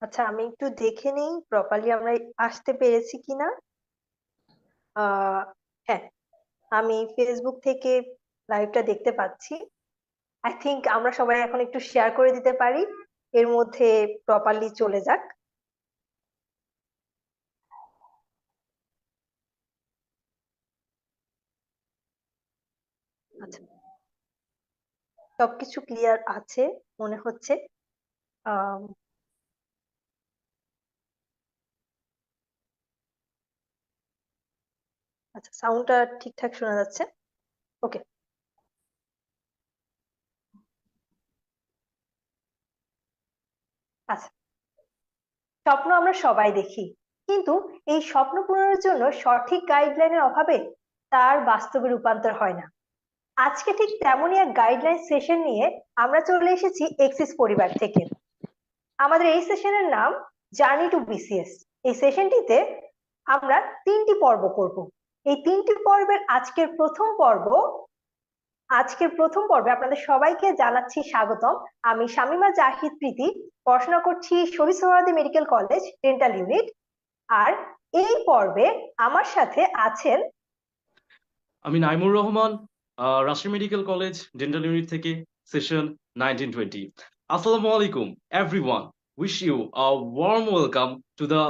আচ্ছা, আমি একটু দেখে নেই প্রপারলি আমরা আসতে পেরেছি কিনা। হ্যাঁ, আমি ফেসবুক থেকে লাইভটা দেখতে পাচ্ছি। আই থিংক আমরা সবাই এখন একটু শেয়ার করে দিতে পারি, এর মধ্যে প্রপারলি চলে যাক। আচ্ছা, সবকিছু ক্লিয়ার আছে মনে হচ্ছে। আহ আচ্ছা, সাউন্ডটা ঠিকঠাক শোনা যাচ্ছে। ওকে। আচ্ছা, স্বপ্ন আমরা সবাই দেখি, কিন্তু এই স্বপ্ন পূরণের জন্য সঠিক গাইডলাইনের অভাবে তার বাস্তবে রূপান্তর হয় না। আজকে ঠিক তেমনই এক গাইডলাইন সেশন নিয়ে আমরা চলে এসেছি এক্সিস পরিবার থেকে। আমাদের এই সেশনের নাম জার্নি টু বিসিএস। এই সেশনটিতে আমরা তিনটি পর্ব করব। এই তিনটি পর্বের আজকের প্রথম পর্বে আপনাদের সবাইকে জানাচ্ছি স্বাগতম। আমি শামিমা জাহিদ প্রীতি, পড়াশোনা করছি Shaheed Suhrawardy medical college dental unit. আর এই পর্বে আমার সাথে আছেন আমি Naimur Rahman, Rajshahi medical college dental unit থেকে, session 1920। Assalamu alaikum everyone. Wish you a warm welcome to the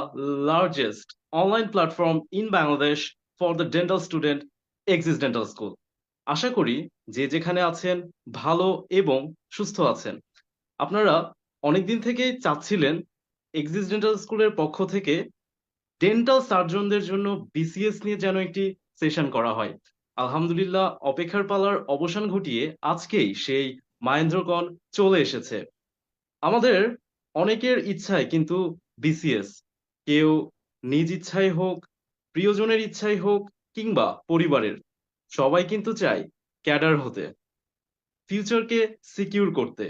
largest online platform in Bangladesh for the dental student, Axis Dental School. আশা করি যে যেখানে আছেন ভালো এবং সুস্থ আছেন। আপনারা অনেকদিন থেকে চাচ্ছিলেন এক্সিস ডেন্টাল স্কুলের পক্ষ থেকে ডেন্টাল সার্জনদের জন্য বিসিএস নিয়ে যেন একটি সেশন করা হয়। আলহামদুলিল্লাহ, অপেক্ষার পালার অবসান ঘটিয়ে আজকেই সেই মাহেন্দ্রক্ষণ চলে এসেছে। আমাদের অনেকের ইচ্ছায় কিন্তু বিসিএস, কেউ নিজ ইচ্ছায় হোক, প্রিয়জনের ইচ্ছায় হোক, কিংবা পরিবারের, সবাই কিন্তু চায় ক্যাডার হতে, ফিউচারকে সিকিউর করতে।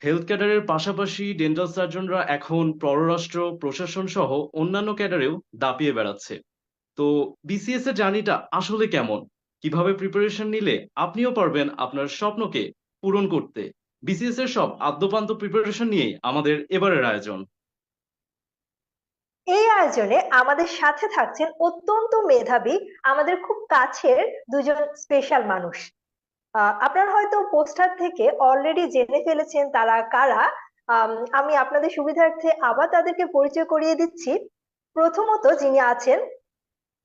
হেলথ ক্যাডারের পাশাপাশি ডেন্টাল সার্জনরা এখন পররাষ্ট্র, প্রশাসন সহ অন্যান্য ক্যাডারেও দাপিয়ে বেড়াচ্ছে। তো বিসিএস এর জার্নিটা আসলে কেমন, কিভাবে প্রিপারেশন নিলে আপনিও পারবেন আপনার স্বপ্নকে পূরণ করতে, বিসিএস এর সব আদ্যপান্ত প্রিপারেশন নিয়েই আমাদের এবারের আয়োজন। এই আয়োজনে আমাদের সাথে থাকছেন অত্যন্ত মেধাবী, আমাদের খুব কাছের দুজন স্পেশাল মানুষ। আপনারা হয়তো পোস্টার থেকে অলরেডি জেনে ফেলেছেন তারা কারা। আমি আপনাদের সুবিধার্থে আবার তাদেরকে পরিচয় করিয়ে দিচ্ছি। প্রথমত যিনি আছেন,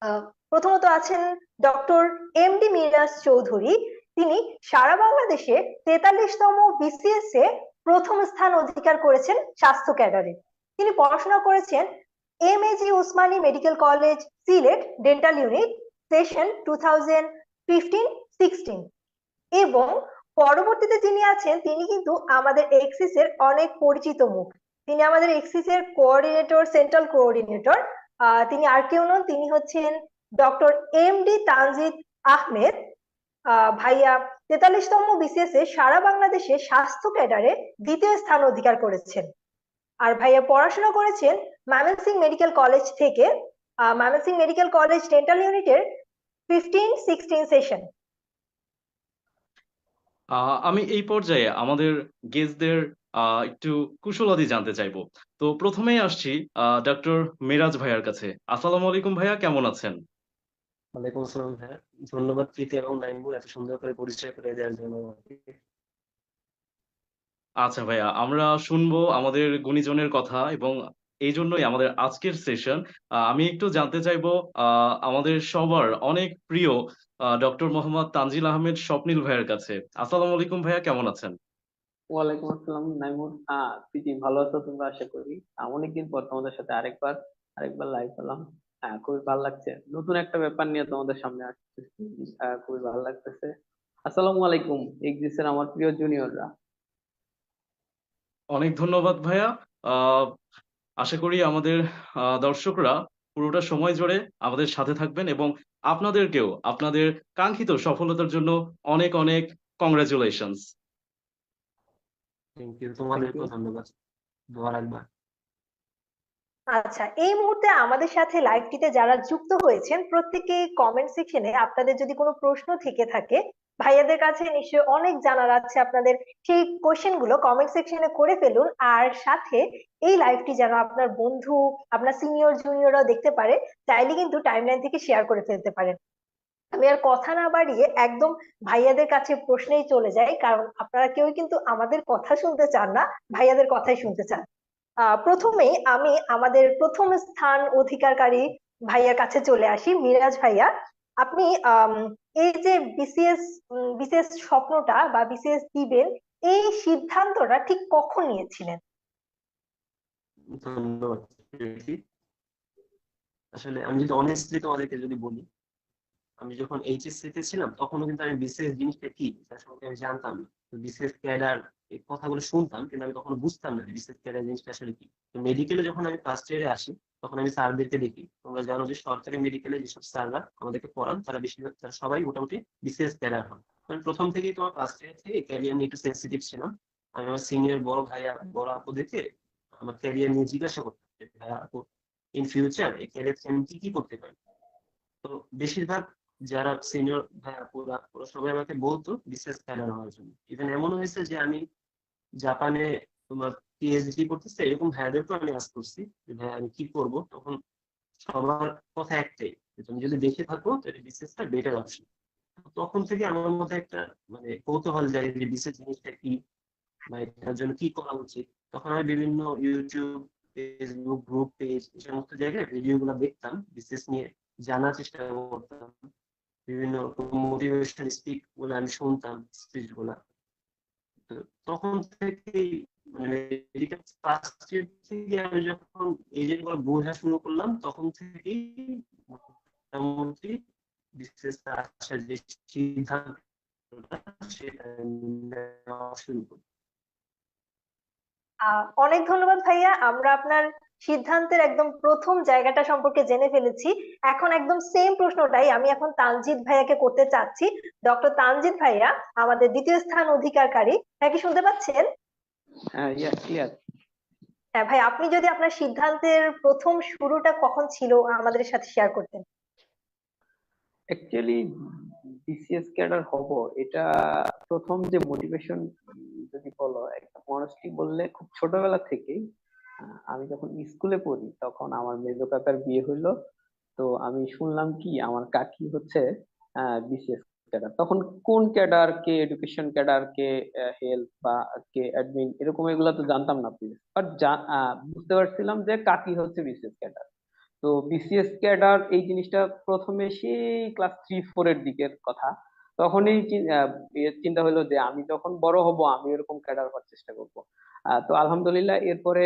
আহ, প্রথমত আছেন ডক্টর এমডি মিরাজ চৌধুরী। তিনি সারা বাংলাদেশে 43তম বিসিএস এ প্রথম স্থান অধিকার করেছেন স্বাস্থ্য ক্যাডারে। তিনি পড়াশোনা করেছেন MAG Osmani medical college Sylhet dental unit, session 2015-16। এবং পরবর্তীতে যিনি আছেন তিনি কিন্তু আমাদের এক্সিস এর অনেক পরিচিত মুখ। তিনি আমাদের এক্সিস এর কোঅর্ডিনেটর, সেন্ট্রাল কোঅর্ডিনেটর। তিনি আর কেউ নন, তিনি হচ্ছেন ডক্টর এমডি তানজিদ আহমেদ। ভাইয়া 43তম বিসিএস এ সারা বাংলাদেশে স্বাস্থ্য ক্যাডারে দ্বিতীয় স্থান অধিকার করেছেন। আর ভাইয়া পড়াশোনা করেছেন ময়মনসিংহ মেডিকেল কলেজ থেকে, ময়মনসিংহ মেডিকেল কলেজ ডেন্টাল ইউনিটের 15-16 সেশন। আমি এই পর্যায়ে আমাদের গেস্টদের একটু কুশলাদি জানতে চাইবো। তো প্রথমেই আসছি ডক্টর মিরাজ ভাইয়ার কাছে। আসসালামু আলাইকুম ভাইয়া, কেমন আছেন? ওয়ালাইকুম আসসালাম ভাইয়া। ধন্যবাদ প্রীতি এবং নাইমুর এত সুন্দর করে পরিচয় করে দেওয়ার জন্য আমাকে। আচ্ছা ভাইয়া, আমরা শুনবো আমাদের গুণীজনের কথা, এবং এই জন্যই আমাদের আজকের সেশন। আমি একটু জানতে চাইবো আমাদের সবার অনেক প্রিয় ডক্টর মোহাম্মদ তানজিল আহমেদ স্বপ্নিল ভাইয়ের কাছে। আসসালামু আলাইকুম ভাইয়া, কেমন আছেন? ওয়ালাইকুম আসসালাম নাইমুর। প্রীতি, ভালো আছো তোমরা? আশা করি অনেকদিন পর তোমাদের সাথে আরেকবার লাইভ পেলাম। খুবই ভালো লাগছে, নতুন একটা ব্যাপার নিয়ে তোমাদের সামনে আসতেছি। খুবই ভালো লাগতেছে। আসসালামু আলাইকুম এক্সিসের আমার প্রিয় জুনিয়ররা। অনেক ধন্যবাদ ভাইয়া। আহ আশা করি আমাদের দর্শকরা পুরোটা সময় জুড়ে আমাদের সাথে থাকবেন, এবং আপনাদেরকেও আপনাদের কাঙ্ক্ষিত সফলতার জন্য অনেক অনেক congratulations. Thank you, thank you. তোমাদেরকেও ধন্যবাদ। দোয়া রাখবা। আচ্ছা, এই মুহূর্তে আমাদের সাথে লাইভটিতে যারা যুক্ত হয়েছেন প্রত্যেকে কমেন্ট সেকশনে আপনাদের যদি কোনো প্রশ্ন থেকে থাকে ভাইয়াদের কাছে নিশ্চয়ই অনেক জানার আছে আপনাদের। সেই কোশ্চেন গুলো কমেন্ট সেকশনে করে ফেলুন, আর সাথে এই লাইভটি যেন আপনার বন্ধু, আপনার সিনিয়র জুনিয়ররাও দেখতে পারে, চাইলে কিন্তু টাইমলাইন থেকে শেয়ার করে ফেলতে পারেন। আমি আর কথা না বাড়িয়ে একদম ভাইয়াদের কাছে প্রশ্নেই চলে যাই, কারণ আপনারা কেউ কিন্তু আমাদের কথা শুনতে চান না, ভাইয়াদের কথাই শুনতে চান। প্রথমেই আমি আমাদের প্রথম স্থান অধিকারকারী ভাইয়ার কাছে চলে আসি, মিরাজ ভাইয়া। আপনি এই যে বিসিএস বিসিএস স্বপ্নটা বা বিসিএস দিবেন, এই সিদ্ধান্তটা ঠিক কখন নিয়েছিলেন? ধন্যবাদ প্রীতি। আসলে আমি যদি অনেস্টলি তোমাদেরকে যদি বলি, আমি যখন এইচএসসি তে ছিলাম তখনও কিন্তু আমি বিসিএস জিনিসটা কি তার সম্পর্কে আমি জানতাম না। বিসিএস ক্যাডার এই কথাগুলো শুনতাম, কিন্তু আমি তখন বুঝতাম না বিসিএস ক্যাডার জিনিসটা আসলে কি। তো মেডিকেলে যখন আমি ফার্স্ট ইয়ারে আসি, তখন আমি স্যারদেরকে দেখি, তোমরা জানো যে সরকারি মেডিকেলে যেসব স্যাররা আমাদেরকে পড়ান তারা বেশিরভাগ তারা সবাই মোটামুটি বিসিএস ক্যাডার হন। আমি প্রথম থেকেই তোমার ফার্স্ট ইয়ার থেকে ক্যারিয়ার নিয়ে একটু সেন্সিটিভ ছিলাম। আমি আমার সিনিয়র বড় ভাইয়া বড় আপু দেখে আমার ক্যারিয়ার নিয়ে জিজ্ঞাসা করতাম যে ভাইয়া আপু, ইন ফিউচার এই ক্যারিয়ার আমি কি কি করতে পারি। তো বেশিরভাগ যারা সিনিয়র ভাইয়া পুরা ওরা সবাই আমাকে বলতো বিসিএস ক্যাডার হওয়ার জন্য। ইভেন এমন হয়েছে যে আমি জাপানে তোমার পিএইচডি করতেছে এরকম ভাইয়াদেরকেও আমি আস্ক করছি যে ভাই আমি কি করব, তখন সবার কথা একটাই যে তুমি যদি দেখে থাকো তাহলে বিসিএস টা বেটার অপশন। তখন থেকে আমার মধ্যে একটা মানে কৌতূহল জাগে যে বিসিএস জিনিসটা কি বা এটার জন্য কি করা উচিত। তখন আমি বিভিন্ন ইউটিউব, ফেসবুক গ্রুপ পেজ এই সমস্ত জায়গায় ভিডিও গুলো দেখতাম, বিসিএস নিয়ে জানার চেষ্টা করতাম। বিভিন্ন মোটিভেশন স্পিচ গুলো আমি শুনতাম, স্পিচ গুলা। তো তখন থেকেই মানে মেডিকেল ফার্স্ট ইয়ার থেকে আমি যখন এই জিনিসগুলো বোঝা শুরু করলাম, তখন থেকেই মোটামুটি বিসিএস আসার যে সিদ্ধান্তটা সেটা নেওয়া শুরু করি। অনেক ধন্যবাদ ভাইয়া, আমরা আপনার সিদ্ধান্তের একদম প্রথম জায়গাটা সম্পর্কে জেনে ফেলেছি। এখন একদম সেম প্রশ্নটাই আমি এখন তানজিদ ভাইয়াকে করতে চাচ্ছি। ডক্টর তানজিদ ভাইয়া, আমাদের দ্বিতীয় স্থান অধিকারকারী, হ্যাঁ কি শুনতে পাচ্ছেন? হ্যাঁ, ইয়া ক্লিয়ার। হ্যাঁ ভাই, আপনি যদি আপনার সিদ্ধান্তের প্রথম শুরুটা কখন ছিল আমাদের সাথে শেয়ার করতেন। অ্যাকচুয়ালি বিসিএস ক্যাডার হব, এটা প্রথম যে মোটিভেশন যদি বলো, একটা অনেস্টলি বললে খুব ছোটবেলা থেকেই আমি যখন স্কুলে পড়ি তখন আমার মেজো কাকার বিয়ে হইলো। তো আমি শুনলাম কি আমার কাকি হচ্ছে বিসিএস ক্যাডার। তখন কোন ক্যাডার, কে এডুকেশন ক্যাডার, কে হেলথ বা কে অ্যাডমিন, এরকম এগুলা তো জানতাম না প্লিজ, বাট বুঝতে পারছিলাম যে কাকি হচ্ছে বিসিএস ক্যাডার। তো বিসিএস ক্যাডার এই জিনিসটা প্রথমে সেই ক্লাস 3-4 এর দিকের কথা। তখনই চিন্তা হলো যে আমি যখন বড় হব আমি এরকম ক্যাডার হওয়ার চেষ্টা করব। তো আলহামদুলিল্লাহ এরপরে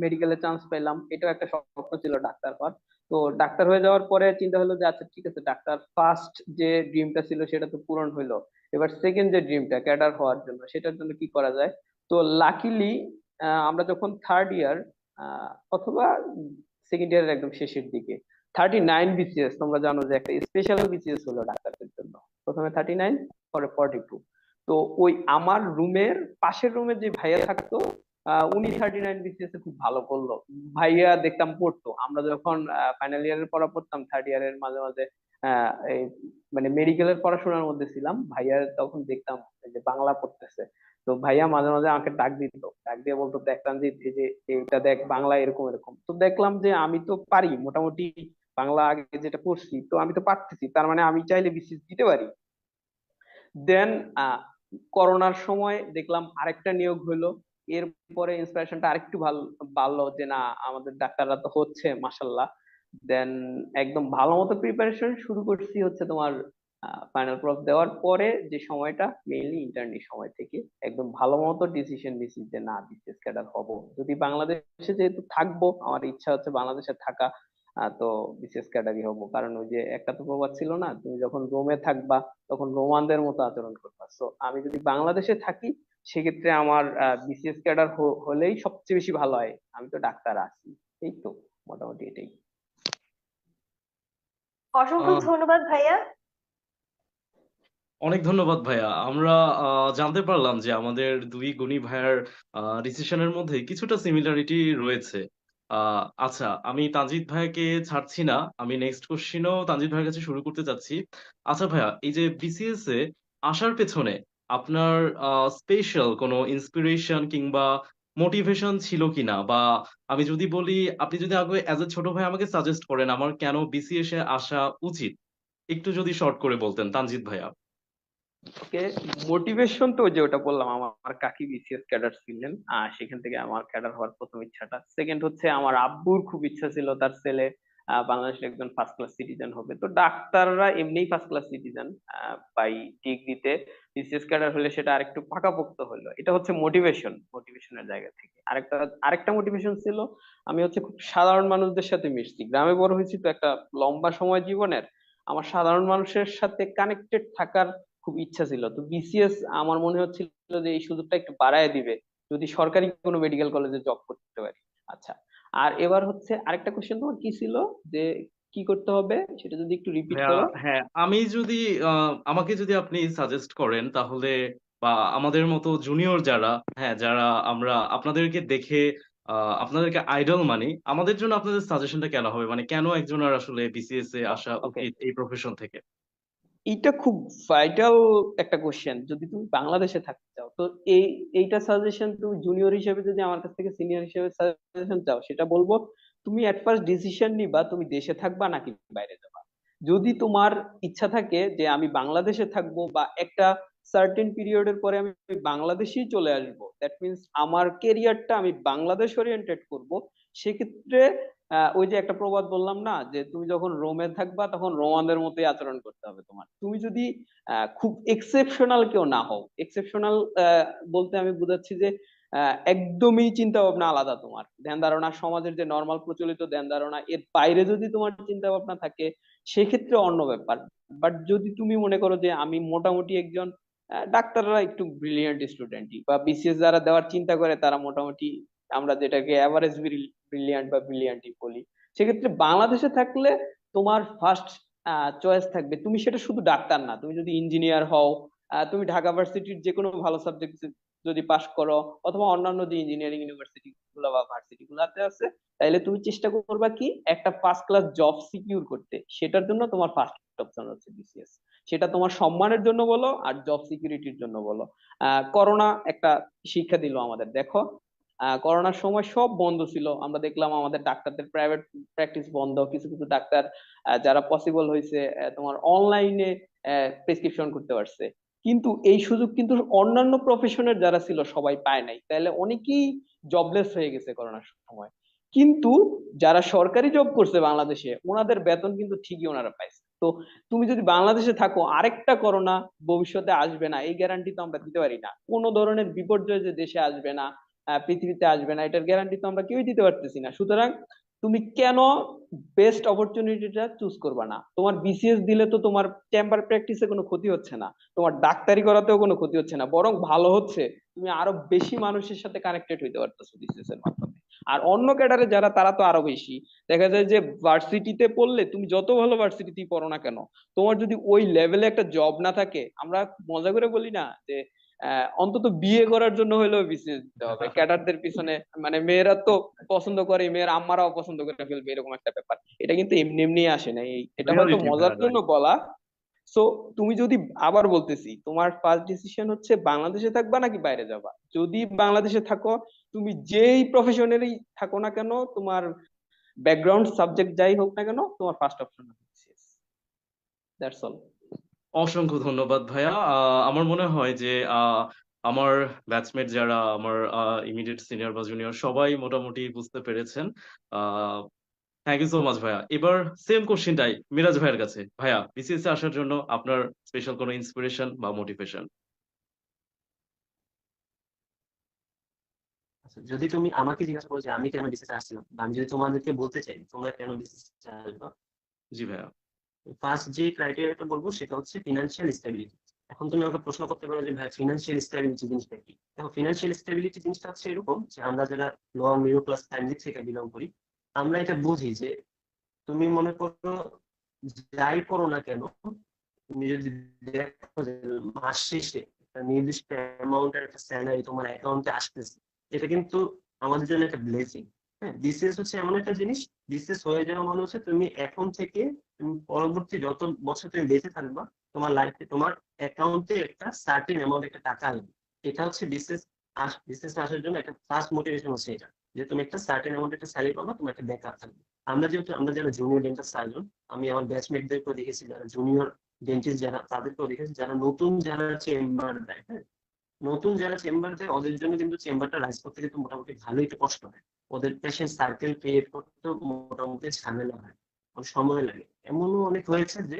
মেডিকেলে চান্স পেলাম, এটাও একটা স্বপ্ন ছিল ডাক্তার হওয়ার। তো ডাক্তার হয়ে যাওয়ার পরে চিন্তা হলো যে আচ্ছা ঠিক আছে, ডাক্তার ফার্স্ট যে ড্রিমটা ছিল সেটা তো পূরণ হইলো, এবার সেকেন্ড যে ড্রিমটা ক্যাডার হওয়ার জন্য, সেটার জন্য কি করা যায়। তো লাকিলি আমরা যখন থার্ড ইয়ার অথবা সেকেন্ড ইয়ারের একদম শেষের দিকে 39 বিসিএস, তোমরা জানো যে একটা স্পেশাল বিসিএস হলো ডাক্তারদের জন্য। প্রথমে 39, পরে 42। তো ওই আমার রুমের পাশের রুমে যে ভাইয়া থাকতো, উনি 39 বিসিএস এ খুব ভালো করলো। ভাইয়া দেখতাম পড়তো, আমরা যখন ফাইনাল ইয়ারের পড়া পড়তাম, থার্ড ইয়ারের মাঝে মাঝে এই মানে মেডিকেলের পড়াশোনার মধ্যে ছিলাম, ভাইয়া তখন দেখতাম এই যে বাংলা পড়তেছে। তো ভাইয়া মাঝে মাঝে আমাকে ডাক দিত, ডাক দিয়ে বলতো দেখ তানজিৎ, এই যে এটা দেখ বাংলা এরকম এরকম। তো দেখলাম যে আমি তো পারি মোটামুটি, বাংলা আগে যেটা পড়ছি তো আমি তো পারতেছি, তার মানে আমি চাইলে বিসিএস দিতে পারি। দেন করোনার সময় দেখলাম আরেকটা নিয়োগ হইলো। এরপরে ইন্সপিরেশনটা আরেকটু ভালো বাড়লো যে না, আমাদের ডাক্তাররা তো হচ্ছে মাসাল্লাহ। দেন একদম ভালো মতো প্রিপারেশন শুরু করছি হচ্ছে তোমার ফাইনাল প্রফ দেওয়ার পরে যে সময়টা, মেইনলি ইন্টার্নি সময় থেকে একদম ভালো মতো ডিসিশন নিছি যে না, বিসিএস ক্যাডার হব। যদি বাংলাদেশে যেহেতু থাকবো, আমার ইচ্ছা হচ্ছে বাংলাদেশে থাকা। তো বিসিএস ক্যাডারই হব, কারণ ওই যে একটা তো প্রবাদ ছিল না, তুমি যখন রোমে থাকবা তখন রোমানদের মতো আচরণ করবা। তো আমি যদি বাংলাদেশে থাকি সেক্ষেত্রে আমার বিসিএস ক্যাডার হলেই সবচেয়ে বেশি ভালো হয়, আমি তো ডাক্তার আছি। এই তো মোটামুটি এটাই। অসংখ্য আহ, ধন্যবাদ ভাইয়া। অনেক ধন্যবাদ ভাইয়া। আমরা জানতে পারলাম যে আমাদের দুই গুণী ভাইয়ার ডিসিশনের মধ্যে কিছুটা সিমিলারিটি রয়েছে। আচ্ছা, আমি তানজিদ ভাইয়াকে ছাড়ছি না, আমি নেক্সট কোশ্চিনও তানজিদ ভাইয়ের কাছে শুরু করতে চাচ্ছি। আচ্ছা ভাইয়া, এই যে বিসিএস এ আসার পেছনে আপনার স্পেশাল কোনো ইন্সপিরেশন কিংবা মোটিভেশন ছিল কিনা, বা আমি যদি বলি আপনি যদি আগে অ্যাজ এ ছোট ভাই আমাকে সাজেস্ট করেন আমার কেন বিসিএস এ আসা উচিত, একটু যদি শর্ট করে বলতেন তানজিৎ ভাইয়া। ওকে, মোটিভেশন তো যে ওটা বললাম, আমার কাকি বিসিএস ক্যাডার ছিলেন, সেখান থেকে আমার ক্যাডার হওয়ার প্রথম ইচ্ছাটা। সেকেন্ড হচ্ছে আমার আব্বুর খুব ইচ্ছা ছিল তার ছেলে বাংলাদেশের একজন ফার্স্ট ক্লাস সিটিজেন হবে। তো ডাক্তাররা এমনিই ফার্স্ট ক্লাস সিটিজেন বাই ডিগ্রিতে, বিসিএস ক্যাডার হলে সেটা আরেকটু পাকাপোক্ত হলো। এটা হচ্ছে মোটিভেশনের জায়গা থেকে। আরেকটা মোটিভেশন ছিল, আমি হচ্ছে খুব সাধারণ মানুষদের সাথে মিশছি, গ্রামে বড় হয়েছি তো একটা লম্বা সময় জীবনের। আমার সাধারণ মানুষের সাথে কানেক্টেড থাকার খুব ইচ্ছা ছিল। তো বিসিএস আমার মনে হচ্ছিল যে এই সুযোগটা একটু বাড়ায় দিবে যদি সরকারি কোনো মেডিকেল কলেজে জব করতে পারি। আচ্ছা, আর এবার হচ্ছে আরেকটা কোশ্চেন তোমার কি ছিল, যে কি করতে হবে সেটা যদি একটু রিপিট ভাইয়া করো। হ্যাঁ, আমি যদি আমাকে যদি আপনি সাজেস্ট করেন তাহলে, বা আমাদের মতো জুনিয়র যারা, হ্যাঁ যারা আমরা আপনাদেরকে দেখে আপনাদেরকে আইডল মানি, আমাদের জন্য আপনাদের সাজেশনটা কেন হবে, মানে কেন একজনের আসলে বিসিএস এ আসা ওকে, উচিত এই প্রফেশন থেকে? এইটা খুব ভাইটাল একটা কোশ্চেন। যদি তুমি বাংলাদেশে থাকতে চাও তো এই এইটা সাজেশন, তুমি জুনিয়র হিসেবে যদি আমার কাছ থেকে সিনিয়র হিসেবে সাজেশন চাও, সেটা বলবো তুমি এট ফার্স্ট ডিসিশন নিবা তুমি দেশে থাকবা নাকি বাইরে যাবা। যদি তোমার ইচ্ছা থাকে যে আমি বাংলাদেশে থাকবো বা একটা সার্টেন পিরিয়ডের পরে আমি বাংলাদেশেই চলে আসবো, দ্যাট মিনস আমার কেরিয়ারটা আমি বাংলাদেশ ওরিয়েন্টেড করব, সেক্ষেত্রে ওই যে একটা প্রবাদ বললাম না, যে তুমি যখন রোমে থাকবা তখন রোমানদের মতোই আচরণ করতে হবে তোমার। তুমি যদি খুব এক্সেপশনাল কেউ না হও, এক্সেপশনাল বলতে আমি বোঝাচ্ছি যে একদমই চিন্তা ভাবনা আলাদা, তোমার ধ্যান ধারণা সমাজের যে নর্মাল প্রচলিত ধ্যান ধারণা এর বাইরে যদি তোমার চিন্তা ভাবনা থাকে, সেক্ষেত্রে অন্য ব্যাপার। বাট যদি তুমি মনে করো যে আমি মোটামুটি একজন ডাক্তাররা একটু ব্রিলিয়ান্ট স্টুডেন্টই, বা বিসিএস যারা দেওয়ার চিন্তা করে তারা মোটামুটি আমরা যেটাকে অ্যাভারেজ ব্রিলিয়ান্ট বা ব্রিলিয়ান্টই বলি, সেক্ষেত্রে বাংলাদেশে থাকলে তোমার ফার্স্ট চয়েস থাকবে। তুমি সেটা শুধু ডাক্তার না, তুমি যদি ইঞ্জিনিয়ার হও, তুমি ঢাকা ভার্সিটির যে কোনো ভালো সাবজেক্ট যদি পাশ করো, অথবা অন্যান্য যে ইঞ্জিনিয়ারিং ইউনিভার্সিটি গুলো বা ভার্সিটি গুলাতে আছে, তাইলে তুমি চেষ্টা করবা কি একটা ফার্স্ট ক্লাস জব সিকিউর করতে। সেটার জন্য তোমার ফার্স্ট অপশন হচ্ছে বিসিএস। সেটা তোমার সম্মানের জন্য বলো আর জব সিকিউরিটির জন্য বলো। করোনা একটা শিক্ষা দিল আমাদের, দেখো করোনার সময় সব বন্ধ ছিল, আমরা দেখলাম আমাদের ডাক্তারদের প্রাইভেট প্র্যাকটিস বন্ধ, কিছু কিছু ডাক্তার যারা পসিবল হয়েছে তোমার অনলাইনে প্রেসক্রিপশন করতে পারছে। কিন্তু এই সুযোগ কিন্তু অন্যান্য প্রফেশনের যারা ছিল সবাই পায় নাই, তাহলে অনেকেই জবলেস হয়ে গেছে করোনার সময়। কিন্তু যারা সরকারি জব করছে বাংলাদেশে, ওনাদের বেতন কিন্তু ঠিকই ওনারা পাইছে। তো তুমি যদি বাংলাদেশে থাকো, আরেকটা করোনা ভবিষ্যতে আসবে না এই গ্যারান্টি তো আমরা দিতে পারি না। কোনো ধরনের বিপর্যয় যে দেশে আসবে না, পৃথিবীতে আসবে না, এটার গ্যারান্টি তো আমরা কেউই দিতে পারতেছি না। সুতরাং তুমি কেন বেস্ট অপরচুনিটিটা চুজ করবা না? তোমার বিসিএস দিলে তো তোমার চেম্বার প্র্যাকটিসে কোনো ক্ষতি হচ্ছে না, তোমার ডাক্তারি করাতেও কোনো ক্ষতি হচ্ছে না, বরং ভালো হচ্ছে, তুমি আরো বেশি মানুষের সাথে কানেক্টেড হইতে পারতেছো বিসিএস এর মাধ্যমে। আর অন্য ক্যাডারে যারা, তারা তো আরো বেশি। দেখা যায় যে ভার্সিটিতে পড়লে, তুমি যত ভালো ভার্সিটিতেই পড়ো না কেন, তোমার যদি ওই লেভেলে একটা জব না থাকে, আমরা মজা করে বলি না যে অন্তত বিয়ে করার জন্য হলেও বিসিএস দিতে হবে ক্যাডারদের পিছনে। মানে মেয়েরা তো পছন্দ করে, মেয়ের আম্মারাও পছন্দ করে ফেলবে, এরকম একটা ব্যাপার। এটা কিন্তু এমনি এমনি আসে না, এটা হয়তো রিয়ালিটি মজার ভাইয়া, জন্য বলা। সো তুমি যদি, আবার বলতেছি, তোমার ফার্স্ট ডিসিশন হচ্ছে বাংলাদেশে থাকবা নাকি বাইরে যাবা। যদি বাংলাদেশে থাকো, তুমি যেই প্রফেশনেরই থাকো না কেন, তোমার ব্যাকগ্রাউন্ড সাবজেক্ট যাই হোক না কেন, তোমার ফার্স্ট অপশন হচ্ছে। That's all. অসংখ্য ধন্যবাদ ভাইয়া। আমার মনে হয় যে আমার ব্যাচমেট যারা, আমার ইমিডিয়েট সিনিয়র বা জুনিয়র সবাই মোটামুটি বুঝতে পেরেছেন। থ্যাংক ইউ সো মাচ ভাইয়া। এবার সেম কোশ্চেনটাই মিরাজ ভাইয়ের কাছে। ভাইয়া বিসিএস এ আসার জন্য আপনার স্পেশাল কোনো ইন্সপিরেশন বা মোটিভেশন? আচ্ছা, যদি তুমি আমাকে জিজ্ঞাসা করো যে আমি কেন বিসিএস আসছিলাম, বা আমি যদি তোমাদেরকে বলতে চাই তোমরা কেন বিসিএস আসবা, জি ভাইয়া। ফার্স্ট যে ক্রাইটেরিয়াটা বলবো সেটা হচ্ছে ফিনান্সিয়াল স্টেবিলিটি। এখন তুমি আমাকে প্রশ্ন করতে পারো যে ভাই ফিনান্সিয়াল স্টেবিলিটি জিনিসটা কি। দেখো, ফিনান্সিয়াল স্টেবিলিটি জিনিসটা হচ্ছে এরকম যে আমরা যারা লোয়ার মিডল ক্লাস ফ্যামিলি থেকে বিলং করি, আমরা এটা বুঝি যে তুমি মনে করো যাই করো না কেন, তুমি যদি দেখো যে মাস শেষে একটা নির্দিষ্ট অ্যামাউন্টের একটা স্যালারি তোমার অ্যাকাউন্টে আসতেছে, এটা কিন্তু আমাদের জন্য একটা ব্লেসিং। হ্যাঁ, বিসিএস হচ্ছে এমন একটা জিনিস বিসিএস হয়ে যাওয়া মানে হচ্ছে তুমি এখন থেকে তুমি পরবর্তী যত বছর তুমি বেঁচে থাকবা তোমার লাইফে তোমার অ্যাকাউন্টে একটা সার্টেন অ্যামাউন্ট একটা টাকা আসবে। এটা হচ্ছে বিসিএস আসার জন্য একটা ফার্স্ট মোটিভেশন হচ্ছে এটা, যে তুমি একটা সার্টেন অ্যামাউন্ট একটা স্যালারি পাবা, তোমার একটা ব্যাকআপ থাকবে। আমরা যারা জুনিয়র ডেন্টাল সার্জন, আমি আমার ব্যাচমেটদেরকেও দেখেছি, যারা জুনিয়র ডেন্টিস্ট যারা তাদেরকেও দেখেছি, যারা নতুন যারা চেম্বার দেয়, হ্যাঁ, নতুন যারা চেম্বার দেয় ওদের জন্য কিন্তু চেম্বারটা রাইজ করতে কিন্তু মোটামুটি ভালোই একটু কষ্ট হয়। ওদের পেশেন্ট সার্কেল ক্রিয়েট করতে মোটামুটি ঝামেলা হয়, অনেক সময় লাগে। এমনও অনেক হয়েছে যে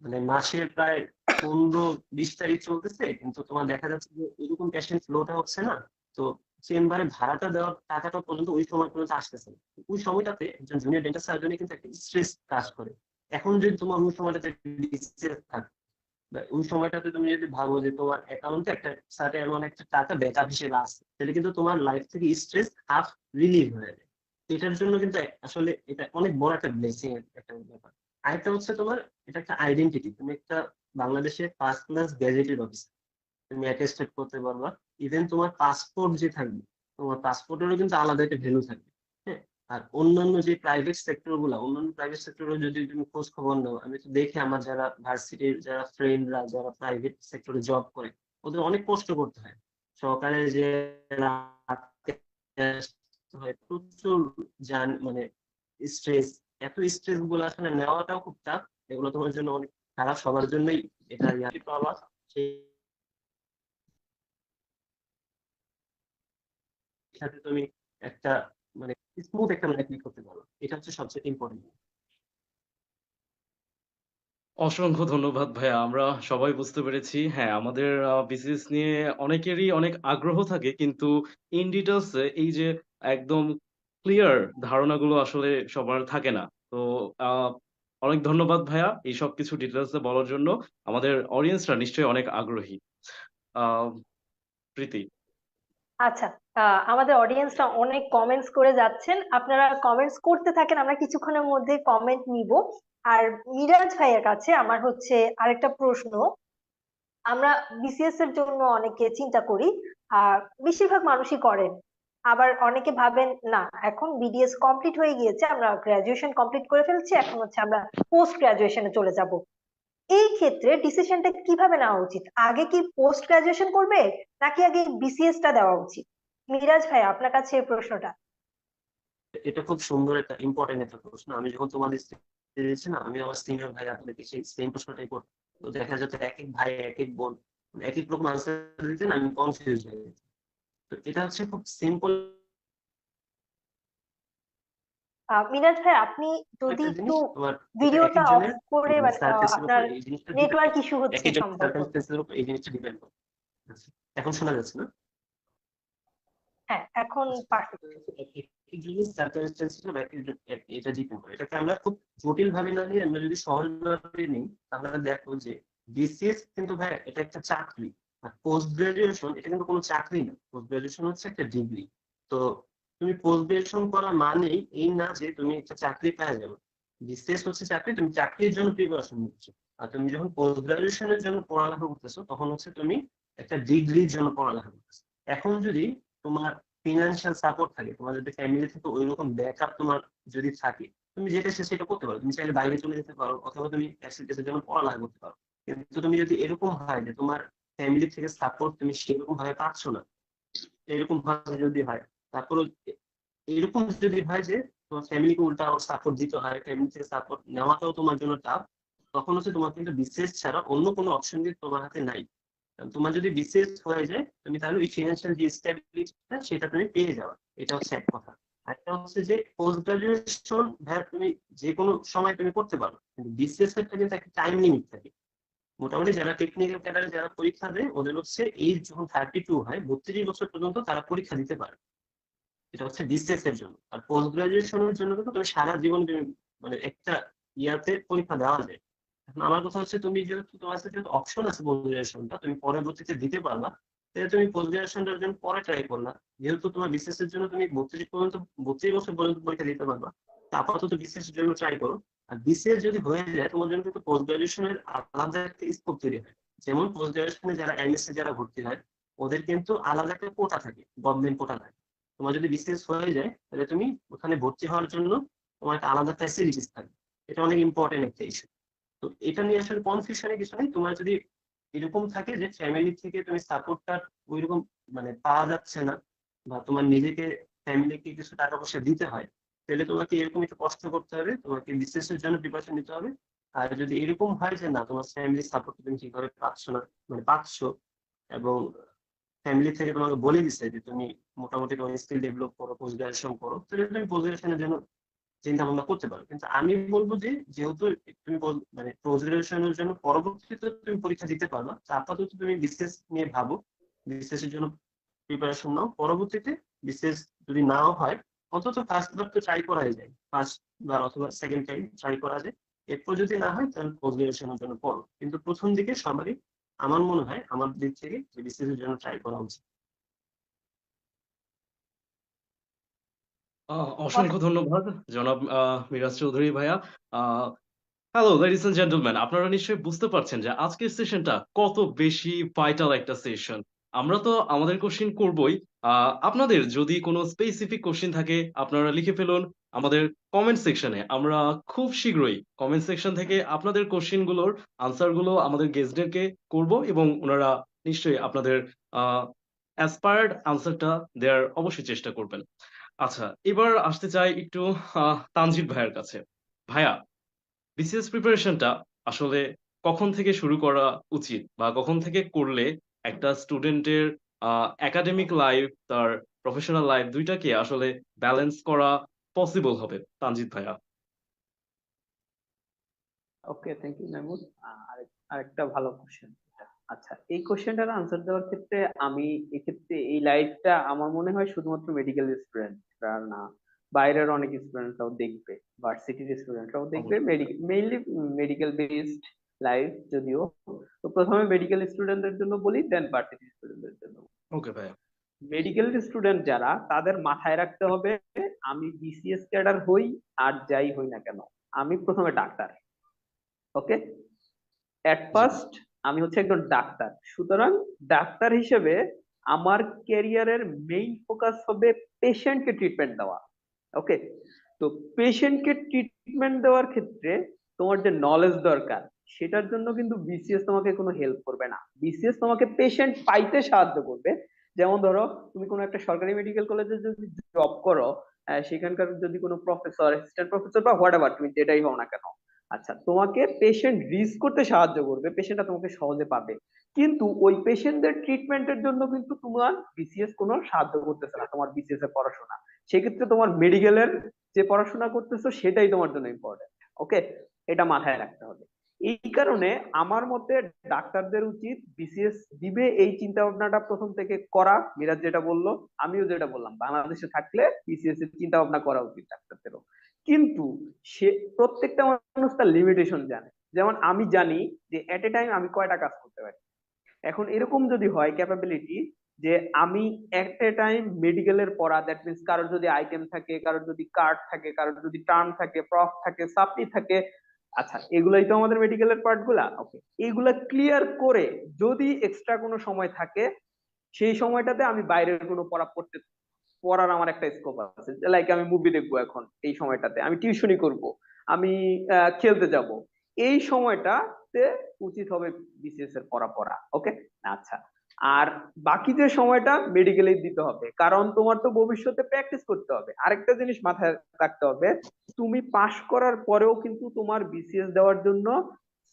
মানে মাসের প্রায় 15-20 তারিখ চলতেছে, কিন্তু তোমার দেখা যাচ্ছে যে এরকম পেশেন্ট ফ্লোটা হচ্ছে না। তো চেম্বারে ভাড়াটা দেওয়ার টাকাটা পর্যন্ত ওই সময় পর্যন্ত আসতেছে না। ওই সময়টাতে একজন জুনিয়র ডেন্টাল সার্জনে কিন্তু একটা স্ট্রেস কাজ করে। এখন যদি তোমার ওই সময়টাতে স্ট্রেস থাকে বা ওই সময়টাতে তুমি যদি ভাবো যে তোমার অ্যাকাউন্টে একটা সার্টেন এমন একটা টাকা ব্যাকআপ হিসেবে আসছে, তাহলে কিন্তু তোমার লাইফ থেকে স্ট্রেস হাফ রিলিভ হয়ে যায়। তো এটার জন্য কিন্তু আসলে এটা অনেক বড় একটা ব্লেসিং একটা ব্যাপার। আরেকটা হচ্ছে তোমার এটা একটা আইডেন্টিটি, তুমি একটা বাংলাদেশের ফার্স্ট ক্লাস গ্যাজেটেড অফিসার, তুমি অ্যাটেস্টেড করতে পারবা। ইভেন তোমার পাসপোর্ট যে থাকবে, তোমার পাসপোর্টেরও কিন্তু আলাদা একটা ভ্যালু থাকবে। হ্যাঁ, আর অন্যান্য যে প্রাইভেট সেক্টর গুলা, অন্যান্য প্রাইভেট সেক্টরে যদি তুমি খোঁজ খবর নাও, আমি তো দেখি আমার যারা ভার্সিটির যারা ফ্রেন্ডরা যারা প্রাইভেট সেক্টরে জব করে, ওদের অনেক কষ্ট করতে হয় সকালে যে রাতে আসতে হয়, প্রচুর মানে স্ট্রেস। এত স্ট্রেস গুলো আসলে নেওয়াটাও খুব টাফ। এগুলো তোমার জন্য অনেক খারাপ, সবার জন্যই এটা ইয়ারি পাওয়া। সেই সাথে তুমি একটা মানে স্মুথ একটা লাইফ লিড করতে পারো, এটা হচ্ছে সবচেয়ে ইম্পর্টেন্ট। অসংখ্য ধন্যবাদ ভাইয়া। আমরা সবাই বুঝতে পেরেছি। হ্যাঁ, আমাদের বিসিএস নিয়ে অনেকেরই অনেক আগ্রহ থাকে, কিন্তু ইন ডিটেইলস এই যে একদম ক্লিয়ার ধারণাগুলো আসলে সবার থাকে না। তো আহ, অনেক ধন্যবাদ ভাইয়া এই সব কিছু ডিটেইলস বলার জন্য। আমাদের অডিয়েন্সরা নিশ্চয়ই অনেক আগ্রহী। আহ প্রীতি। আচ্ছা, আমাদের অডিয়েন্সরা অনেক কমেন্টস করে যাচ্ছেন, আপনারা কমেন্টস করতে থাকেন, আমরা কিছুক্ষণের মধ্যে কমেন্ট নিব। আর মিরাজ ভাইয়ের কাছে আমার হচ্ছে আরেকটা প্রশ্ন। আমরা বিসিএস এর জন্য অনেকে চিন্তা করি, আর বেশিরভাগ মানুষই করেন। আবার অনেকে ভাবেন না, এখন বিডিএস কমপ্লিট হয়ে গিয়েছে, আমরা গ্রাজুয়েশন কমপ্লিট করে ফেলছি, এখন হচ্ছে আমরা পোস্ট গ্রাজুয়েশনে চলে যাব। এই ক্ষেত্রে ডিসিশনটা কিভাবে নেওয়া উচিত? আগে কি পোস্ট গ্রাজুয়েশন করবে, নাকি আগে বিসিএস টা দেওয়া উচিত? মিরাজ ভাই, আপনার কাছে এই প্রশ্নটা। এটা খুব সুন্দর একটা ইম্পর্টেন্ট একটা প্রশ্ন। আমি যখন তোমাদের দিয়েছি না, আমি আমার সিনিয়র ভাই আপনাদেরকে সেই সেম প্রশ্নটাই করতাম। তো দেখা যাচ্ছে এক এক ভাই এক এক বোন এক এক রকম আনসার দিতেন, আমি কনফিউজ হয়ে গেছি। তো এটা হচ্ছে খুব সিম্পল মিরাজ ভাই, আপনি যদি একটা একটু জিনিস। তোমার এটা এক ভিডিওটা অফ একজনের করে, মানে মানে সার্ফেসের উপর আপনার এই জিনিসটা ডিপেন্ড নেটওয়ার্ক করে, ইস্যু এক হচ্ছে একজনের সম্ভবত। সার্ফেসের উপর এই জিনিসটা ডিপেন্ড করে। আচ্ছা, এখন শোনা যাচ্ছে না? হ্যাঁ, এখন পারফেক্ট। এটা ডিপেন্ড করে, এটাকে আমরা খুব জটিল ভাবে না নিয়ে আমরা যদি সহজ ভাবে নিই, তাহলে দেখো যে বিসিএস কিন্তু ভাই এটা একটা চাকরি। আর পোস্ট গ্রাজুয়েশন এটা কিন্তু কোনো চাকরি না, পোস্ট গ্রাজুয়েশন হচ্ছে একটা ডিগ্রি। তো তুমি পোস্ট গ্রাজুয়েশন করা মানেই এই না যে তুমি একটা চাকরি পেয়ে যাবে। বিসিএস হচ্ছে চাকরি, তুমি চাকরির জন্য প্রিপারেশন নিচ্ছ। আর তুমি যখন পোস্ট গ্রাজুয়েশনের জন্য পড়ালেখা করতেছো, তখন হচ্ছে তুমি একটা ডিগ্রির জন্য পড়ালেখা করতেছো। এখন যদি তোমার ফিনান্সিয়াল সাপোর্ট থাকে, তোমার যদি ফ্যামিলি থেকে ওই রকম ব্যাকআপ তোমার যদি থাকে, তুমি যেটা সেটা করতে পারো। তুমি চাইলে বাইরে চলে যেতে পারো, অথবা তুমি অ্যাসিস্ট্যান্টের জন্য পড়ালেখা করতে পারো। কিন্তু তুমি যদি এরকম হয় যে তোমার ফ্যামিলি থেকে সাপোর্ট তুমি সেরকম ভাবে পাচ্ছ না, এরকম ভাবে যদি হয়, তারপর এরকম যদি হয় যে তোমার ফ্যামিলিকে উল্টা সাপোর্ট দিতে হয়, ফ্যামিলি থেকে সাপোর্ট নেওয়াটাও তোমার জন্য টাফ, তখন হচ্ছে তোমার কিন্তু বিসিএস ছাড়া অন্য কোনো অপশন দিয়ে তোমার হাতে নাই। তোমার যদি বিসিএস হয়ে যায়, তুমি তাহলে ওই ফিনান্সিয়াল যে স্টেবিলিটিটা সেটা তুমি পেয়ে যাবে। এটা হচ্ছে এক কথা। আরেকটা হচ্ছে যে পোস্ট গ্রাজুয়েশন ভাই তুমি যে কোনো সময় তুমি করতে পারো, কিন্তু বিসিএস এর কিন্তু একটা টাইম লিমিট থাকে। মোটামুটি যারা টেকনিক্যাল ক্যাডারে যারা পরীক্ষা দেয়, ওদের হচ্ছে এই যখন 32 হয়, 32 বছর পর্যন্ত তারা পরীক্ষা দিতে পারে। এটা হচ্ছে বিসিএস এর জন্য। আর পোস্ট গ্রাজুয়েশনের জন্য কিন্তু তুমি সারা জীবন তুমি মানে একটা ইয়াতে পরীক্ষা দেওয়া যায়। এখন আমার কথা হচ্ছে, তুমি যেহেতু তোমার কাছে যেহেতু অপশন আছে পোস্ট গ্রাজুয়েশনটা তুমি পরবর্তীতে দিতে পারবা, তাহলে তুমি পোস্ট গ্রাজুয়েশনটার জন্য পরে ট্রাই করলা। যেহেতু তোমার বিসিএস এর জন্য তুমি 32 বছর পর্যন্ত পরীক্ষা দিতে পারবা, তা আপাতত বিসিএস এর জন্য ট্রাই করো। আর বিসিএস যদি হয়ে যায়, তোমার জন্য কিন্তু পোস্ট গ্রাজুয়েশনের আলাদা একটা স্কোপ তৈরি হয়। যেমন পোস্ট গ্রাজুয়েশনে যারা এমএসসি যারা ভর্তি হয়, ওদের কিন্তু আলাদা একটা কোটা থাকে, গভর্নমেন্ট কোটা থাকে। তোমার যদি বিসিএস হয়ে যায়, তাহলে তুমি ওখানে ভর্তি হওয়ার জন্য তোমার একটা আলাদা ফ্যাসিলিটিস থাকবে। এটা অনেক ইম্পর্টেন্ট একটা ইস্যু। তো এটা নিয়ে আসলে কনফিউশনের কিছু নেই। তোমার যদি এরকম থাকে যে ফ্যামিলি থেকে তুমি সাপোর্টটা ওইরকম মানে পাওয়া যাচ্ছে না, বা তোমার নিজেকে ফ্যামিলিকে কিছু টাকা পয়সা দিতে হয়, তাহলে তোমাকে এরকম একটু কষ্ট করতে হবে, তোমাকে বিসিএস এর জন্য প্রিপারেশন নিতে হবে। আর যদি এরকম হয় যে না, তোমার ফ্যামিলি সাপোর্ট তুমি ঠিকভাবে পাচ্ছ না, মানে পাচ্ছ, এবং ফ্যামিলি থেকে তোমাকে বলে দিচ্ছে যে তুমি মোটামুটি তোমার স্কিল ডেভেলপ করো, পোস্ট গ্রাজুয়েশন করো, তাহলে তুমি পোস্ট গ্রাজুয়েশনের জন্য চিন্তা ভাবনা করতে পারো। কিন্তু আমি বলবো যে যেহেতু তুমি মানে পোস্ট গ্রাজুয়েশনের জন্য পরবর্তীতে তুমি পরীক্ষা দিতে পারবা, তো আপাতত তুমি বিসিএস নিয়ে ভাবো, বিসিএস এর জন্য প্রিপারেশন নাও। পরবর্তীতে বিসিএস যদি নাও হয়, অন্তত ফার্স্ট বার তো ট্রাই করাই যায়, ফার্স্ট বার অথবা সেকেন্ড টাইম ট্রাই করা যায়। এরপর যদি না হয় তাহলে পোস্ট গ্রাজুয়েশনের জন্য পড়ো। কিন্তু প্রথম দিকে সবারই আমার মনে হয় আমার দিক থেকে যে বিসিএস এর জন্য ট্রাই করা উচিত। অসংখ্য ধন্যবাদ জনাব মিরাজ চৌধুরী ভাইয়া। হ্যালো লেডিস এন্ড জেন্টলম্যান, আপনারা নিশ্চয়ই বুঝতে পারছেন যে আজকের সেশনটা কত বেশি ভাইটাল একটা সেশন। আমরা তো আমাদের কোশ্চিন করবই। আপনাদের যদি কোনো স্পেসিফিক কোশ্চিন থাকে আপনারা লিখে ফেলুন আমাদের কমেন্ট সেকশনে। আমরা খুব শীঘ্রই কমেন্ট সেকশন থেকে আপনাদের কোশ্চিন গুলোর আনসার গুলো আমাদের গেস্টদেরকে করব, এবং ওনারা নিশ্চয়ই আপনাদের অ্যাসপায়ার্ড আনসারটা দেওয়ার অবশ্যই চেষ্টা করবেন। আচ্ছা, এবার আসতে চাই একটু তানজিদ ভাইয়ের কাছে। ভাইয়া, বিসিএস প্রিপারেশনটা আসলে কখন থেকে শুরু করা উচিত, বা কখন থেকে করলে একটা স্টুডেন্টের একাডেমিক লাইফ তার প্রফেশনাল লাইফ দুইটাকে আসলে ব্যালেন্স করা পসিবল হবে? তানজিদ ভাইয়া। ওকে, থ্যাংক ইউ নাইমুর। আরেকটা ভালো কোশ্চেন। আচ্ছা, এই কোশ্চেনটার আনসার দেওয়ার ক্ষেত্রে আমি এক্ষেত্রে এই লাইফটা আমার মনে হয় শুধুমাত্র মেডিকেল স্টুডেন্টরা না, বাইরের অনেক স্টুডেন্টরাও দেখবে, ভার্সিটির স্টুডেন্টরাও দেখবে, অবশ্যই। মেইনলি মেডিকেল বেসড লাইফ যদিও। তো প্রথমে মেডিকেল স্টুডেন্টদের জন্য বলি, দেন ভার্সিটি স্টুডেন্টদের জন্য। ওকে ভাইয়া। মেডিকেল স্টুডেন্ট যারা, তাদের মাথায় রাখতে হবে আমি বিসিএস ক্যাডার হই আর যাই হই না কেন, আমি প্রথমে ডাক্তার। ওকে, এট জি। ফার্স্ট আমি হচ্ছে একজন ডাক্তার। সুতরাং ডাক্তার হিসেবে আমার ক্যারিয়ারের মেইন ফোকাস হবে পেশেন্টকে ট্রিটমেন্ট দেওয়া। ওকে, তো পেশেন্টকে ট্রিটমেন্ট দেওয়ার ক্ষেত্রে তোমার যে নলেজ দরকার, সেটার জন্য কিন্তু বিসিএস তোমাকে কোনো হেল্প করবে না। বিসিএস তোমাকে পেশেন্ট পাইতে সাহায্য করবে। যেমন ধরো, তুমি কোনো একটা সরকারি মেডিকেল কলেজে যদি জব করো, সেখানকার যদি কোনো প্রফেসর, অ্যাসিস্ট্যান্ট প্রফেসর বা হোয়াট এভার তুমি যেটাই হও না কেন, আচ্ছা, তোমাকে পেশেন্ট রিচ করতে সাহায্য করবে, পেশেন্টটা তোমাকে সহজে পাবে। কিন্তু ওই পেশেন্টদের ট্রিটমেন্টের জন্য কিন্তু তোমার বিসিএস কোনো সাহায্য করতেছে না, তোমার বিসিএস এর পড়াশোনা। সেক্ষেত্রে তোমার মেডিকেলের যে পড়াশোনা করতেছো সেটাই তোমার জন্য ইম্পর্টেন্ট। ওকে, এটা মাথায় রাখতে হবে। এই কারণে আমার মতে ডাক্তারদের উচিত বিসিএস দিবে এই চিন্তা ভাবনাটা প্রথম থেকে করা। মিরাজ যেটা বললো, আমিও যেটা বললাম, বাংলাদেশে থাকলে বিসিএস এর চিন্তা ভাবনা করা উচিত ডাক্তারদেরও। কিন্তু সে প্রত্যেকটা মানুষ তার লিমিটেশন জানে। যেমন আমি জানি যে এট এ টাইম আমি কয়টা কাজ করতে পারি। এখন এরকম যদি হয় ক্যাপাবিলিটি, যে আমি এট এ টাইম মেডিকেলের পড়া, দ্যাট মিনস কারোর যদি আইটেম থাকে, কারোর যদি কার্ড থাকে, কারোর যদি টার্ন থাকে, প্রফ থাকে, সাপ্লি থাকে, আচ্ছা, এগুলাই তো আমাদের মেডিকেলের পার্ট গুলা। ওকে, এগুলা ক্লিয়ার করে যদি এক্সট্রা কোনো সময় থাকে, সেই সময়টাতে আমি বাইরের কোনো পড়ার আমার একটা স্কোপ আছে। লাইক আমি মুভি দেখবো, এখন এই সময়টাতে আমি টিউশনি করব, আমি খেলতে যাব, এই সময়টাতে উচিত হবে বিসিএস এর পড়া। ওকে, আচ্ছা। আর বাকি যে সময়টা মেডিকেলে দিতে হবে, কারণ তোমার তো ভবিষ্যতে প্র্যাকটিস করতে হবে। আরেকটা জিনিস মাথায় রাখতে হবে, তুমি পাশ করার পরেও কিন্তু তোমার বিসিএস দেওয়ার জন্য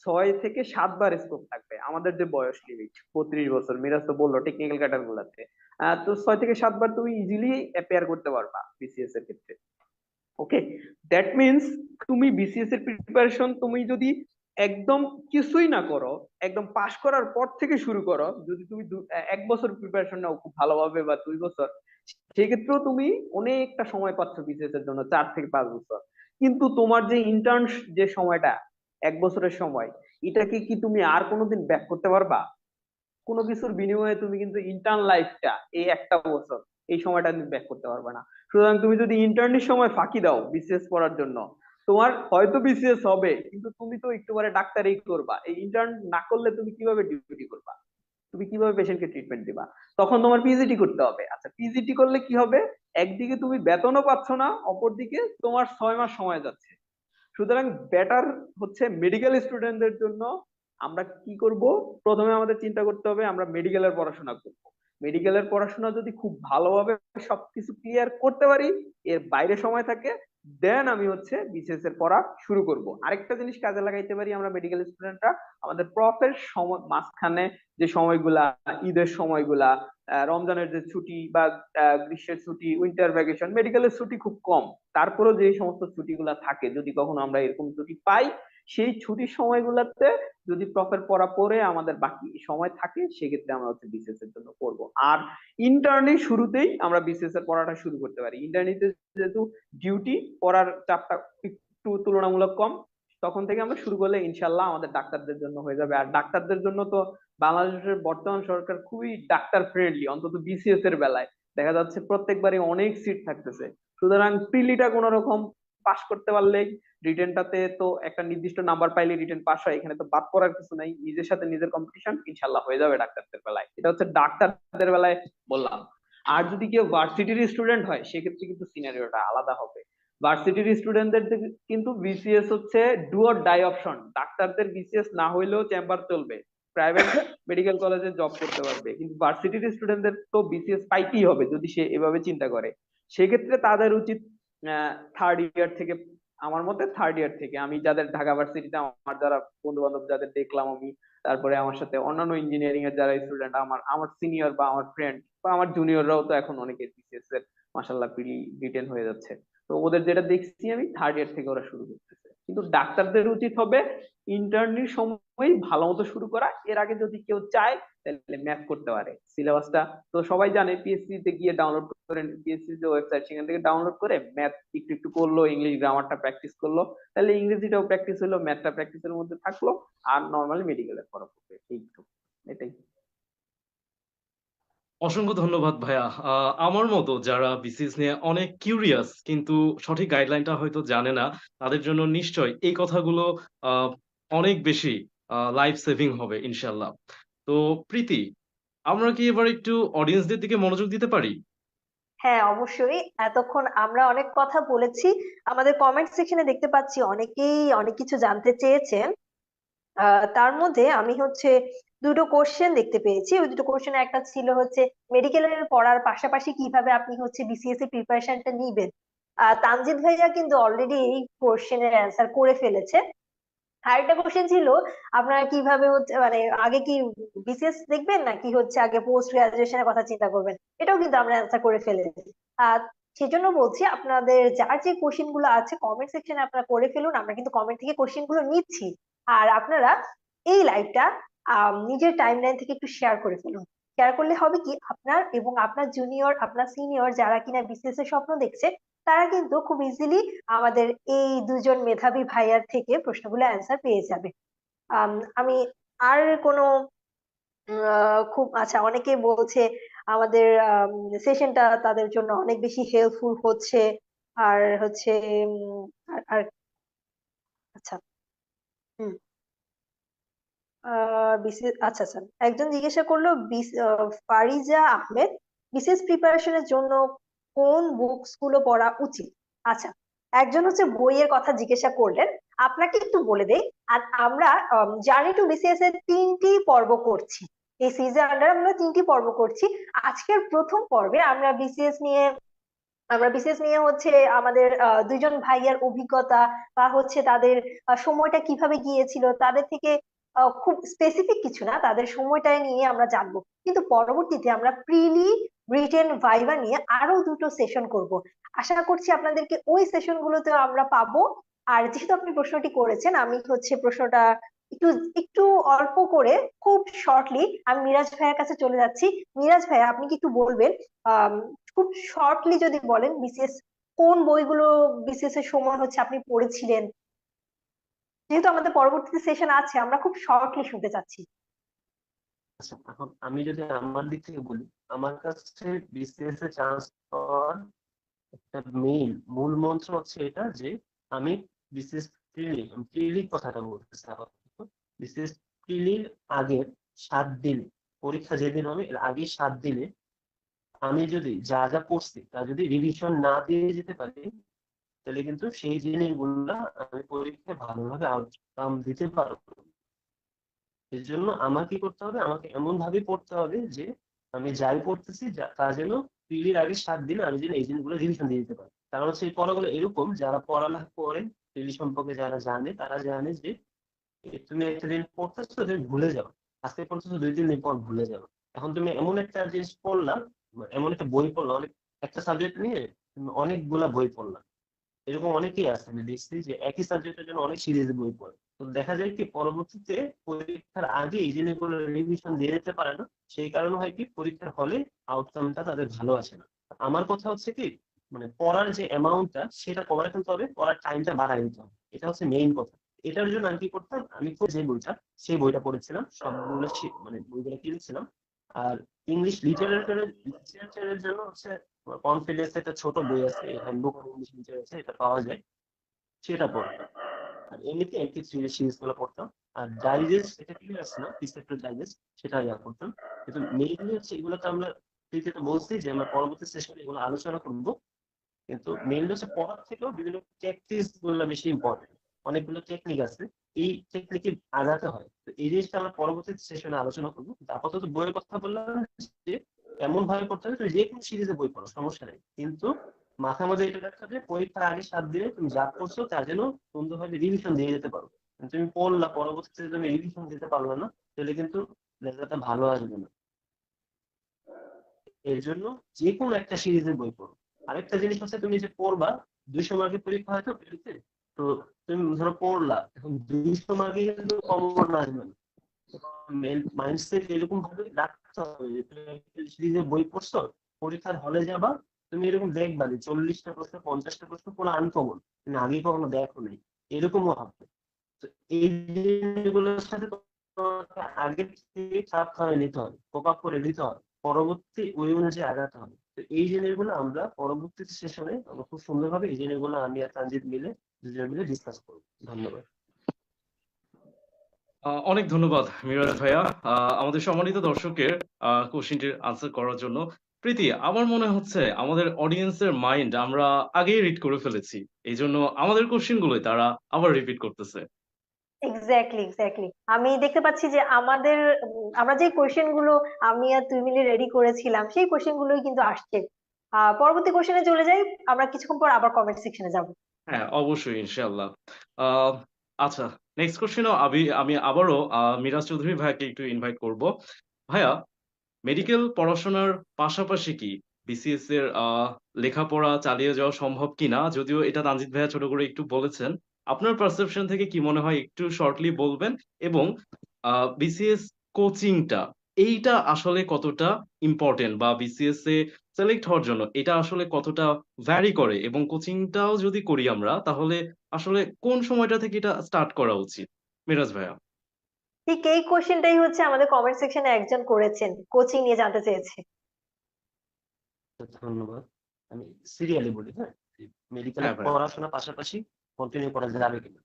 6 থেকে 7 বার স্কোপ থাকবে। আমাদের যে বয়স লিমিট 32 বছর, মিরাজ তো বললো টেকনিক্যাল ক্যাডার গুলাতে, তো 6 থেকে 7 বার তুমি ইজিলি অ্যাপিয়ার করতে পারবা বিসিএস এর ক্ষেত্রে। ওকে, দ্যাট মিনস তুমি বিসিএস এর প্রিপারেশন তুমি যদি একদম কিছুই না করো, একদম পাশ করার পর থেকে শুরু করো, যদি তুমি 1 বছর প্রিপারেশন নাও খুব ভালোভাবে, বা 2 বছর, সেক্ষেত্রেও তুমি অনেকটা সময় পাচ্ছ বিসিএস এর জন্য, 4 থেকে 5 বছর। কিন্তু তোমার যে ইন্টার্ন যে সময়টা, 1 বছরের সময়, এটাকে কি তুমি আর কোনোদিন ব্যাক করতে পারবা? কোনো কিছুর বিনিময়ে তুমি কিন্তু ইন্টার্ন লাইফটা, এই 1টা বছর, এই সময়টা তুমি ব্যাক করতে পারবে না। সুতরাং তুমি যদি ইন্টার্নের সময় ফাঁকি দাও বিসিএস পড়ার জন্য, তোমার হয়তো বিসিএস হবে, কিন্তু তুমি তো একটু পরে ডাক্তারি করবা, এই ইন্টার্ন না করলে তুমি কিভাবে ডিউটি করবা? তুমি কিভাবে পেশেন্টকে ট্রিটমেন্ট দিবা? তখন তোমার পিজিটি করতে হবে। আচ্ছা, পিজিটি করলে কি হবে? একদিকে তুমি বেতনও পাচ্ছ না, অপরদিকে তোমার 6 মাস সময় যাচ্ছে। সুতরাং বেটার হচ্ছে মেডিকেল স্টুডেন্টদের জন্য আমরা কি করব, প্রথমে আমাদের চিন্তা করতে হবে আমরা মেডিকেলের পড়াশোনা করব। মেডিকেলের পড়াশোনা যদি খুব ভালোভাবে সবকিছু ক্লিয়ার করতে পারি, এর বাইরে সময় থাকে, দেন আমি হচ্ছে বিসিএস এর পড়া শুরু করব। আরেকটা জিনিস কাজে লাগাইতে পারি আমরা মেডিকেল স্টুডেন্টরা, আমাদের প্রফের সময় মাঝখানে যে সময়গুলা, ঈদের সময়গুলা, রমজানের যে ছুটি বা গ্রীষ্মের ছুটি, উইন্টার ভ্যাকেশন, মেডিকেলের ছুটি খুব কম, তারপরেও যে সমস্ত ছুটিগুলা থাকে, যদি কখনো আমরা এরকম ছুটি পাই, সেই ছুটির সময়গুলোতে যদি প্রপার পড়া পড়ে আমাদের বাকি সময় থাকে, সেক্ষেত্রে আমরা হচ্ছে বিসিএস এর জন্য পড়বো। আর ইন্টার্নি শুরুতেই আমরা বিসিএস এর পড়াটা শুরু করতে পারি। ইন্টার্নিতে যেহেতু ডিউটি, পড়ার চাপটা একটু তুলনামূলক কম, তখন থেকে আমরা শুরু করলে ইনশাল্লাহ আমাদের ডাক্তারদের জন্য হয়ে যাবে। আর ডাক্তারদের জন্য তো বাংলাদেশের বর্তমান সরকার খুবই ডাক্তার ফ্রেন্ডলি, অন্তত বিসিএস এর বেলায় দেখা যাচ্ছে প্রত্যেকবারই অনেক সিট থাকতেছে। সুতরাং প্রিলিটা কোনো রকম পাশ করতে পারলেই, রিটেনটাতে তো একটা নির্দিষ্ট নাম্বার পাইলে রিটেন পাস হয়, এখানে তো বাদ পড়ার কিছু নাই, নিজের সাথে নিজের কম্পিটিশন, ইনশাল্লাহ হয়ে যাবে ডাক্তারদের বেলায়। এটা হচ্ছে ডাক্তারদের বেলায় বললাম। আর যদি কেউ ভার্সিটির স্টুডেন্ট হয়, সেক্ষেত্রে কিন্তু সিনারিওটা আলাদা হবে। ভার্সিটির স্টুডেন্টদের কিন্তু বিসিএস হচ্ছে ডু অর ডাই অপশন। ডাক্তারদের বিসিএস না হইলেও চেম্বার চলবে, প্রাইভেট মেডিকেল কলেজে জব করতে পারবে, কিন্তু ভার্সিটির স্টুডেন্টদের তো বিসিএস পাইতেই হবে যদি সে এভাবে চিন্তা করে। সেক্ষেত্রে তাদের উচিত থার্ড ইয়ার থেকে, আমার মতে থার্ড ইয়ার থেকে, আমি যাদের ঢাকা ভার্সিটিতে আমার যারা বন্ধু বান্ধব যাদের দেখলাম আমি, তারপরে আমার সাথে অন্যান্য ইঞ্জিনিয়ারিং এর যারা স্টুডেন্ট, আমার আমার সিনিয়র বা আমার ফ্রেন্ড বা আমার জুনিয়ররাও তো এখন অনেকে বিসিএস এর মাসাল্লাহ প্রি রিটেন হয়ে যাচ্ছে। তো ওদের যেটা দেখছি আমি, থার্ড ইয়ার থেকে ওরা শুরু করতেছে। কিন্তু ডাক্তারদের উচিত হবে ইন্টার্নির সময় ভালো মতো শুরু করা। এর আগে যদি কেউ চায় তাহলে ম্যাথ করতে পারে। সিলেবাসটা তো সবাই জানে, পিএসসি তে গিয়ে ডাউনলোড করে, পিএসসি যে ওয়েবসাইট সেখান থেকে ডাউনলোড করে ম্যাথ একটু একটু করলো, ইংলিশ গ্রামারটা প্র্যাকটিস করলো, তাহলে ইংরেজিটাও প্র্যাকটিস হলো, ম্যাথটা প্র্যাকটিসের মধ্যে থাকলো, আর নর্মালি মেডিকেলের পড়া পড়বে। এইটুকু, এটাই। অসংখ্য ধন্যবাদ ভাইয়া। আমার মতো যারা বিসিএস নিয়ে অনেক কিউরিয়াস কিন্তু সঠিক গাইডলাইনটা হয়তো জানে না, তাদের জন্য নিশ্চয় এই কথাগুলো আহ, অনেক বেশি লাইফ সেভিং হবে ইনশাল্লাহ। তো প্রীতি, আমরা কি এবার একটু অডিয়েন্সদের দিকে মনোযোগ দিতে পারি? হ্যাঁ, অবশ্যই। এতক্ষণ আমরা অনেক কথা বলেছি, আমাদের কমেন্ট সেকশনে দেখতে পাচ্ছি অনেকেই অনেক কিছু জানতে চেয়েছেন। তার মধ্যে আমি হচ্ছে দুটো কোশ্চেন দেখতে পেয়েছি। ওই দুটো কোশ্চেনে একটা ছিল হচ্ছে মেডিকেলের পড়ার পাশাপাশি কিভাবে আপনি হচ্ছে বিসিএস এর প্রিপারেশনটা নিবেন। তানজিদ ভাইয়া কিন্তু অলরেডি এই কোশ্চেনের অ্যান্সার করে ফেলেছে। আরেকটা কোশ্চেন ছিল আপনারা কিভাবে হচ্ছে মানে আগে কি বিসিএস দেখবেন নাকি হচ্ছে আগে পোস্ট গ্রাজুয়েশনের কথা চিন্তা করবেন, এটাও কিন্তু আমরা অ্যান্সার করে ফেলেছি। আহ সেজন্য বলছি আপনাদের যার যে কোশ্চেন গুলো আছে কমেন্ট সেকশনে আপনারা করে ফেলুন, আমরা কিন্তু কমেন্ট থেকে কোশ্চেন গুলো নিচ্ছি। আর আপনারা এই লাইভটা নিজের টাইমলাইন থেকে একটু শেয়ার করে ফেলুন। শেয়ার করলে হবে কি, আপনার এবং আপনার জুনিয়র আপনার সিনিয়র যারা কিনা বিসিএস এর স্বপ্ন দেখছে, তারা কিন্তু খুব ইজিলি আমাদের এই দুজন মেধাবী ভাইয়ার থেকে প্রশ্নগুলো অ্যান্সার পেয়ে যাবে। আমি আর কোনো খুব আচ্ছা, অনেকে বলছে আমাদের সেশনটা তাদের জন্য অনেক বেশি হেল্পফুল হচ্ছে। আর হচ্ছে আর আর আচ্ছা, হুম, বিসিএস, আচ্ছা আচ্ছা, একজন জিজ্ঞাসা করলো ফারিজা আহমেদ বিসিএস প্রিপারেশনের জন্য কোন বুকস গুলো পড়া উচিত। আচ্ছা, একজন হচ্ছে বইয়ের কথা জিজ্ঞাসা করলেন, আপনাকে একটু বলে দেই। আর আমরা জার্নি টু বিসিএস এর 3টি পর্ব করছি। এই সিজন আন্ডার আমরা 3টি পর্ব করছি। আজকের প্রথম পর্বে আমরা বিসিএস নিয়ে হচ্ছে আমাদের দুইজন ভাইয়ার অভিজ্ঞতা বা হচ্ছে তাদের সময়টা কিভাবে গিয়েছিল, তাদের থেকে খুব স্পেসিফিক কিছু না, তাদের সময়টা নিয়ে আমরা জানবো। কিন্তু পরবর্তীতে আমরা প্রিলি, রিটেন, ভাইভা নিয়ে আরো দুটো সেশন করব। আশা করছি আপনাদেরকে ওই সেশন গুলোতে আমরা পাবো। আর যেহেতু আপনি প্রশ্নটি করেছেন, আমি হচ্ছে প্রশ্নটা একটু একটু অল্প করে খুব শর্টলি আমি মিরাজ ভাইয়ের কাছে চলে যাচ্ছি। মিরাজ ভাই, আপনি কি একটু বলবেন খুব শর্টলি যদি বলেন বিসিএস কোন বইগুলো বিসিএস এর সময় হচ্ছে আপনি পড়েছিলেন, যেহেতু আমাদের পরবর্তীতে সেশন আছে, আমরা খুব শর্টলি শুনতে চাচ্ছি। আচ্ছা, এখন আমি যদি আমার দিক থেকে বলি, আমার কাছে বিসিএস এ চান্স পাওয়ার একটা মূল মন্ত্র হচ্ছে এটা যে আমি বিসিএস প্রিলি কথাটা বলতেছি আপাতত। বিসিএস প্রিলির আগের 7 দিন পরীক্ষা যেদিন হবে এর আগে 7 দিনে আমি যদি যা যা পড়ছি তা যদি রিভিশন না দিয়ে যেতে পারি, তাহলে কিন্তু সেই জিনিসগুলা আমি পরীক্ষায় ভালোভাবে আউটকাম দিতে পারবো। এর জন্য আমার কি করতে হবে, আমাকে এমন ভাবে পড়তে হবে যে আমি যাই পড়তেছি তা যেন পিলির আগে 7 দিনে আমি যেন এই জিনিসগুলো রিভিশন দিয়ে দিতে পারি। কারণ হচ্ছে এই পড়াগুলো এরকম, যারা পড়ালেখা করে পিলি সম্পর্কে যারা জানে তারা জানে যে তুমি একটা দিন পড়তেছো তুমি ভুলে যাও, আজকে পড়তেছো 2-3 দিন পর ভুলে যাও। এখন তুমি এমন একটা জিনিস পড়লা, এমন একটা বই পড়লা, অনেক একটা সাবজেক্ট নিয়ে তুমি অনেকগুলা বই পড়লা, এরকম অনেকেই আছে আমি দেখছি যে একই সাবজেক্টের জন্য অনেক সিরিজ বই পড়ে। তো দেখা যায় কি পরবর্তীতে পরীক্ষার আগে এই জিনিসগুলো রিভিশন দিয়ে যেতে পারে না, সেই কারণে হয় কি পরীক্ষার হলে আউটকামটা তাদের ভালো আসে না। আমার কথা হচ্ছে কি, মানে পড়ার যে অ্যামাউন্টটা সেটা কমায় ফেলতে হবে, পড়ার টাইমটা বাড়ায় দিতে হবে, এটা হচ্ছে মেইন কথা। এটার জন্য আমি কি করতাম, আমি তো যে বইটা সেই বইটা পড়েছিলাম, সবগুলো মানে বইগুলো কিনেছিলাম। আর ইংলিশ লিটারেচারের জন্য হচ্ছে কনফিডেন্স একটা ছোট বই আছে, হ্যান্ডবুক অফ ইংলিশ লিটারেচার, এটা পাওয়া যায়, সেটা পড়তাম। আর এমনিতে MP3 সিরিজ গুলো পড়তাম। আর ডাইজেস্ট, এটা কি আছে না প্রিসেপ্টর ডাইজেস্ট, সেটা পড়তাম। কিন্তু মেইনলি হচ্ছে এগুলো তো আমরা যেটা বলছি যে আমরা পরবর্তী সেশনে এগুলো আলোচনা করবো, কিন্তু মেইনলি হচ্ছে পড়ার থেকেও বিভিন্ন প্র্যাকটিস গুলো বেশি ইম্পর্টেন্ট। অনেকগুলো টেকনিক আছে, এই টেকনিকে আগাতে হয়। তো এই জিনিসটা আমরা পরবর্তী সেশনে আলোচনা করবো। আপাতত বইয়ের কথা বললাম যে এমন ভাবে পড়তে হবে তুমি যে কোনো সিরিজে বই পড়ো সমস্যা নেই, কিন্তু মাথার মধ্যে এটা রাখতে হবে পরীক্ষার আগে 7 দিনে তুমি যা করছো তার যেন সুন্দরভাবে রিভিশন দিয়ে যেতে পারো। তুমি পড়লা, পরবর্তীতে তুমি রিভিশন দিতে পারলো না, তাহলে কিন্তু রেজাল্টটা ভালো আসবে না। এর জন্য যে কোনো একটা সিরিজের বই পড়ো। আরেকটা জিনিস হচ্ছে, তুমি যে পড়বা 200 মার্কের পরীক্ষা হয়তো পেরিতে, তো তুমি ধরো পড়লা, এখন 200 মার্কে কিন্তু কমন আসবে না। মাইন্ডসেট এরকম ভাবে রাখতে হবে যে তুমি সিরিজের বই পড়ছো, পরীক্ষার হলে যাবা, তুমি এরকম দেখবা যে 40টা প্রশ্ন 50টা প্রশ্ন পুরো আনকমন, তুমি আগে কখনো দেখো নেই, এরকমও হবে। তো এই জিনিসগুলোর সাথে তোমাকে আগে থেকে খাপ খাওয়াই নিতে হবে, কোপ আপ করে নিতে হবে, পরবর্তী ওই অনুযায়ী আগাতে হবে। তো এই জিনিসগুলো আমরা পরবর্তী সেশনে আমরা খুব সুন্দরভাবে এই জিনিসগুলো আমি আর তানজিদ মিলে দুজন মিলে ডিসকাস করবো। ধন্যবাদ। অনেক ধন্যবাদ মিরাজ ভাইয়া, আমাদের সম্মানিত দর্শকের কোশ্চেনটির আনসার করার জন্য। প্রীতি, আমার মনে হচ্ছে আমাদের অডিয়েন্সের মাইন্ড আমরা আগেই রিড করে ফেলেছি, এই জন্য আমাদের কোশ্চেন গুলোই তারা আবার রিপিট করতেছে। এক্স্যাক্টলি এক্স্যাক্টলি, আমি দেখতে পাচ্ছি যে আমাদের আমরা যে কোশ্চেন গুলো আমি আর তুই মিলে রেডি করেছিলাম সেই কোশ্চেন গুলোই কিন্তু আসছে। পরবর্তী কোশ্চেনে চলে যাই, আমরা কিছুক্ষণ পর আবার কমেন্ট সেকশনে যাব। হ্যাঁ, অবশ্যই, ইনশাআল্লাহ। আহ, আচ্ছা, নেক্সট কোশ্চেনও আমি আবারও মিরাজ চৌধুরী ভাইয়াকে একটু ইনভাইট করব। ভাইয়া, মেডিকেল পড়াশোনার পাশাপাশি কি বিসিএস এর লেখাপড়া চালিয়ে যাওয়া সম্ভব কিনা, যদিও এটা তানজিদ ভাইয়া ছোট করে একটু বলেছেন, আপনার পারসেপশন থেকে কি মনে হয় একটু শর্টলি বলবেন। এবং বিসিএস কোচিংটা এইটা আসলে কতটা ইম্পর্টেন্ট, বা বিসিএস এ সিলেক্ট হওয়ার জন্য এটা আসলে কতটা ভ্যারি করে, এবং কোচিংটাও যদি করি আমরা তাহলে আসলে কোন সময়টা থেকে এটা স্টার্ট করা উচিত? মিরাজ ভাইয়া। ঠিক এই কোশ্চেনটাই হচ্ছে আমাদের কমেন্ট সেকশনে একজন করেছেন, কোচিং নিয়ে জানতে চেয়েছে। ধন্যবাদ। আমি সিরিয়ালি বলি, হ্যাঁ, মেডিকেলে হ্যাঁ ভাইয়া। পড়াশোনা পাশাপাশি কন্টিনিউ করা যাবে কিনা।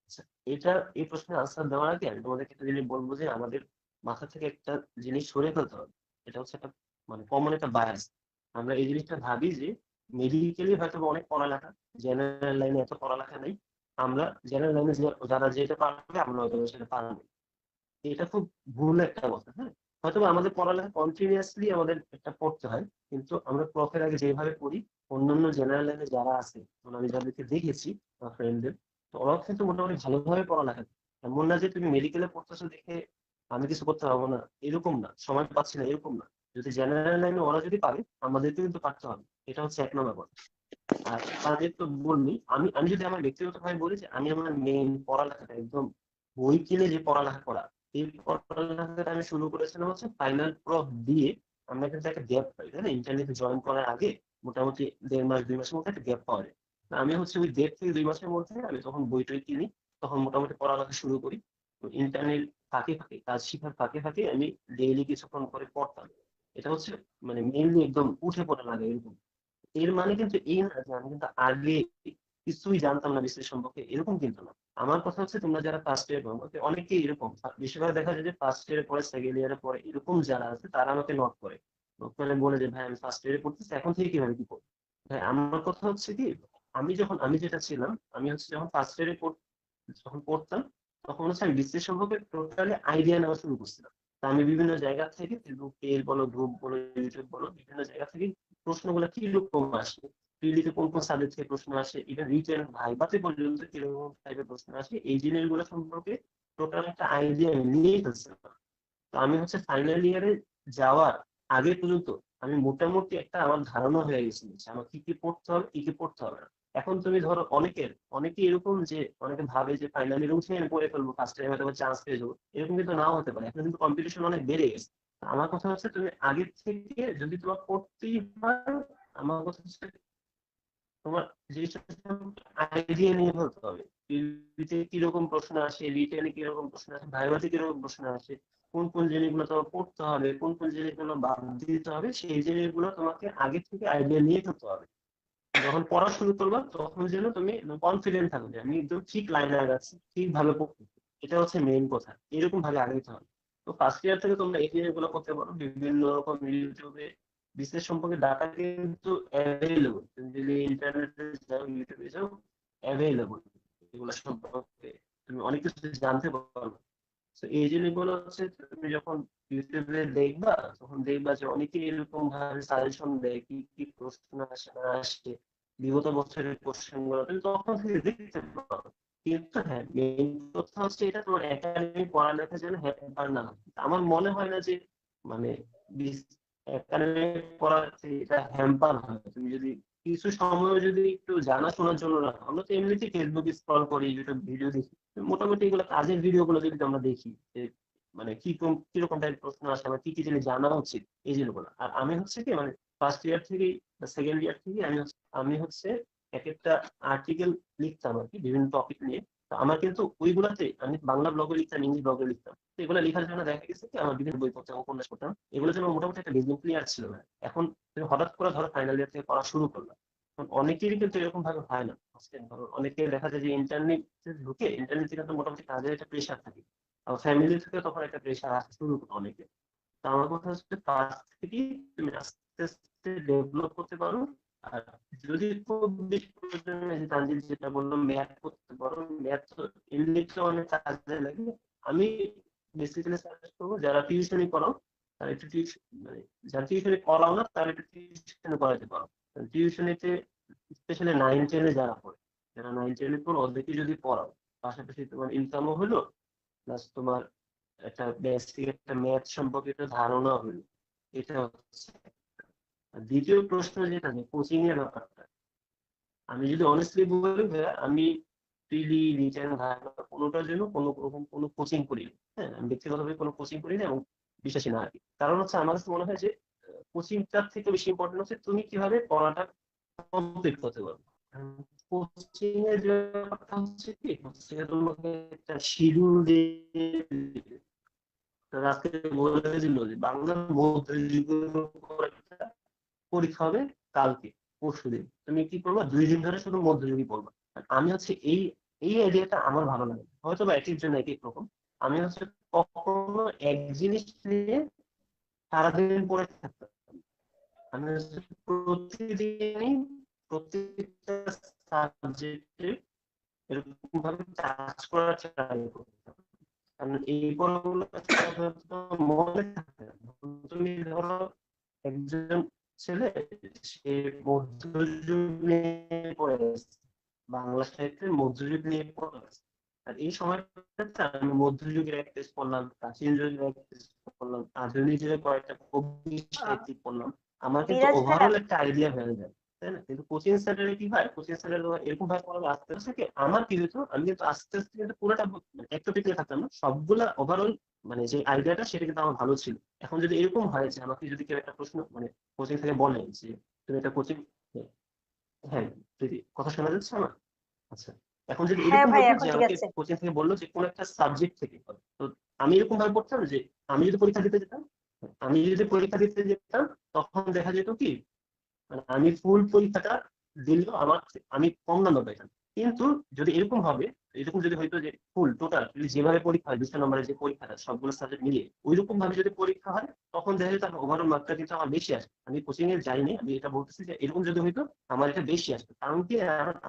আচ্ছা, এটা এই প্রশ্নের আনসার দেওয়ার আগে আমি তোমাদেরকে একটা জিনিস বলবো যে আমাদের মাথা থেকে একটা জিনিস সরে ফেলতে হবে। এটা হচ্ছে একটা মানে কমন একটা বায়াস। আমরা এই জিনিসটা ভাবি যে মেডিকেলি হয়তো বা অনেক পড়ালেখা, জেনারেল লাইনে এত পড়ালেখা নেই, আমরা জেনারেল লাইনে যারা যেটা পারবে আমরা হয়তো সেটা পারবো। এটা খুব ভুল একটা কথা, হ্যাঁ। হয়তো বা আমাদের পড়ালেখা কন্টিনিউয়াসলি আমাদের একটা পড়তে হয়, কিন্তু আমরা প্রফের আগে যেভাবে পড়ি, অন্যান্য জেনারেল লাইনে যারা আছে, মানে আমি যাদেরকে দেখেছি আমার ফ্রেন্ডদের, তো ওরা কিন্তু মোটামুটি ভালোভাবে পড়ালেখা করে। এমন না যে তুমি মেডিকেলে পড়তেছো দেখে আমি কিছু করতে পারবো না, এরকম না, সময় পাচ্ছি না, এরকম না। যদি জেনারেল লাইনে ওরা যদি পারে, আমাদেরকে কিন্তু পারতে হবে। এটা হচ্ছে 1 নম্বর কথা। আর তাদের তো বললি, আমি আমি যদি আমার ব্যক্তিগতভাবে বলি যে আমি আমার মেইন পড়ালেখাটা একদম বই কিনে যে পড়ালেখা করা, এই পড়ালেখাটা আমি শুরু করেছিলাম হচ্ছে ফাইনাল প্রফ দিয়ে। আমরা কিন্তু একটা গ্যাপ পাই, তাই না, ইন্টারনেটে জয়েন করার আগে মোটামুটি 1.5-2 মাসের মধ্যে একটা গ্যাপ পাওয়া যায়। তো আমি হচ্ছে ওই 1.5 থেকে 2 মাসের মধ্যে আমি তখন বই টই কিনি, তখন মোটামুটি পড়ালেখা শুরু করি। তো ইন্টারনেট ফাঁকে ফাঁকে, কাজ শিখার ফাঁকে ফাঁকে আমি ডেইলি কিছুক্ষণ করে পড়তাম। এটা হচ্ছে মানে মেইনলি একদম উঠে পড়া লাগে এরকম। এর মানে কিন্তু এই না যে আমি কিন্তু আগে কিছুই জানতাম না বিশ্লেষণ সম্পর্কে, এরকম কিন্তু না। আমার কথা হচ্ছে তোমরা যারা ফার্স্ট ইয়ার অনেকেই এরকম, বেশিরভাগ দেখা যায় যে ফার্স্ট ইয়ারে পরে সেকেন্ড ইয়ারে পরে এরকম যারা আছে তারা আমাকে নক করে বলে যে ভাই আমি ফার্স্ট ইয়ারে পড়তেছি, এখন থেকে কিভাবে কি করবো। ভাই আমার কথা হচ্ছে কি, আমি যেটা ছিলাম, আমি হচ্ছে যখন ফার্স্ট ইয়ারে যখন পড়তাম, তখন হচ্ছে আমি বিসিএস সম্পর্কে টোটালি আইডিয়া নেওয়া শুরু করছিলাম। তা আমি বিভিন্ন জায়গা থেকে ফেসবুক পেজ বলো, গ্রুপ বলো, ইউটিউব বলো, বিভিন্ন জায়গা থেকে প্রশ্নগুলো কিরকম আসে, প্রিলিতে কোন কোন সাবজেক্ট থেকে প্রশ্ন আসে, ইভেন রিটেন ভাইভাতে পর্যন্ত কিরকম টাইপের প্রশ্ন আসে, এই জিনিসগুলো সম্পর্কে টোটাল একটা আইডিয়া নিয়েই ফেলছিলাম। তো আমি হচ্ছে ফাইনাল ইয়ারে যাওয়ার আগে পর্যন্ত আমি মোটামুটি একটা আমার ধারণা হয়ে গেছিল যে আমার কি কি পড়তে হবে, কি কি পড়তে হবে না। এখন তুমি ধরো অনেকে এরকম যে অনেকে ভাবে যে ফাইনাল ইয়ারে উঠে আমি পড়ে ফেলবো, ফার্স্ট টাইমে হয়তো চান্স পেয়ে যাবো, এরকম কিন্তু নাও হতে পারে। এখন কিন্তু কম্পিটিশন অনেক বেড়ে গেছে। আমার কথা হচ্ছে তুমি আগে থেকে যদি তোমার পড়তেই হয়, আমার কথা হচ্ছে তোমার জিনিসটা আইডিয়া নিয়ে ফেলতে হবে। প্রিলিতে কিরকম প্রশ্ন আসে, রিটেনে কিরকম প্রশ্ন আসে, ভাইভাতে কিরকম প্রশ্ন আসে, কোন কোন জিনিসগুলো তোমার পড়তে হবে, কোন কোন জিনিসগুলো বাদ দিতে হবে, সেই জিনিসগুলো তোমাকে আগে থেকে আইডিয়া নিয়ে ফেলতে হবে। যখন পড়া শুরু করবা তখন যেন তুমি কনফিডেন্ট থাকো যে আমি একদম ঠিক লাইনে আগাচ্ছি, ঠিকভাবে পড়তেছি। এটা হচ্ছে মেইন কথা, এরকম ভাবে আগাইতে হবে। তো ফার্স্ট ইয়ার থেকে তোমরা এই জিনিসগুলো করতে পারো। বিভিন্ন রকম ইউটিউবে বিশেষ সম্পর্কে ডাটা কিন্তু অ্যাভেলেবল, তুমি যদি ইন্টারনেটে যাও, ইউটিউবে যাও, অ্যাভেলেবল এগুলো সম্পর্কে তুমি অনেক কিছু জানতে পারবে। তো এই জিনিসগুলো হচ্ছে তুমি যখন ইউটিউবে দেখবা, তখন দেখবা যে অনেকে এরকম ভাবে সাজেশন দেয় কি কি প্রশ্ন আসে না আসে, বিগত বছরের কোশ্চেন গুলো তুমি তখন থেকে দেখতে পারো। কিন্তু হ্যাঁ, মেইন কথা হচ্ছে এটা তোমার একাডেমিক পড়ালেখার জন্য হ্যাম্পার না হয়। আমার মনে হয় না যে মানে একাডেমিক পড়াতে এটা হ্যাম্পার হয়। তুমি যদি কিছু সময় যদি একটু জানাশোনার জন্য রাখো, আমরা তো এমনিতেই ফেসবুকে স্ক্রল করি, ইউটিউব ভিডিও দেখি, মোটামুটি এগুলো কাজের ভিডিও গুলো যদি আমরা দেখি যে মানে কিরকম টাইপের প্রশ্ন আসে, আমার কি কি জিনিস জানা উচিত, এই জিনিসগুলো। আর আমি হচ্ছে কি মানে ফার্স্ট ইয়ার থেকে সেকেন্ড ইয়ার থেকে আমি হচ্ছে এক একটা আর্টিকেল লিখতাম আর কি, বিভিন্ন টপিক নিয়ে। তো আমার কিন্তু ওইগুলাতে আমি বাংলা ব্লগে লিখতাম, ইংলিশ ব্লগে লিখতাম। তো এগুলো লেখার জন্য দেখা গেছে কি আমার বিভিন্ন বই পড়তাম, উপন্যাস পড়তাম, এগুলোর জন্য মোটামুটি একটা বেসমেন্ট ক্লিয়ার ছিল না। এখন তুমি হঠাৎ করে ধরো ফাইনাল ইয়ার থেকে পড়া শুরু করলাম, অনেকেরই কিন্তু এরকম ভাবে হয় না। বুঝছেন? ধরো অনেকে দেখা যায় যে ইন্টারনেট থেকে তো মোটামুটি কাজের একটা প্রেশার থাকে, ফ্যামিলি থেকে তখন একটা প্রেশার আসা শুরু করে অনেকে। তো আমার কথা হচ্ছে ফার্স্ট থেকেই তুমি আস্তে আস্তে ডেভেলপ করতে পারো। আর যদি খুব বেশি প্রয়োজন হয়, যে তানজিল যেটা বললো, ম্যাথ করতে পারো। ম্যাথ তো এমনিতে অনেক কাজে লাগে। আমি বেসিক্যালি সাজেস্ট করবো যারা টিউশনি করাও, তারা একটু টিউশন মানে যারা টিউশনি করাও না তারা একটু টিউশন করাতে পারো। টিউশনিতে স্পেশালি 9-10 যারা পড়ে, যারা 9-10 পড়ে ওদেরকে যদি পড়াও, পাশাপাশি তোমার ইনকামও হলো, প্লাস তোমার একটা বেসিক একটা ম্যাথ সম্পর্কে একটা ধারণা হলো। এটা হচ্ছে। আর দ্বিতীয় প্রশ্ন যেটা যে কোচিং এর ব্যাপারটা, আমি যদি অনেস্টলি বলি ভাইয়া, আমি প্রিলি রিটেন ভাইভা কোনোটার জন্য কোনো রকম কোনো কোচিং করিনি। হ্যাঁ, আমি ব্যক্তিগতভাবে কোনো কোচিং করিনি এবং বিশ্বাসী না আর কি। কারণ হচ্ছে আমার কাছে মনে হয় যে কোচিংটার থেকে বেশি ইম্পর্টেন্ট হচ্ছে তুমি কিভাবে পড়াটা কমপ্লিট করতে পারবে। কোচিং এর যে ব্যাপারটা হচ্ছে কি, হচ্ছে তোমাকে একটা শিডিউল দিয়ে আজকে বলে দিল যে বাংলার মধ্যযুগের উপর একটা পরীক্ষা হবে কালকে, পরশুদিন। তুমি কি করবা, 2 দিন ধরে শুধু মধ্যযুগই পড়বা। আর আমি হচ্ছে এই এই আইডিয়াটা আমার ভালো লাগে। হয়তো বা এক একজন এক এক রকম। আমি হচ্ছে কখনো এক জিনিস নিয়ে সারাদিন পড়ে থাকতাম না। আমি হচ্ছে প্রতিদিনই প্রত্যেকটা সাবজেক্টে এরকম ভাবে কাজ করার ট্রাই করতাম। কারণ এই পড়াগুলো সাধারণত মনে থাকে না। তুমি ধরো একজন ছেলে, সে মধ্যযুগ নিয়ে পড়ে গেছে, বাংলা সাহিত্যের মধ্যযুগ নিয়ে পড়ে গেছে। আর এই সময়টাতে আমি মধ্যযুগের এক পেজ পড়লাম, প্রাচীন যুগের এক পেজ পড়লাম, আধুনিক যুগের কয়েকটা কবি সাহিত্যিক পড়লাম, আমার কিন্তু মিরাজ ভাইয়া, ওভারঅল একটা আইডিয়া হয়ে যায়। তাই না? কিন্তু কোচিং সেন্টারে কি হয়, কোচিং সেন্টারে এরকম ভাবে পড়াবে আস্তে আস্তে কি আমার কি হতো, আমি কিন্তু আস্তে আস্তে কিন্তু পুরোটা এক টপিকে থাকতাম না, সবগুলা ওভারঅল মানে যে আইডিয়াটা সেটা কিন্তু আমার ভালো ছিল। এখন যদি এরকম হয় যে আমাকে যদি কেউ একটা প্রশ্ন মানে কোচিং থেকে বলে যে তুমি একটা কোচিং, হ্যাঁ যদি কথা শোনা যাচ্ছে আমার, আচ্ছা, এখন যদি হ্যাঁ এরকম ভাই হতো এখন যে ঠিক আমাকে আছে। কোচিং থেকে বললো যে কোন একটা সাবজেক্ট থেকে, তো আমি এরকম ভাবে পড়তাম যে আমি যদি পরীক্ষা দিতে যেতাম তখন দেখা যেত কি মানে আমি ফুল পরীক্ষাটা দিলেও আমি কম নাম্বার পাইতাম। কিন্তু যদি এরকম হবে এরকম যদি হইতো যে ফুল টোটাল যেভাবে পরীক্ষা হয় 200 নম্বরের যে পরীক্ষাটা সবগুলো সাবজেক্ট মিলিয়ে ওইরকম ভাবে যদি পরীক্ষা হয়, তখন দেখা যেত আমার ওভারঅল মার্কটা কিন্তু আমার বেশি আসবে। আমি কোচিং এ যাইনি, আমি এটা বলতেছি যে এরকম যদি হইতো আমার এটা বেশি আসবে, কারণ কি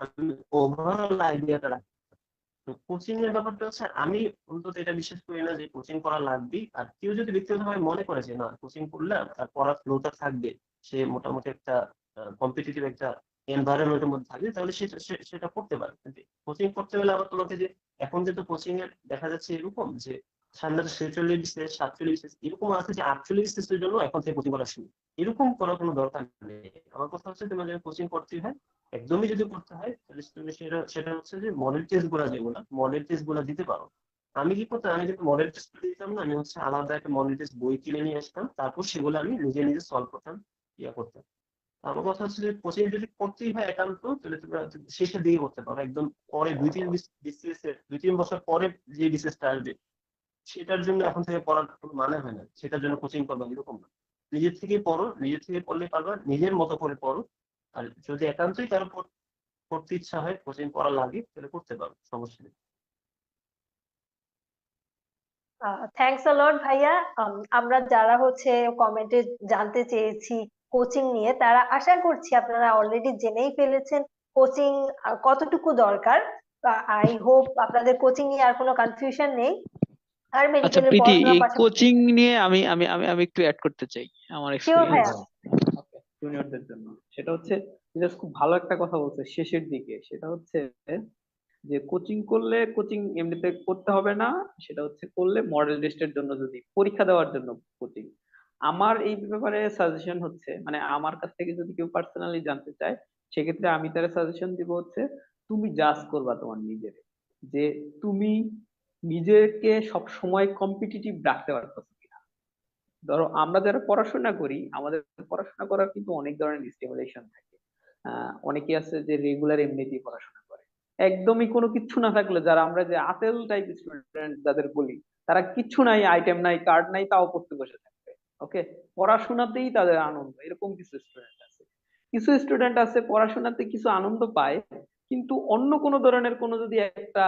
আমি ওভারঅল আইডিয়াটা রাখি। কোচিং এর ব্যাপারটা হচ্ছে আমি অন্তত এটা বিশ্বাস করি না যে কোচিং করা লাগবে। আর কেউ যদি ব্যক্তিগতভাবে মনে করে যে না কোচিং করলে তার পড়ার ফ্লোটা থাকবে, সে মোটামুটি একটা কম্পিটিটিভ একটা এনভায়রনমেন্টের মধ্যে থাকবে, তাহলে সেটা করতে পারে। কিন্তু কোচিং করতে হলে আবার তোমাকে যে এখন কিন্তু কোচিং এর দেখা যাচ্ছে এরকম যে সামনে 46 47 এরকম আছে যে 48 এর জন্য এখন থেকে কোচিং করা শুরু। এরকম করার কোনো দরকার নেই। আমার কথা হচ্ছে তোমার যদি কোচিং করতে হয়, একদমই যদি করতে হয়, তাহলে তুমি সেটা হচ্ছে যে মডেল টেস্ট গুলা দিতে পারো। আমি কি করতাম, আমি কিন্তু মডেল টেস্ট দিতাম না, আমি হচ্ছে আলাদা একটা মডেল টেস্ট বই কিনে নিয়ে আসতাম, তারপর সেগুলো আমি নিজে নিজে সলভ করতাম, করতাম। আমার কথা হচ্ছে যে কোচিং যদি করতেই হয় একান্ত, তাহলে তোমরা শেষের দিকে করতে পারো, একদম পরে 2-3 বছর পরে যে বিসিএসটা আসবে সেটার জন্য এখন থেকে পড়ার কোনো মানে হয় না, সেটার জন্য কোচিং করবা এরকম না। নিজের থেকে পড়ো, নিজের থেকে পড়লে পারবা, নিজের মতো করে পড়ো। আর যদি একান্তই কারো করতে ইচ্ছা হয়, কোচিং করা লাগে, তাহলে করতে পারো, সমস্যা নেই। থ্যাংকস আ লট ভাইয়া। আমরা যারা হচ্ছে কমেন্টে জানতে চেয়েছি কোচিং নিয়ে, তারা আশা করছি আপনারা অলরেডি জেনেই ফেলেছেন কোচিং কতটুকু দরকার। আই হোপ আপনাদের কোচিং নিয়ে আর কোনো কনফিউশন নেই। আর আচ্ছা মেডিকেলের প্রীতি, পড়াশোনার এই পাশাপাশি কোচিং নিয়ে আমি একটু অ্যাড করতে চাই আমার শিওর এক্সপিরিয়েন্স। ভাইয়া। জুনিয়রদের জন্য সেটা হচ্ছে, জাস্ট খুব ভালো একটা কথা বলছে শেষের দিকে, সেটা হচ্ছে যে কোচিং করলে কোচিং এমনিতে করতে হবে না, সেটা হচ্ছে করলে মডেল টেস্টের জন্য, যদি পরীক্ষা দেওয়ার জন্য কোচিং। আমার এই ব্যাপারে সাজেশন হচ্ছে, মানে আমার কাছ থেকে যদি কেউ পার্সোনালি জানতে চায়, সেক্ষেত্রে আমি তার সাজেশন দিব হচ্ছে, তুমি জাজ করবা তোমার নিজের, যে তুমি নিজেকে সব সময় কম্পিটিটিভ রাখতে পারতেছো কিনা। ধরো আমরা যারা পড়াশোনা করি, আমাদের পড়াশোনা করার কিন্তু অনেক ধরনের স্টিমুলেশন থাকে। অনেকে আছে যে রেগুলার এমনিতেই পড়াশোনা করে, একদমই কোনো কিচ্ছু না থাকলে, যারা আমরা যে আতেল টাইপ স্টুডেন্ট যাদের বলি, তারা কিচ্ছু নাই, আইটেম নাই, কার্ড নাই, তাও পড়তে বসে থাকবে। ওকে, পড়াশোনাতেই তাদের আনন্দ, এরকম কিছু স্টুডেন্ট আছে। কিছু স্টুডেন্ট আছে পড়াশোনাতে কিছু আনন্দ পায়, কিন্তু অন্য কোনো ধরনের কোনো যদি একটা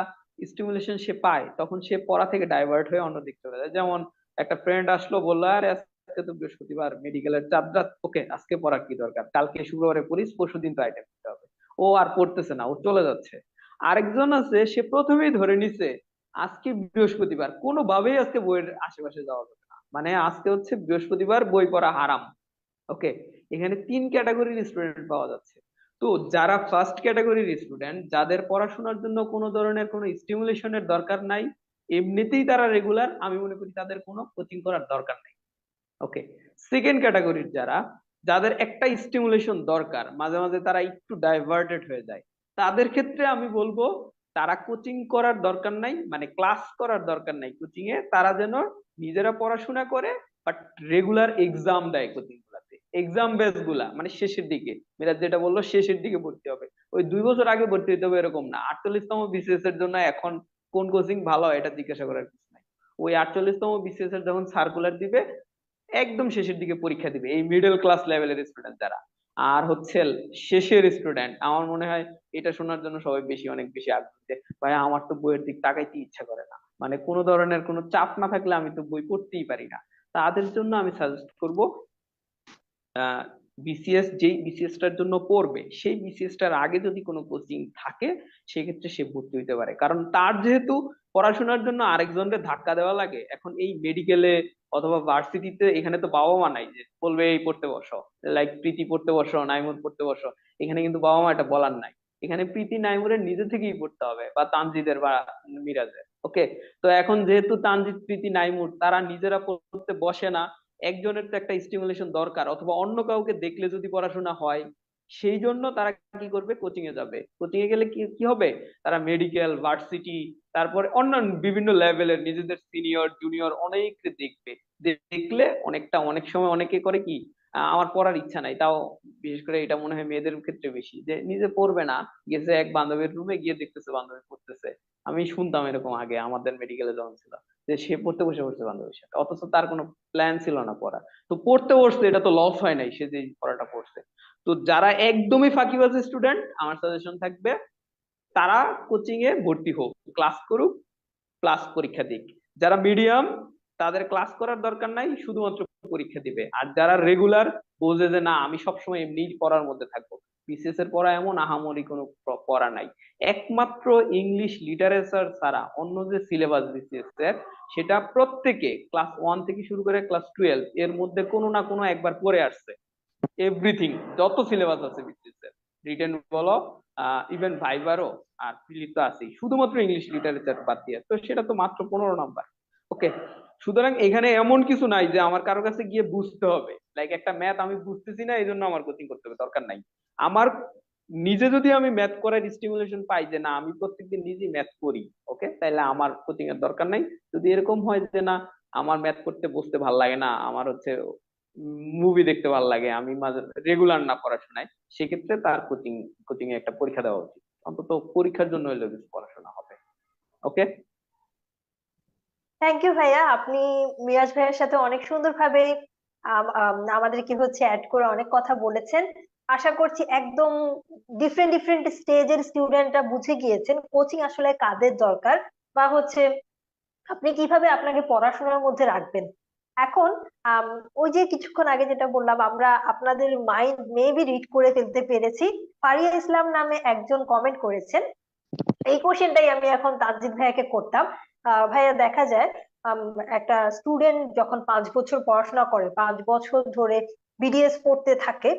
স্টিমুলেশন সে পায়, তখন সে পড়া থেকে ডাইভার্ট হয়ে অন্য দিক চলে যায়। যেমন একটা ফ্রেন্ড আসলো, বললো আরে আজকে তো বৃহস্পতিবার, মেডিকেলের চাপ রাত, ওকে আজকে পড়ার কি দরকার, কালকে শুক্রবারে পড়িস, পরশুদিন তো আইটেম দিতে হবে। ও আর পড়তেছে না, ও চলে যাচ্ছে। আরেকজন আছে, সে প্রথমেই ধরে নিছে আজকে বৃহস্পতিবার, কোনোভাবেই আজকে বইয়ের আশেপাশে যাওয়া যাবে না, মানে আজকে হচ্ছে বৃহস্পতিবার, বই পড়া হারাম। ওকে, এখানে তিন ক্যাটাগরির স্টুডেন্ট পাওয়া যাচ্ছে। তো যারা ফার্স্ট ক্যাটাগরির স্টুডেন্ট, যাদের পড়াশোনার জন্য কোনো ধরনের কোনো স্টিমুলেশনের দরকার নাই, এমনিতেই তারা রেগুলার, আমি মনে করি তাদের কোনো কোচিং করার দরকার নেই। ওকে, সেকেন্ড ক্যাটাগরির যারা, যাদের একটা স্টিমুলেশন দরকার, মাঝে মাঝে তারা একটু ডাইভার্টেড হয়ে যায়, তাদের ক্ষেত্রে আমি বলবো তারা কোচিং করার দরকার নাই, মানে ক্লাস করার দরকার নাই কোচিং এ, তারা যেন নিজেরা পড়াশোনা করে, বাট রেগুলার এক্সাম দেয় কোচিং গুলাতে, এক্সাম বেস গুলা, মানে শেষের দিকে, মিরাজ যেটা বললো শেষের দিকে ভর্তি হবে, ওই 2 বছর আগে ভর্তি হতে হবে এরকম না। 48তম বিসিএস এর জন্য এখন কোন কোচিং ভালো হয় এটা জিজ্ঞাসা করার কিছু নাই। ওই 48তম বিসিএস এর যখন সার্কুলার দিবে, একদম শেষের দিকে পরীক্ষা দিবে এই মিডল ক্লাস লেভেলের স্টুডেন্ট যারা। আর হচ্ছে শেষের স্টুডেন্ট, আমার মনে হয় এটা শোনার জন্য সবাই অনেক বেশি আগ্রহী, যে ভাই আমার তো বইয়ের দিক তাকাইতে ইচ্ছা করে না, মানে কোনো ধরনের কোনো চাপ না থাকলে আমি তো বই পড়তেই পারি না। তাদের জন্য আমি সাজেস্ট করব, বিসিএস, যেই বিসিএস টার জন্য পড়বে, সেই বিসিএস টার আগে যদি কোনো কোচিং থাকে, সেক্ষেত্রে সে ভর্তি হইতে পারে, কারণ তার যেহেতু পড়াশোনার জন্য আরেকজনকে ধাক্কা দেওয়া লাগে। এখন এই মেডিকেলে অথবা ভার্সিটিতে, এখানে তো বাবা মা নাই যে বলবে এই পড়তে বসো, লাইক প্রীতি পড়তে বসো, নাইমুর পড়তে বসো, এখানে কিন্তু বাবা মা এটা বলার নাই। এখানে প্রীতি নাইমুরের নিজে থেকেই পড়তে হবে, বা তানজিদের বা মিরাজের। ওকে, তো এখন যেহেতু তানজিদ, প্রীতি, নাইমুর তারা নিজেরা পড়তে বসে না, একজনের তো একটা স্টিমুলেশন দরকার, অথবা অন্য কাউকে দেখলে যদি পড়াশোনা হয়, সেই জন্য তারা কি করবে, কোচিং এ যাবে। কোচিং এ গেলে কি কি হবে, তারা মেডিকেল, ভার্সিটি, তারপরে অন্যান্য বিভিন্ন লেভেলের নিজেদের সিনিয়র জুনিয়র অনেককে দেখবে। দেখলে অনেকটা, অনেক সময় অনেকে করে কি, আমার পড়ার ইচ্ছা নাই, তাও বিশেষ করে এটা মনে হয় মেয়েদের ক্ষেত্রে বেশি, যে নিজে পড়বে না, গেছে এক বান্ধবীর রুমে গিয়ে দেখতেছে বান্ধবী পড়তেছে। আমি শুনতাম এরকম আগে আমাদের মেডিকেলে যখন ছিল, যে সে পড়তে বসে পড়ছে বান্ধবীর সাথে, অথচ তার কোনো প্ল্যান ছিল না পড়া, তো পড়তে বসছে, এটা তো লস হয় নাই, সে যে পড়াটা পড়ছে। তো যারা একদমই ফাঁকিবাজ স্টুডেন্ট, আমার সাজেশন থাকবে তারা কোচিং এ ভর্তি হোক, ক্লাস করুক, প্লাস পরীক্ষা দিক। যারা মিডিয়াম তাদের ক্লাস করার দরকার নাই, শুধুমাত্র পরীক্ষা দিবে। আর যারা রেগুলার বোঝে যে না আমি সবসময় এমনি পড়ার মধ্যে থাকবো, বিসিএস এর পড়া এমন আহামরি কোনো পড়া নাই, একমাত্র ইংলিশ লিটারেচার ছাড়া অন্য যে সিলেবাস বিসিএস এর সেটা প্রত্যেকে ক্লাস 1 থেকে শুরু করে ক্লাস 12 এর মধ্যে কোনো না কোনো একবার পড়ে আসছে। এভরিথিং, যত সিলেবাস আছে বিসিএস এর, রিটেন বলো, ইভেন ভাইবারও আর প্রিলি তো আছেই, শুধুমাত্র ইংলিশ লিটারেচার বাদ দিয়ে, তো সেটা তো মাত্র 15 নাম্বার। ওকে, সুতরাং এখানে এমন কিছু নাই যে আমার কারো কাছে গিয়ে বুঝতে হবে, লাইক একটা ম্যাথ আমি বুঝতেছি না এই জন্য আমার কোচিং করতে হবে, দরকার নাই। আমার নিজে যদি আমি ম্যাথ করার স্টিমুলেশন পাই যে না আমি প্রত্যেকদিন নিজেই ম্যাথ করি, ওকে, তাহলে আমার কোচিং এর দরকার নাই। যদি এরকম হয় যে না আমার ম্যাথ করতে বসতে ভাল লাগে না, আমার হচ্ছে মুভি দেখতে ভালো লাগে, আমি মাঝে রেগুলার না পড়াশোনায়, সেক্ষেত্রে তার কোচিং এ একটা পরীক্ষা দেওয়া উচিত, অন্তত পরীক্ষার জন্য হলেও কিছু পড়াশোনা হবে। ওকে। থ্যাংক ইউ ভাইয়া, আপনি মিরাজ ভাইয়ের সাথে অনেক সুন্দরভাবে আমাদেরকে হচ্ছে অ্যাড করে অনেক কথা বলেছেন। আশা করছি একদম ডিফারেন্ট ডিফারেন্ট স্টেজের স্টুডেন্টরা বুঝে গিয়েছেন কোচিং আসলে কাদের দরকার, বা হচ্ছে আপনি কিভাবে আপনাকে পড়াশোনার মধ্যে রাখবেন। এখন আম, ওই যে কিছুক্ষণ আগে যেটা বললাম, আমরা আপনাদের মাইন্ড মেবি রিড করে ফেলতে পেরেছি। ফারিয়া ইসলাম নামে একজন কমেন্ট করেছেন, এই কোশ্চেনটাই আমি এখন তানজিদ ভাইয়াকে করতাম। ভাইয়া দেখা যায় আম, একটা স্টুডেন্ট যখন 5 বছর পড়াশোনা করে, 5 বছর ধরে বিডিএস পড়তে থাকে,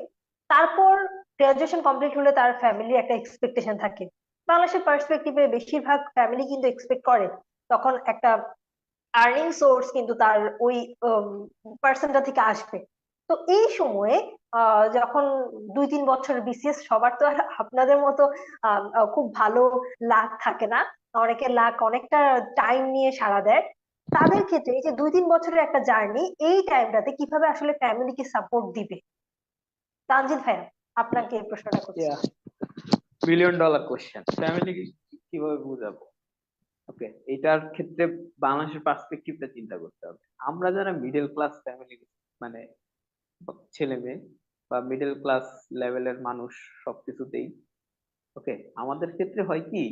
তারপর গ্রাজুয়েশন কমপ্লিট হলে তার ফ্যামিলি একটা এক্সপেকটেশন থাকে। বাংলাদেশের পার্সপেক্টিভে বেশিরভাগ ফ্যামিলি কিন্তু এক্সপেক্ট করে তখন একটা আর্নিং সোর্স কিন্তু তার ওই পার্সনটা থেকে আসবে। তো এই সময়ে যখন 2-3 বছর বিসিএস, সবার তো আর আপনাদের মতো খুব ভালো লাক থাকে না, অনেকের লাক অনেকটা টাইম নিয়ে সাড়া দেয়। তাদের ক্ষেত্রে এই যে 2-3 বছরের একটা জার্নি, এই টাইমটাতে কিভাবে আসলে ফ্যামিলিকে সাপোর্ট দিবে? তানজিদ ভাইয়া, আপনাকে এই প্রশ্নটা করছি। মিলিয়ন ডলার কোশ্চেন, ফ্যামিলি কিভাবে বুঝাবো? ওকে, এটার ক্ষেত্রে বাংলাদেশের পার্সপেক্টিভটা চিন্তা করতে হবে। আমরা যারা মিডল ক্লাস ফ্যামিলি, মানে ছেলে মেয়ে বা মিডল ক্লাস লেভেলের মানুষ সবকিছুতেই, ওকে, আমাদের ক্ষেত্রে হয় কি,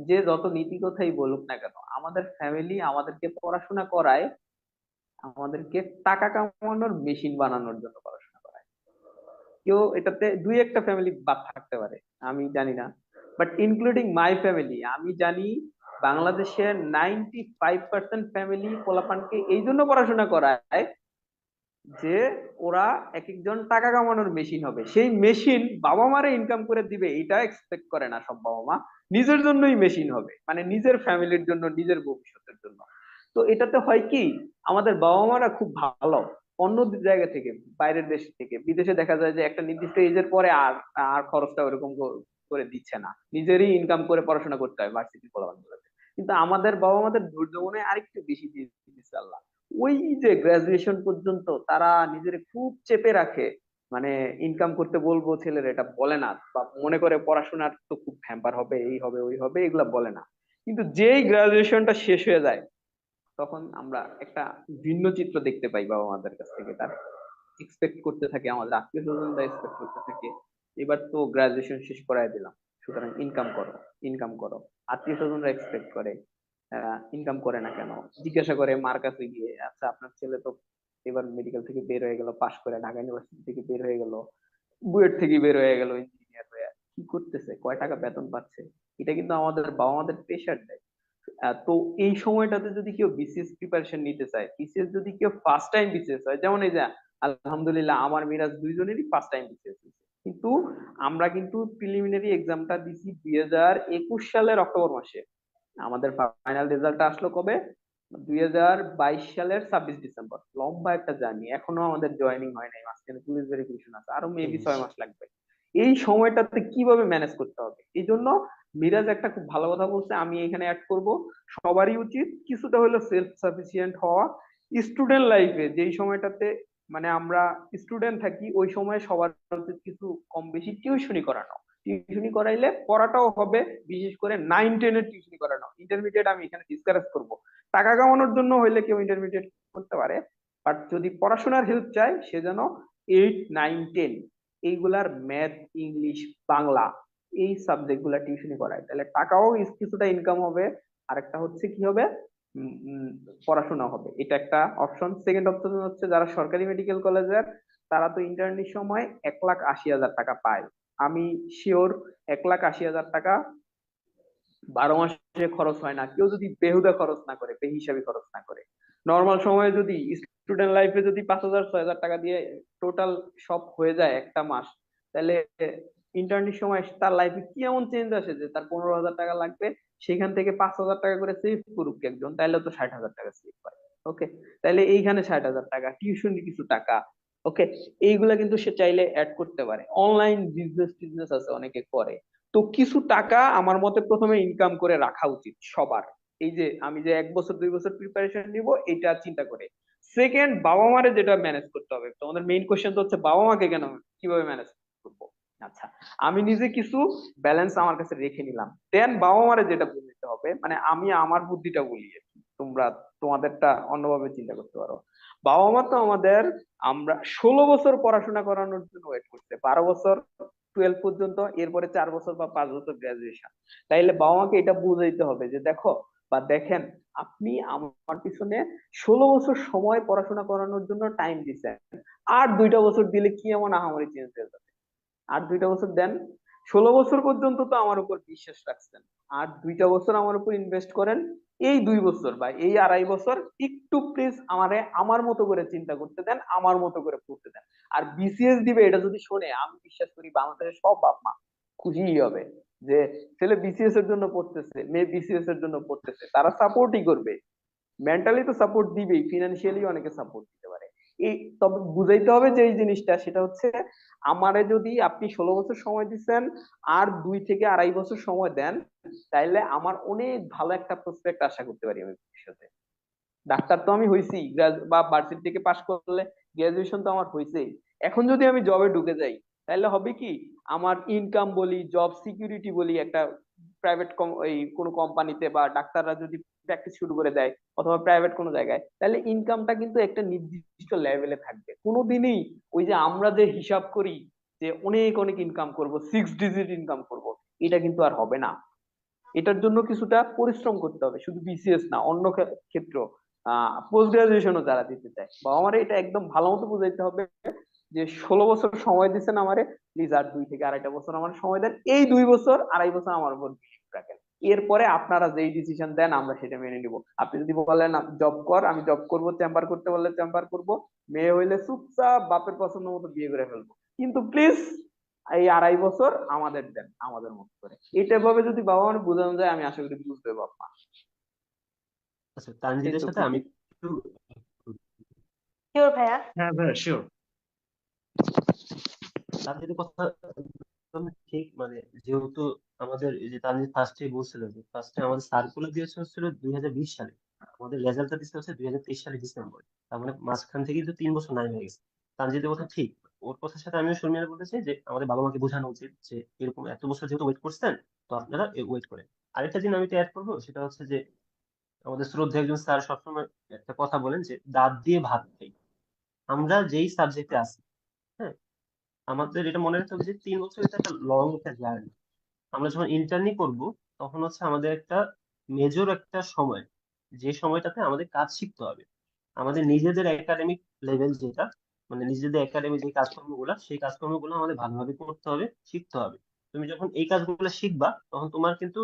যে যত নীতি কথাই বলুক না কেন, আমাদের ফ্যামিলি আমাদেরকে পড়াশোনা করায়, আমাদেরকে টাকা কামানোর মেশিন বানানোর জন্য পড়াশোনা করায়। কেউ এটাতে দুই একটা ফ্যামিলি বাদ থাকতে পারে, আমি জানি না, বাট ইনক্লুডিং মাই ফ্যামিলি আমি জানি বাংলাদেশের 95% ফ্যামিলি পোলাপানকে এই জন্য পড়াশোনা করায় যে ওরা এক একজন টাকা কামানোর মেশিন হবে, সেই মেশিন বাবা মারে ইনকাম করে দিবে এটা এক্সপেক্ট করে না সব বাবা মা, নিজের জন্যই মেশিন হবে, মানে নিজের ফ্যামিলির জন্য, নিজের ভবিষ্যতের জন্য। তো এটাতে হয় কি, আমাদের বাবা মারা খুব ভালো, অন্য জায়গা থেকে, বাইরের দেশ থেকে, বিদেশে দেখা যায় যে একটা নির্দিষ্ট এজের পরে আর আর খরচটা ওরকম করে দিচ্ছে না, নিজেরই ইনকাম করে পড়াশোনা করতে হয় ভার্সিটি পড়াশোনাতে। কিন্তু আমাদের বাবা মাদের ধৈর্য মনে হয় আরেকটু বেশি দিয়ে দিচ্ছে আল্লাহ, ওই যে গ্রাজুয়েশন পর্যন্ত তারা নিজের খুব চেপে রাখে, মানে ইনকাম করতে বলবো ছেলের এটা বলে না, বা মনে করে পড়াশোনার তো খুব হ্যাম্পার হবে, এই হবে ওই হবে, এগুলা বলে না। কিন্তু যেই গ্রাজুয়েশনটা শেষ হয়ে যায় তখন আমরা একটা ভিন্ন চিত্র দেখতে পাই বাবা মাদের কাছ থেকে, তার এক্সপেক্ট করতে থাকে, আমাদের আত্মীয় স্বজনরা এক্সপেক্ট করতে থাকে, এবার তো গ্রাজুয়েশন শেষ করাই দিলাম, সুতরাং ইনকাম করো, ইনকাম করো। আত্মীয় স্বজনরা এক্সপেক্ট করে, ইনকাম করে না কেন, জিজ্ঞাসা করে মার কাছে গিয়ে, আচ্ছা আপনার ছেলে তো এবার মেডিকেল থেকে বের হয়ে গেল, পাশ করে ঢাকা ইউনিভার্সিটি থেকে বের হয়ে গেল, বুয়েট থেকে বের হয়ে গেল ইঞ্জিনিয়ার হয়ে, কি করতেছে, কয় টাকা বেতন পাচ্ছে? এটা কিন্তু আমাদের বাবা মাদের প্রেশার দেয়। তো এই সময়টাতে যদি কেউ বিসিএস প্রিপারেশন নিতে চায়, বিসিএস যদি কেউ ফার্স্ট টাইম বিসিএস হয়, যেমন এই যে আলহামদুলিল্লাহ আমার মিরাজ দুইজনেরই ফার্স্ট টাইম বিসিএস, কিন্তু আমরা কিন্তু প্রিলিমিনারি এক্সামটা দিছি 2021 সালের অক্টোবর মাসে, আমাদের ফাইনাল রেজাল্টটা আসলো কবে, 2022 সালের 26 ডিসেম্বর। লম্বা একটা জার্নি, এখনো আমাদের জয়েনিং হয় নাই, মাঝখানে পুলিশ ভেরিফিকেশন আছে, আরো মেবি 6 মাস লাগবে। এই সময়টাতে কিভাবে ম্যানেজ করতে হবে, এই জন্য মিরাজ একটা খুব ভালো কথা বলছে, আমি এখানে অ্যাড করব, সবারই উচিত কিছুটা হলেও সেলফ সাফিসিয়েন্ট হওয়া। স্টুডেন্ট লাইফে যেই সময়টাতে মানে আমরা স্টুডেন্ট থাকি, ওই সময় সবার উচিত কিছু কম বেশি টিউশনি করানো, টিউশনি করাইলে পড়াটাও হবে, বিশেষ করে 9-10 এর টিউশনি করানো। ইন্টারমিডিয়েট আমি এখানে ডিসকাস করব, টাকা কামানোর জন্য হইলে কেউ ইন্টারমিডিয়েট করতে পারে, বাট যদি পড়াশোনার হেল্প চায় সে যেন 8-9-10 এইগুলার ম্যাথ, ইংলিশ, বাংলা এই সাবজেক্ট গুলা টিউশনি করায়, তাহলে টাকাও কিছুটা ইনকাম হবে। আর একটা হচ্ছে কি হবে, উম, উম, পড়াশোনা হবে। এটা একটা অপশন। সেকেন্ড অপশন হচ্ছে যারা সরকারি মেডিকেল কলেজের, তারা তো ইন্টার্নির সময় 1,80,000 টাকা পায়। আমি শিওর 1,80,000 টাকা 12 মাসে খরচ হয় না, কেউ যদি বেহুদা খরচ না করে, বেহিসাবি খরচ না করে। নর্মাল সময়ে যদি স্টুডেন্ট লাইফে যদি 5,000 6,000 টাকা দিয়ে টোটাল সব হয়ে যায় একটা মাস, তাহলে ইন্টার্নের সময় তার লাইফে কি এমন চেঞ্জ আসে যে তার 15,000 টাকা লাগবে, সেখান থেকে 5,000 টাকা করে সেভ করুক একজন, তাহলে তো 60,000 টাকা সেভ হয়। ওকে, তাহলে এইখানে 60,000 টাকা টিউশনি কিছু টাকা। ওকে, এইগুলা কিন্তু সে চাইলে অ্যাড করতে পারে। অনলাইন বিজনেস টিজনেস আছে, অনেকে করে। তো কিছু টাকা আমার মতে প্রথমে ইনকাম করে রাখা উচিত সবার। এই যে আমি যে 1 বছর 2 বছর প্রিপারেশন নিব, এটা চিন্তা করে। সেকেন্ড, বাবা মারে যেটা ম্যানেজ করতে হবে। তোমাদের মেইন কোশ্চেন তো হচ্ছে বাবা মাকে কেন, কিভাবে ম্যানেজ করবো। আচ্ছা, আমি নিজে কিছু ব্যালেন্স আমার কাছে রেখে নিলাম, দেন বাবা মারে যেটা বুঝতে হবে, মানে আমি আমার বুদ্ধিটা বলি আর কি, তোমরা তোমাদেরটা অন্যভাবে চিন্তা করতে পারো। বাবা মা তো আমাদের, আমরা 16 বছর পড়াশোনা করানোর জন্য ওয়েট করছে, 12 বছর 12 পর্যন্ত, এরপরে 4 বছর বা 5 বছর গ্রাজুয়েশন। তাইলে বাবা মাকে এটা বুঝাইতে হবে যে দেখো বা দেখেন, আপনি আমার পিছনে 16 বছর সময় পড়াশোনা করানোর জন্য টাইম দিচ্ছেন, আর 2টা বছর দিলে কি এমন আহামরি চেঞ্জ হয়ে যাবে। আর 2টা বছর দেন। 16 বছর পর্যন্ত তো আমার উপর বিশ্বাস রাখছেন, আর 2টা বছর আমার উপর ইনভেস্ট করেন। এই 2 বছর বা এই 2.5 বছর একটু প্লিজ আমারে আমার মতো করে চিন্তা করতে দেন, আমার মতো করে পড়তে দেন। আর বিসিএস দিবে এটা যদি শোনে, আমি বিশ্বাস করি বাংলাদেশের সব বাপ মা খুশিই হবে যে ছেলে বিসিএস এর জন্য পড়তেছে, মেয়ে বিসিএস এর জন্য পড়তেছে, তারা সাপোর্টই করবে। মেন্টালি তো সাপোর্ট দিবেই, ফিনান্সিয়ালি অনেকে সাপোর্ট দিতে পারে। এই, তবে বুঝাইতে হবে যে এই জিনিসটা, সেটা হচ্ছে আমারে যদি আপনি 16 বছর সময় দিচ্ছেন, আর 2 থেকে 2.5 বছর সময় দেন, তাইলে আমার অনেক ভালো একটা প্রসপেক্ট আশা করতে পারি আমি ভবিষ্যতে। ডাক্তার তো আমি হইছি, বা ভার্সিটি থেকে পাশ করলে গ্রাজুয়েশন তো আমার হয়েছেই। এখন যদি আমি জবে ঢুকে যাই, তাহলে হবে কি, আমার ইনকাম বলি, জব সিকিউরিটি বলি, একটা প্রাইভেট এই কোনো কোম্পানিতে, বা ডাক্তাররা যদি প্র্যাকটিস শুরু করে দেয় অথবা প্রাইভেট কোনো জায়গায়, তাহলে ইনকামটা কিন্তু একটা নির্দিষ্ট লেভেলে থাকবে। কোনোদিনই ওই যে আমরা যে হিসাব করি যে অনেক অনেক ইনকাম করব, 6 ডিজিট ইনকাম করব, এটা কিন্তু আর হবে না। এটার জন্য কিছুটা পরিশ্রম করতে হবে, শুধু বিসিএস না, অন্য ক্ষেত্র, পোস্ট গ্রাজুয়েশনও যারা দিতে চায়, বা আমার এটা একদম ভালো মতো বুঝাইতে হবে যে 16 বছর সময় দিচ্ছেন আমারে, প্লিজ আর 2 থেকে 2.5 বছর আমার সময় দেন, এই 2 বছর 2.5 বছর আমার উপর বিলিভ রাখেন। এরপরে আপনারা যেই ডিসিশন দেন আমরা সেটা মেনে নিব। আপনি যদি বলেন জব কর, আমি জব করব, চেম্বার করতে বললে চেম্বার করব, মেয়ে হইলে চুপচাপ বাপের পছন্দ মতো বিয়ে করে ফেলবো, কিন্তু প্লিজ এই 2.5 বছর আমাদের দেন আমাদের মতো করে। এটা ভাবে যদি বাবা মানে বোঝানো যায়, আমি আশা করি বুঝবে বাবা। আচ্ছা, এই তানজিদের তো সাথে আমি প্রীতি। একটু, শিওর ভাইয়া। হ্যাঁ ভাইয়া, শিওর। তানজিদের কথা একদম ঠিক। মানে যেহেতু আমাদের এই যে তানজিদ ফার্স্টে বলছিল যে ফার্স্টে আমাদের সার্কুলার দিয়েছে হচ্ছিল 2020 সালে, আমাদের রেজাল্টটা দিচ্ছে হচ্ছে 2023 সালে ডিসেম্বর। তার মানে মাঝখান থেকে তো 3 বছর নাই হয়ে গেছে। তানজিদের কথা ঠিক, ওর কথার সাথে আমিও শর্মিয়ার বলতে চাই যে আমাদের বাবা মাকে বোঝানো উচিত যে এরকম এত বছর যেহেতু ওয়েট করছেন, তো আপনারা ওয়েট করেন। আরেকটা জিনিস আমি অ্যাড করবো, সেটা হচ্ছে যে আমাদের শ্রদ্ধা একজন স্যার সবসময় একটা কথা বলেন যে দাঁত দিয়ে ভাত খাই। আমরা যেই সাবজেক্টে আছি, হ্যাঁ, আমাদের এটা মনে রাখতে হবে যে 3 বছর এটা একটা লং একটা জার্নি। আমরা যখন ইন্টার্নি করব, তখন হচ্ছে আমাদের একটা মেজর একটা সময়, যে সময়টাতে আমাদের কাজ শিখতে হবে। আমাদের নিজেদের একাডেমিক লেভেল যেটা, মানে নিজেদের একাডেমিক যে কাজকর্মগুলো, সেই কাজকর্মগুলো আমাদের ভালোভাবে করতে হবে, শিখতে হবে। তুমি যখন এই কাজগুলো শিখবা, তখন তোমার কিন্তু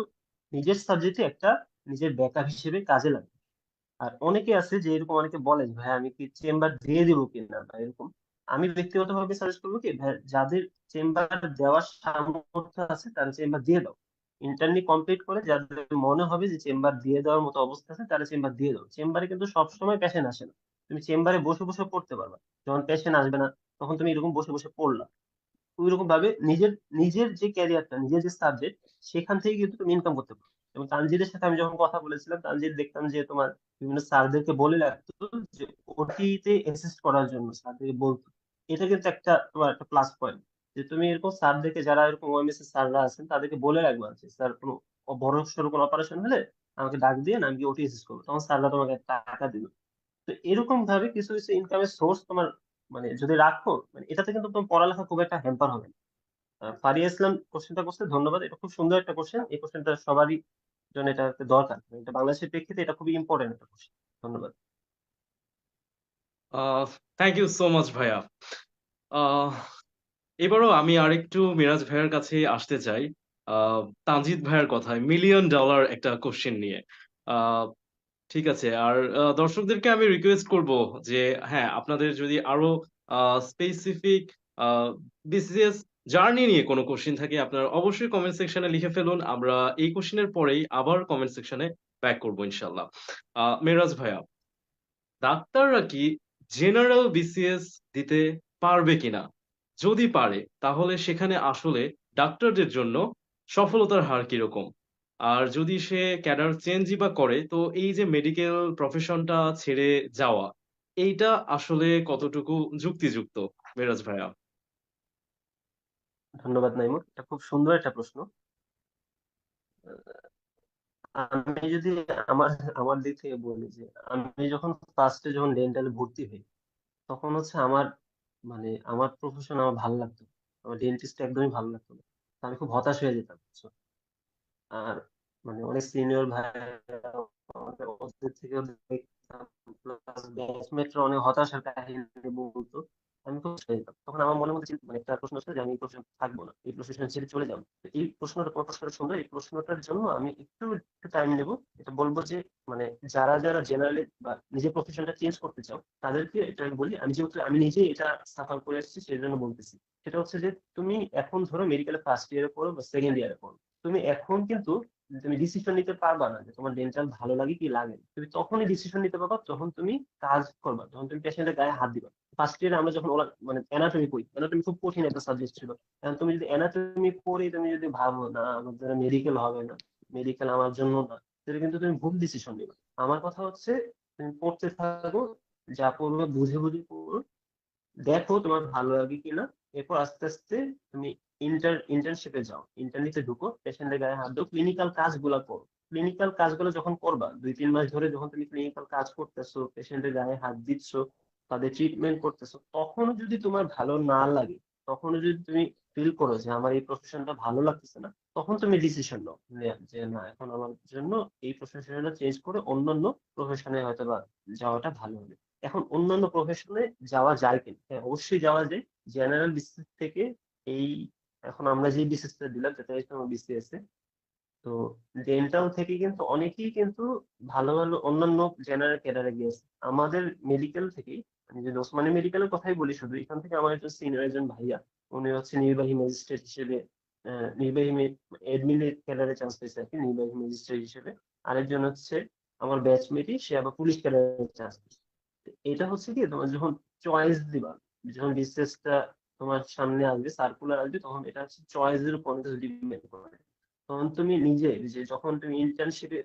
নিজের সাবজেক্টে একটা নিজের ব্যাকআপ হিসেবে কাজে লাগবে। আর অনেকে আছে যে এরকম, অনেকে বলেন ভাই আমি কি চেম্বার দিয়ে দিব কিনা বা এরকম। আমি ব্যক্তিগতভাবে সাজেস্ট করবো কি ভাই, যাদের চেম্বার দেওয়ার সামর্থ্য আছে তারা চেম্বার দিয়ে দাও। ইন্টার্নি কমপ্লিট করে যাদের মনে হবে যে চেম্বার দিয়ে দেওয়ার মতো অবস্থা আছে, তারা চেম্বার দিয়ে দাও। চেম্বারে কিন্তু সবসময় পেশেন্ট আসে না। তুমি চেম্বারে বসে বসে পড়তে পারবা, যখন পেশেন্ট আসবে না তখন তুমি এরকম বসে বসে পড়লা। ওইরকম ভাবে নিজের নিজের যে ক্যারিয়ারটা, নিজের যে সাবজেক্ট, সেখান থেকে কিন্তু তুমি ইনকাম করতে পারো। এবং তানজিদের সাথে আমি যখন কথা বলেছিলাম, তানজিদ দেখতাম যে তোমার বিভিন্ন স্যারদেরকে বলে রাখতো যে ওটিতে অ্যাসিস্ট করার জন্য স্যারদেরকে বলতো। এটা কিন্তু একটা তোমার একটা প্লাস পয়েন্ট, যে তুমি এরকম স্যারদেরকে, যারা এরকম ওএমএস এর স্যাররা আছেন, তাদেরকে বলে রাখবা যে স্যার কোনো বড় সড়ো কোনো অপারেশন হলে আমাকে ডাক দিয়ে আমি গিয়ে ওটি অ্যাসিস্ট করবো, তখন স্যাররা তোমাকে টাকা দিবে। তো এরকম ভাবে কিছু কিছু ইনকামের সোর্স তোমার মানে যদি রাখো, মানে এটাতে কিন্তু তোমার পড়ালেখা খুব একটা হ্যাম্পার হবে না। ফারিয়া ইসলাম কোশ্চেনটা করছে, ধন্যবাদ। এটা খুব সুন্দর একটা কোশ্চেন, এই কোশ্চেনটা সবারই জন্য এটা একটা দরকার, এটা বাংলাদেশের প্রেক্ষিতে এটা খুবই ইম্পর্টেন্ট একটা কোশ্চেন। ধন্যবাদ। থ্যাংক ইউ সো মাচ ভাইয়া। আহ, এবারও আমি আরেকটু মিরাজ ভাইয়ের কাছে আসতে চাই তানজিদ ভাইয়ের কথায় $1,000,000 একটা কোশ্চেন নিয়ে। আহ, ঠিক আছে, আর দর্শকদেরকে আমি রিকোয়েস্ট করব যে হ্যাঁ, আপনাদের যদি আরো স্পেসিফিক বিসিএস জার্নি নিয়ে কোনো কোশ্চেন থাকে আপনারা অবশ্যই কমেন্ট সেকশনে লিখে ফেলুন। আমরা এই কোশ্চেনের পরেই আবার কমেন্ট সেকশনে ব্যাক করবো ইনশাল্লাহ। মেরাজ ভাইয়া, ডাক্তাররা কি জেনারেল বিসিএস দিতে পারবে কিনা? যদি পারে তাহলে সেখানে আসলে ডাক্তারদের জন্য সফলতার হার কিরকম? আর যদি সে ক্যাডার চেঞ্জই বা করে, তো এই যে মেডিকেল প্রফেশনটা ছেড়ে যাওয়া, এইটা আসলে কতটুকু যুক্তিযুক্ত? মেরাজ ভাইয়া। ধন্যবাদ নাইমুর, এটা খুব সুন্দর একটা প্রশ্ন। আমি যদি আমার আমার দিক থেকে বলি যে আমি যখন ফার্স্টে যখন ডেন্টালে ভর্তি হই, তখন হচ্ছে আমার মানে আমার প্রফেশন আমার ভালো লাগতো না। আমার ডেন্টিস্ট একদমই ভালো লাগতো না। তো আমি খুব হতাশ হয়ে যেতাম, বুঝছো? আর মানে অনেক সিনিয়র ভাই ওদের থেকেও দেখতাম, প্লাস ব্যাচমেটরা অনেক হতাশার কাহিনী বলতো। আমি খুব হতাশ হয়ে যেতাম। তখন আমার মনের মধ্যে মানে একটা প্রশ্ন ছিল যে আমি এই প্রফেশন থাকবো না, এই প্রফেশন ছেড়ে চলে যাবো। তো এই প্রশ্নটা, তোমার প্রশ্নটা সুন্দর, এই প্রশ্নটার জন্য আমি একটু একটু টাইম নেবো। এটা বলবো যে মানে যারা যারা জেনারেলি বা নিজের প্রফেশনটা চেঞ্জ করতে চাও, তাদেরকে এটা আমি বলি, আমি যেহেতু আমি নিজেই এটা সাফার করে আসছি সেই জন্য বলতেছি। সেটা হচ্ছে যে তুমি এখন ধরো মেডিকেলে ফার্স্ট ইয়ারে পড়ো বা সেকেন্ড ইয়ারে পড়ো, তুমি এখন কিন্তু তুমি ডিসিশন নিতে পারবা না যে তোমার ডেন্টাল ভালো লাগে কি লাগে না। তুমি তখনই ডিসিশন নিতে পারবা যখন তুমি কাজ করবা, যখন তুমি পেশেন্টের গায়ে হাত দিবা। ফার্স্ট ইয়ারে আমরা যখন মানে অ্যানাটমি করি, অ্যানাটমি খুব কঠিন একটা সাবজেক্ট ছিল। এখন তুমি যদি অ্যানাটমি পড়ে তুমি যদি ভাবো না আমার দ্বারা মেডিকেল হবে না, মেডিকেল আমার জন্য না, তাহলে কিন্তু তুমি ভুল ডিসিশন নিবে। আমার কথা হচ্ছে তুমি পড়তে থাকো, যা পড়বে বুঝে বুঝে পড়ো, দেখো তোমার ভালো লাগে কিনা। এরপর আস্তে আস্তে তুমি ইন্টার্নশিপে যাও, ইন্টার্নিতে ঢুকো, পেশেন্টের গায়ে হাত দাও, ক্লিনিক্যাল কাজগুলো করো। ক্লিনিক্যাল কাজগুলো যখন করবা, 2-3 মাস ধরে যখন তুমি ক্লিনিক্যাল কাজ করতেছো, পেশেন্টের গায়ে হাত দিচ্ছ, তাদের ট্রিটমেন্ট করতেছো, তখনও যদি তোমার ভালো না লাগে, তখনও যদি তুমি ফিল করো যে আমার এই প্রফেশনটা ভালো লাগতেছে না, তখন তুমি ডিসিশন নাও যে না, এখন আমার জন্য এই প্রফেশনটা চেঞ্জ করে অন্যান্য প্রফেশনে হয়তো বা যাওয়াটা ভালো হবে। এখন অন্যান্য প্রফেশনে যাওয়া যায় কিনা? হ্যাঁ, অবশ্যই যাওয়া যায়। জেনারেল বিসিএস থেকে এই এখন আমরা যে বিসিএস টা দিলাম, যেটা হচ্ছে আমার বিসিএস এ, তো ডেন্টাল থেকে কিন্তু অনেকেই কিন্তু ভালো ভালো অন্যান্য জেনারেল ক্যাডারে গিয়েছে। আমাদের মেডিকেল থেকেই, আমি যদি ওসমানী মেডিকেলের কথাই বলি, শুধু এখান থেকে আমার একজন সিনিয়র একজন ভাইয়া, উনি হচ্ছে নির্বাহী ম্যাজিস্ট্রেট হিসেবে, নির্বাহী এডমিন ক্যাডারে চান্স পেয়েছে আর কি, নির্বাহী ম্যাজিস্ট্রেট হিসেবে। আরেকজন হচ্ছে আমার ব্যাচমেটই, সে আবার পুলিশ ক্যাডারে চান্স পেয়েছে। এটা হচ্ছে কি, তোমার যখন চয়েস দিবা, যখন বিসিএস টা তোমার সামনে আসবে, সার্কুলার আসবে, তখন এটা হচ্ছে চয়েসের উপর ডিপেন্ড করে। তখন তুমি নিজে যে যখন তুমি ইন্টার্নশিপে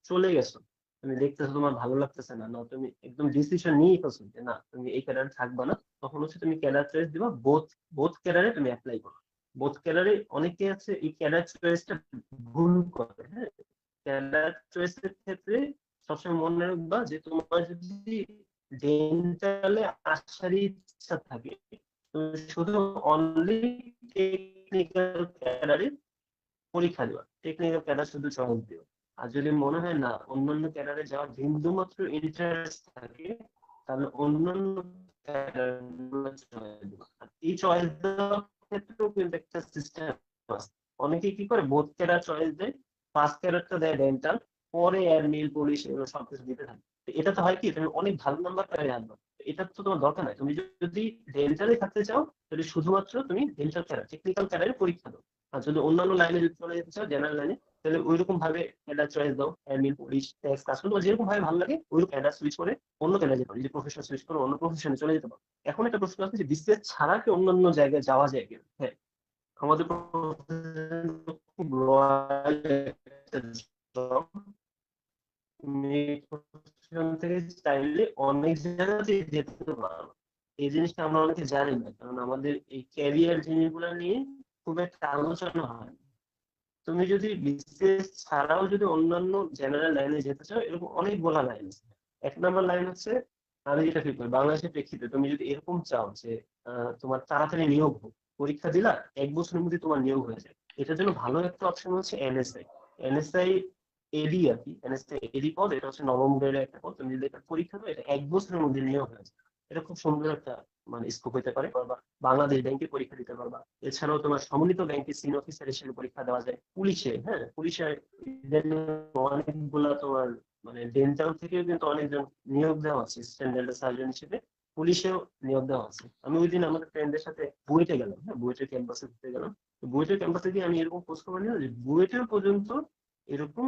চলে গেছো, তুমি দেখতেছো তোমার ভালো লাগতেছে না, না তুমি একদম ডিসিশন নিয়ে ফেলছো যে না তুমি এই ক্যাডারে থাকবা না, তখন হচ্ছে তুমি ক্যাডার চয়েস দিবা। বোথ বোথ ক্যাডারে তুমি অ্যাপ্লাই করো। বোথ ক্যাডারে অনেকে আছে এই ক্যাডার চয়েসটা ভুল করে। হ্যাঁ, ক্যাডার চয়েসের ক্ষেত্রে সবসময় মনে রাখবা যে তোমার যদি ডেন্টালে আসার ইচ্ছা থাকে, তুমি শুধু অনলি টেকনিক্যাল ক্যাডারে পরীক্ষা দেওয়া, টেকনিক্যাল ক্যাডার শুধু চয়েস দিও। আর যদি মনে হয় না অন্যান্য ক্যাডারে যাওয়ার বিন্দু মাত্র ইন্টারেস্ট থাকে, তাহলে অন্যান্য ক্যাডার চয়েস দিও। আর এই চয়েস দেওয়ার ক্ষেত্রেও কিন্তু একটা সিস্টেম আছে। অনেকে কি করে, বোথ ক্যাডার চয়েস দেয়, ফার্স্ট ক্যাডারটা দেয় ডেন্টাল, পরে এডমিন পুলিশ এগুলো সবকিছু দিতে থাকে। তো এটা তো হয় কি, তুমি অনেক ভালো নাম্বার পেয়ে আসবে। এটা তো তোমার দরকার নাই। তুমি যদি ডেন্টালে থাকতে চাও, তাহলে শুধুমাত্র তুমি ডেন্টাল ক্যাডার, টেকনিক্যাল ক্যাডারে পরীক্ষা দাও। আর যদি অন্যান্য লাইনে যদি চলে যেতে চাও, জেনারেল লাইনে, তাহলে ওইরকম ভাবে ক্যাডার চয়েস দাও, অ্যাডমিন পুলিশ ট্যাক্স কাস্টম, তোমার যেরকম ভাবে ভালো লাগে ওইরকম ক্যাডার সুইচ করে অন্য ক্যাডার যেতে পারো, যে প্রফেশন সুইচ করে অন্য প্রফেশনে চলে যেতে পারো। এখন একটা প্রশ্ন আছে যে বিসিএস ছাড়া কি অন্যান্য জায়গায় যাওয়া যায় কিনা? হ্যাঁ, আমাদের profession খুব রয়্যাল একটা job। তুমি এই profession থেকে চাইলে অনেক জায়গাতে যেতে পারো। এই জিনিসটা আমরা অনেকে জানি না, কারণ আমাদের এই ক্যারিয়ার জিনিসগুলো নিয়ে খুব একটা আলোচনা হয় না। তুমি যদি বিসিএস ছাড়াও যদি অন্যান্য জেনারেল লাইনে যেতে চাও, এরকম অনেক বলা লাইন আছে। 1 নম্বর লাইন হচ্ছে, আমি যেটা ফিল করি বাংলাদেশের প্রেক্ষিতে, তুমি যদি এরকম চাও যে তোমার তাড়াতাড়ি নিয়োগ হোক, পরীক্ষা দিলা, 1 বছরের মধ্যে তোমার নিয়োগ হয়ে যায়। এটার জন্য ভালো একটা অপশন হচ্ছে এনএসআই। এনএসআই এডি আর কি, এনএসআই এডি পদ, এটা হচ্ছে নবম গ্রেডের একটা পদ। তুমি যদি একটা পরীক্ষা দাও, এটা 1 বছরের মধ্যে নিয়োগ হয়ে যায়। এটা খুব সুন্দর একটা মানে স্কোপ হতে পারে। বা বাংলাদেশ ব্যাংকে পরীক্ষা দিতে পারবা। এছাড়াও তোমার সমন্বিত ব্যাংকে সিনিয়র অফিসার হিসেবে পরীক্ষা দেওয়া যায়। পুলিশে, হ্যাঁ, পুলিশে অনেকগুলা তোমার মানে ডেন্টাল থেকেও কিন্তু অনেকজন নিয়োগ দেওয়া আছে অ্যাসিস্ট্যান্ট ডেন্টাল সার্জন হিসেবে। পুলিশেও নিয়োগ দেওয়া আছে। আমি ওই দিন আমাদের ফ্রেন্ডদের সাথে বুয়েটে গেলাম, হ্যাঁ, বুয়েটের ক্যাম্পাসে ঘুরতে গেলাম। তো বুয়েটের ক্যাম্পাসে গিয়ে আমি এরকম খোঁজ খবর নিলাম যে বুয়েটের পর্যন্ত এরকম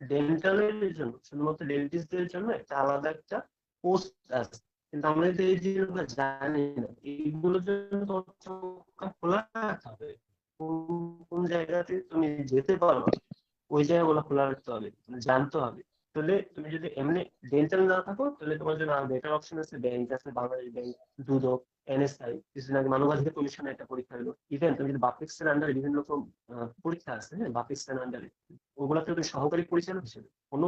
ডেন্টালের জন্য, শুধুমাত্র ডেন্টিস্টদের জন্য একটা আলাদা একটা পোস্ট আছে। কিন্তু আমরা কিন্তু এই জিনিসগুলো জানি না। এইগুলোর জন্য তো চোখ খোলা রাখতে হবে। কোন কোন জায়গাতে তুমি যেতে পারো, ওই জায়গাগুলো খোলা রাখতে হবে, মানে জানতে হবে। তাহলে তুমি যদি এমনি ডেন্টাল না থাকো, তাহলে তোমার জন্য আর বেটার অপশন আছে ব্যাংক আছে, বাংলাদেশ ব্যাংক, দুদক, এনএসআই। কিছুদিন আগে মানবাধিকার কমিশনের একটা পরীক্ষা হলো। ইভেন তুমি যদি বাপেক্সের আন্ডারে বিভিন্ন রকম পরীক্ষা আছে, হ্যাঁ, বাপেক্সের আন্ডারে, ওগুলাতে তুমি সহকারী পরিচালক হিসেবে, অন্য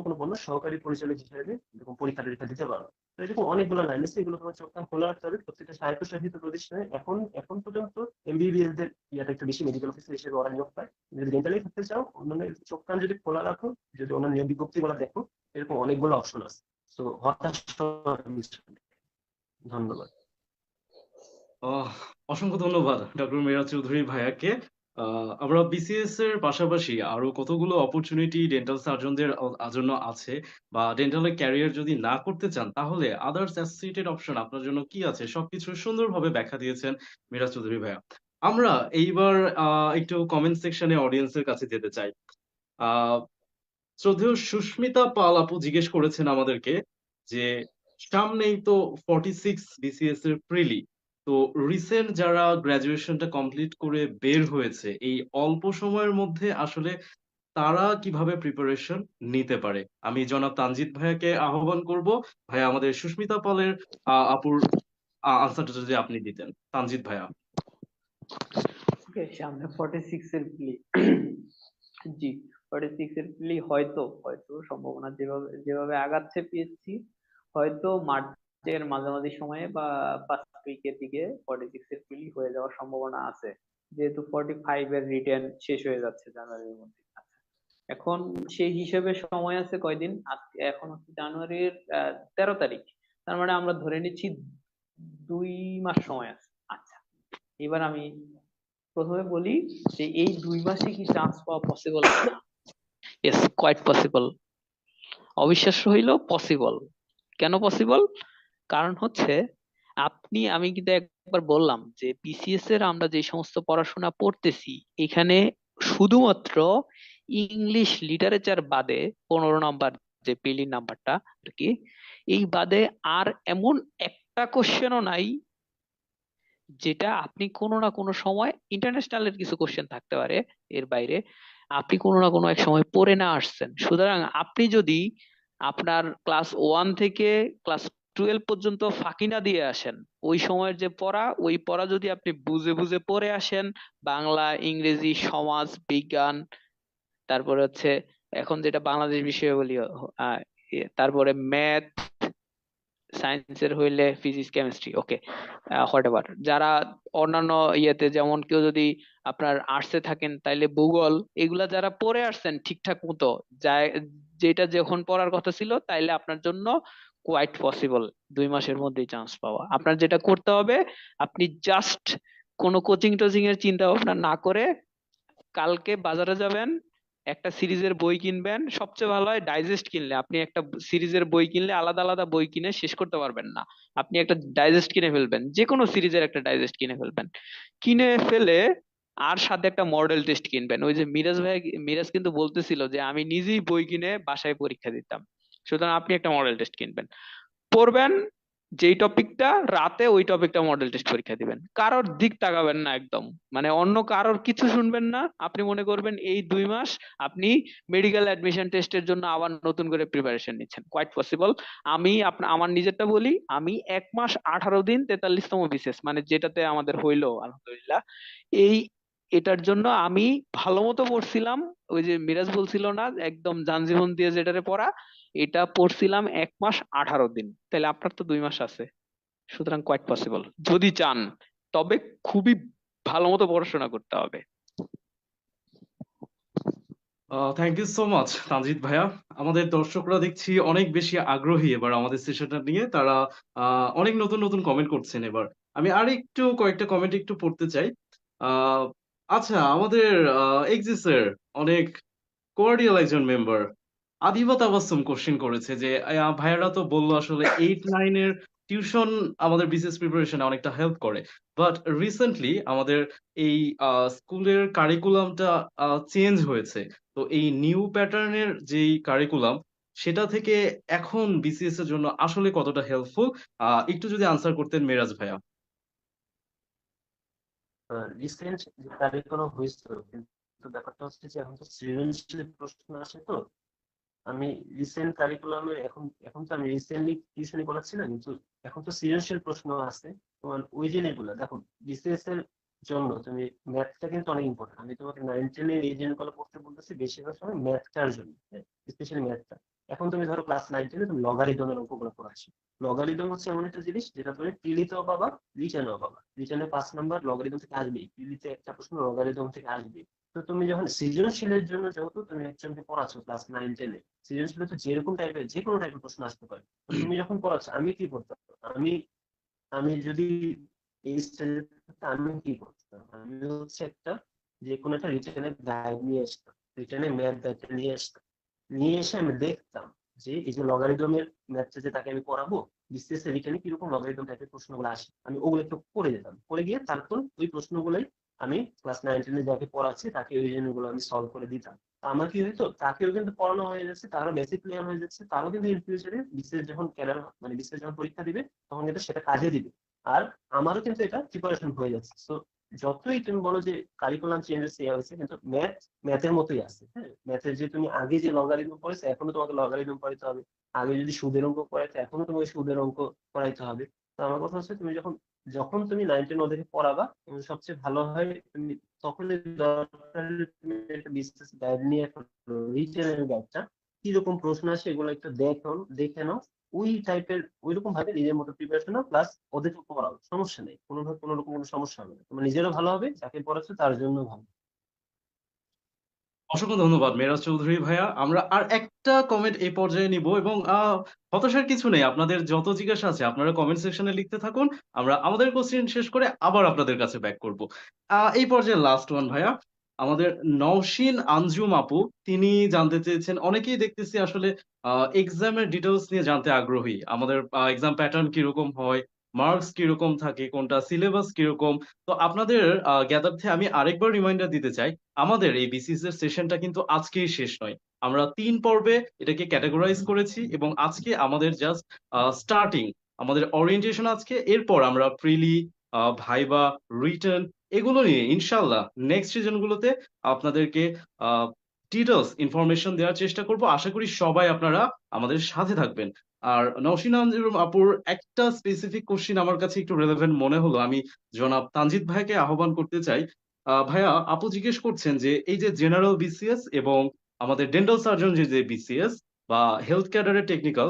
সহকারী পরিচালক হিসেবে এরকম পরীক্ষা টরীক্ষা দিতে পারো। তো এরকম অনেকগুলো লাইন আছে, এগুলো তোমার চোখ কান খোলা রাখতে হবে। প্রত্যেকটা স্বায়ত্তশাসিত প্রতিষ্ঠানে এখন এখন পর্যন্ত এমবিবিএস দের ইয়াটা একটু বেশি, মেডিকেল অফিসার হিসেবে ওরা নিয়োগ পায়। যদি ডেন্টালি থাকতে চাও, অন্যান্য চোখ কান যদি খোলা রাখো, যদি অন্যান্য নিয়োগ বিজ্ঞপ্তিগুলো দেখো, এরকম অনেকগুলো অপশন আছে। তো হতাশ হওয়ার বিষয় নেই। ধন্যবাদ। আহ, অসংখ্য ধন্যবাদ ডক্টর মেরাজ চৌধুরী ভাইয়াকে। আমরা বিসিএস এর পাশাপাশি আরো কতগুলো অপরচুনিটি ডেন্টাল সার্জনদের জন্য আছে, বা ডেন্টালের ক্যারিয়ার যদি না করতে চান তাহলে আদার্স অ্যাসোসিয়েটেড অপশন আপনার জন্য কি আছে, সবকিছু সুন্দরভাবে ব্যাখ্যা দিয়েছেন মেরাজ চৌধুরী ভাইয়া। আমরা এইবার একটু কমেন্ট সেকশনে অডিয়েন্সের কাছে যেতে চাই। আহ শ্রদ্ধেয় সুস্মিতা পাল আপু জিজ্ঞেস করেছেন আমাদেরকে যে সামনেই তো 46 বিসিএস এর প্রিলি, তো রিসেন্ট যারা গ্রাজুয়েশনটা কমপ্লিট করে বের হয়েছে এই অল্প সময়ের মধ্যে আসলে তারা কিভাবে প্রিপারেশন নিতে পারে। আমি জনাব তানজিদ ভাইয়াকে আহ্বান করব, ভাইয়া আমাদের সুস্মিতা পালের আপুর আনসারটা যদি আপনি দিতেন, তানজিদ ভাইয়া। ওকে, সামনে 46 এর প্লি। জি, 46 এর প্লি হয়তো হয়তো সম্ভাবনা যেভাবে যেভাবে আগাচ্ছে পিএসসি, হয়তো মার্চের মাঝামাঝি সময়ে বা ফার্স্ট উইকের দিকে 46 এর প্লি হয়ে যাওয়ার সম্ভাবনা আছে, যেহেতু 45 এর রিটেন শেষ হয়ে যাচ্ছে জানুয়ারির মধ্যে। আচ্ছা, এখন সেই হিসেবে সময় আছে কয়দিন? আজকে এখন হচ্ছে জানুয়ারির 13 তারিখ। তার মানে আমরা ধরে নিচ্ছি 2 মাস সময় আছে। আচ্ছা, এবার আমি প্রথমে বলি যে এই 2 মাসে কি চান্স পাওয়া পসিবল? Yes, quite possible. অবিশ্বাস্য হইলেও পসিবল। কেন পসিবল? কারণ হচ্ছে আমি কিন্তু একবার বললাম যে বিসিএস এর আমরা যে সমস্ত পড়াশোনা পড়তেছি, এখানে শুধুমাত্র ইংলিশ লিটারেচার বাদে 15 নম্বর যে প্রিলি নাম্বারটা আর কি, এই বাদে আর এমন একটা কোশ্চেনও নাই যেটা আপনি কোনো না কোনো সময়, ইন্টারন্যাশনালের কিছু কোশ্চেন থাকতে পারে এর বাইরে, আপনি কোনো না কোনো এক সময় পড়ে না আসছেন। সুতরাং আপনি যদি আপনার ক্লাস 1 থেকে ক্লাস 12 পর্যন্ত ফাঁকি না দিয়ে আসেন, ওই সময়ের যে পড়া, ওই পড়া যদি আপনি বুঝে বুঝে পড়ে আসেন, বাংলা, ইংরেজি, সমাজ বিজ্ঞান, তারপরে হচ্ছে এখন যেটা বাংলাদেশ বিষয়াবলী, তারপরে ম্যাথ, সায়েন্সের হইলে physics, chemistry, okay, what ever, যারা অন্যান্য ইয়েতে, যেমন কেউ যদি আপনার আর্টসে থাকেন তাইলে ভূগোল, এগুলা যারা পড়ে আসছেন ঠিকঠাক মতো, যায় যেটা যখন পড়ার কথা ছিল, তাইলে আপনার জন্য কোয়াইট পসিবল 2 মাসের মধ্যেই চান্স পাওয়া। আপনার যেটা করতে হবে, আপনি জাস্ট কোনো কোচিং টোচিং এর চিন্তা ভাবনা না করে কালকে বাজারে যাবেন, একটা সিরিজের বই কিনবেন। সবচেয়ে ভালো হয় ডাইজেস্ট কিনলে। আপনি একটা সিরিজের বই কিনলে আলাদা আলাদা বই কিনে শেষ করতে পারবেন না। আপনি একটা ডাইজেস্ট কিনে ফেলবেন, যে কোনো সিরিজের একটা ডাইজেস্ট কিনে ফেলবেন। কিনে ফেলে আর সাথে একটা মডেল টেস্ট কিনবেন। ওই যে মিরাজ কিন্তু বলতেছিল যে আমি নিজেই বই কিনে বাসায় পরীক্ষা দিতাম। সুতরাং আপনি একটা মডেল টেস্ট কিনবেন, পড়বেন যেই টপিকটা, রাতে ওই টপিকটা মডেল টেস্ট পরীক্ষা দিবেন। কারোর দিক তাকাবেন না একদম, মানে অন্য কারোর কিছু শুনবেন না। আপনি মনে করবেন এই 2 মাস আপনি মেডিকেল অ্যাডমিশন টেস্টের জন্য আবার নতুন করে প্রিপারেশন নিচ্ছেন। Quite possible. আমার নিজেরটা বলি, আমি 1 মাস 18 দিন 43তম বিসিএস, মানে যেটাতে আমাদের হইলো আলহামদুলিল্লাহ, এই এটার জন্য আমি ভালো মতো পড়ছিলাম। ওই যে মিরাজ বলছিল না, একদম যানজীবন দিয়ে যেটারে পড়া, এটা পড়ছিলাম 1 মাস 18 দিন। তাহলে আপনার তো 2 মাস আছে। সুতরাং কোয়াইট পসিবল যদি চান, তবে খুবই ভালো মতো পড়াশোনা করতে হবে। Thank you so much Tanzid ভাইয়া। আমাদের দর্শকরা দেখছি অনেক বেশি আগ্রহী এবার আমাদের সেশনটা নিয়ে। তারা অনেক নতুন নতুন কমেন্ট করছেন এবার। আমি আরেকটু কয়েকটা কমেন্ট একটু পড়তে চাই। আহ, আচ্ছা, আমাদের এক্সিসের অনেক কোয়ার্ডিয়াল একজন মেম্বার আদিবা তাবাসসুম কোশ্চেন করেছে যে ভাইয়ারা তো বললো আসলে 8-9 এর টিউশন আমাদের বিসিএস প্রিপারেশনে অনেকটা হেল্প করে, বাট রিসেন্টলি আমাদের এই স্কুলের কারিকুলামটা চেঞ্জ হয়েছে। তো এই নিউ প্যাটার্নের যেই কারিকুলাম, সেটা থেকে এখন বিসিএস এর জন্য আসলে কতটা হেল্পফুল, একটু যদি আনসার করতেন মেরাজ ভাইয়া। রিসেন্ট যে কারিকুলাম হয়েছিল, কিন্তু ব্যাপারটা হচ্ছে যে এখন তো সৃজনশীল প্রশ্ন আসে। তো আমি রিসেন্ট কারিকুলামে এখন এখন তো আমি রিসেন্টলি টিউশনি করাচ্ছি না, কিন্তু এখন তো সৃজনশীল প্রশ্ন আছে তোমার ওই জিনিসগুলো। দেখো, বিসিএস এর জন্য তুমি ম্যাথটা কিন্তু অনেক ইম্পর্টেন্ট। আমি তোমাকে 9-10 এর এই জিনিসগুলো পড়তে বলতেছি বেশিরভাগ সময় ম্যাথটার জন্য, স্পেশালি ম্যাথটা। এখন তুমি ধরো ক্লাস 9-10 তুমি লগারিদমের অঙ্কগুলো পড়াচ্ছি। লগারিদম হচ্ছে এমন একটা জিনিস যেটা তুমি প্রিলিতেও পাবা, রিটেনেও পাবা। রিটেনে 5 নাম্বার লগারিদম থেকে আসবেই, প্রিলিতে একটা প্রশ্ন লগারিদম থেকে আসবেই। তো তুমি যখন সৃজনশীলের জন্য যেহেতু তুমি একজনকে পড়াচ্ছ ক্লাস 9-10-এ, সৃজনশীল তো যেরকম টাইপের যে কোনো টাইপের প্রশ্ন আসতে পারে। তো তুমি যখন পড়াচ্ছ, আমি কি করতাম, আমি আমি যদি এই স্টেজে থাকতাম, আমি কি করতাম, আমি হচ্ছে একটা যে কোনো একটা রিটেনের গাইড নিয়ে আসতাম, রিটেনের ম্যাথ গাইডটা নিয়ে আসতাম। নিয়ে এসে আমি দেখতাম যে এই যে লগারিদমের ম্যাথটা যে তাকে আমি পড়াবো, বিসিএস এর রিটেনে কিরকম লগারিদম টাইপের প্রশ্নগুলো আসে, আমি ওগুলো একটু পড়ে যেতাম। পড়ে গিয়ে তারপর ওই প্রশ্নগুলোই আমি ক্লাস 9-10-এ যাকে পড়াচ্ছি তাকে ওই জিনিসগুলো আমি সলভ করে দিতাম। তো আমার কি হইতো, তাকেও কিন্তু পড়ানো হয়ে যাচ্ছে, তারও বেসিক ক্লিয়ার হয়ে যাচ্ছে, তারও কিন্তু ইন ফিউচারে বিসিএস যখন ক্যাডার মানে বিসিএস যখন পরীক্ষা দিবে তখন কিন্তু সেটা কাজে দিবে। আর আমারও কিন্তু এটা প্রিপারেশন হয়ে যাচ্ছে। তো যতই তুমি বলো যে কারিকুলাম চেঞ্জেস হয়েছে, কিন্তু ম্যাথের মতোই আছে। হ্যাঁ, ম্যাথের যে তুমি আগে যে লগারিদম পড়েছো এখনো তোমাকে লগারিদম পড়াইতে হবে, আগে যদি সুদের অঙ্ক পড়াইতো এখনো তোমাকে সুদের অঙ্ক পড়াইতে হবে। তো আমার কথা হচ্ছে তুমি যখন যখন তুমি 9-10 ওদেরকে পড়াবা, সবচেয়ে ভালো হয় তুমি তখনই দরকার তুমি একটা বিসিএস গাইড নিয়ে রিটেনের গাইডটা কিরকম প্রশ্ন আসে এগুলো একটু দেখে নাও। ওই টাইপের ওই রকম ভাবে নিজের মতো প্রিপারেশন নাও, প্লাস ওদেরকে পড়াও, সমস্যা নেই, কোনো রকম কোনো সমস্যা হবে না, তোমার নিজেরও ভালো হবে, যাকে পড়াচ্ছ তার জন্য ভালো। অসংখ্য ধন্যবাদ মেরাজ চৌধুরী ভাইয়া। আমরা আর একটা কমেন্ট এই পর্যায়ে নিব, এবং হতাশার কিছু নেই, আপনাদের যত জিজ্ঞাসা আছে আপনারা কমেন্ট সেকশনে লিখতে থাকুন। আমরা আমাদের কোশ্চেন শেষ করে আবার আপনাদের কাছে ব্যাক করব। এই পর্যায়ে লাস্ট ওয়ান ভাইয়া, আমাদের নওশিন আঞ্জুম আপু, তিনি জানতে চেয়েছেন, অনেকেই দেখতেছি আসলে এক্সামের ডিটেলস নিয়ে জানতে আগ্রহী, আমাদের এক্সাম প্যাটার্ন কিরকম হয়, মার্কস কিরকম থাকে, কোনটা সিলেবাস কিরকম। তো আপনাদের জ্ঞাতার্থে আমি আরেকবার রিমাইন্ডার দিতে চাই, আমাদের এই বিসিএস এর সেশনটা কিন্তু আজকেই শেষ নয়। আমরা 3 পর্বে এটাকে ক্যাটাগরাইজ করেছি, এবং আজকে আমাদের জাস্ট স্টার্টিং। আমাদের ওরিয়েন্টেশন আজকে, এরপর আমরা প্রিলি, ভাইবা, রিটেন, এগুলো নিয়ে ইনশাল্লাহ নেক্সট সিজন গুলোতে আপনাদেরকে ডিটেলস ইনফরমেশন দেওয়ার চেষ্টা করব। আশা করি সবাই আপনারা আমাদের সাথে থাকবেন। আর নওশিন আঞ্জুম আপুর একটা স্পেসিফিক কোশ্চিন আমার কাছে একটু রেলেভেন্ট মনে হলো, আমি জনাব তানজিদ ভাইকে আহ্বান করতে চাই। ভাইয়া, আপু জিজ্ঞেস করছেন যে এই যে জেনারেল বিসিএস এবং আমাদের ডেন্টাল সার্জন যে বিসিএস বা হেলথ ক্যাডারের টেকনিক্যাল,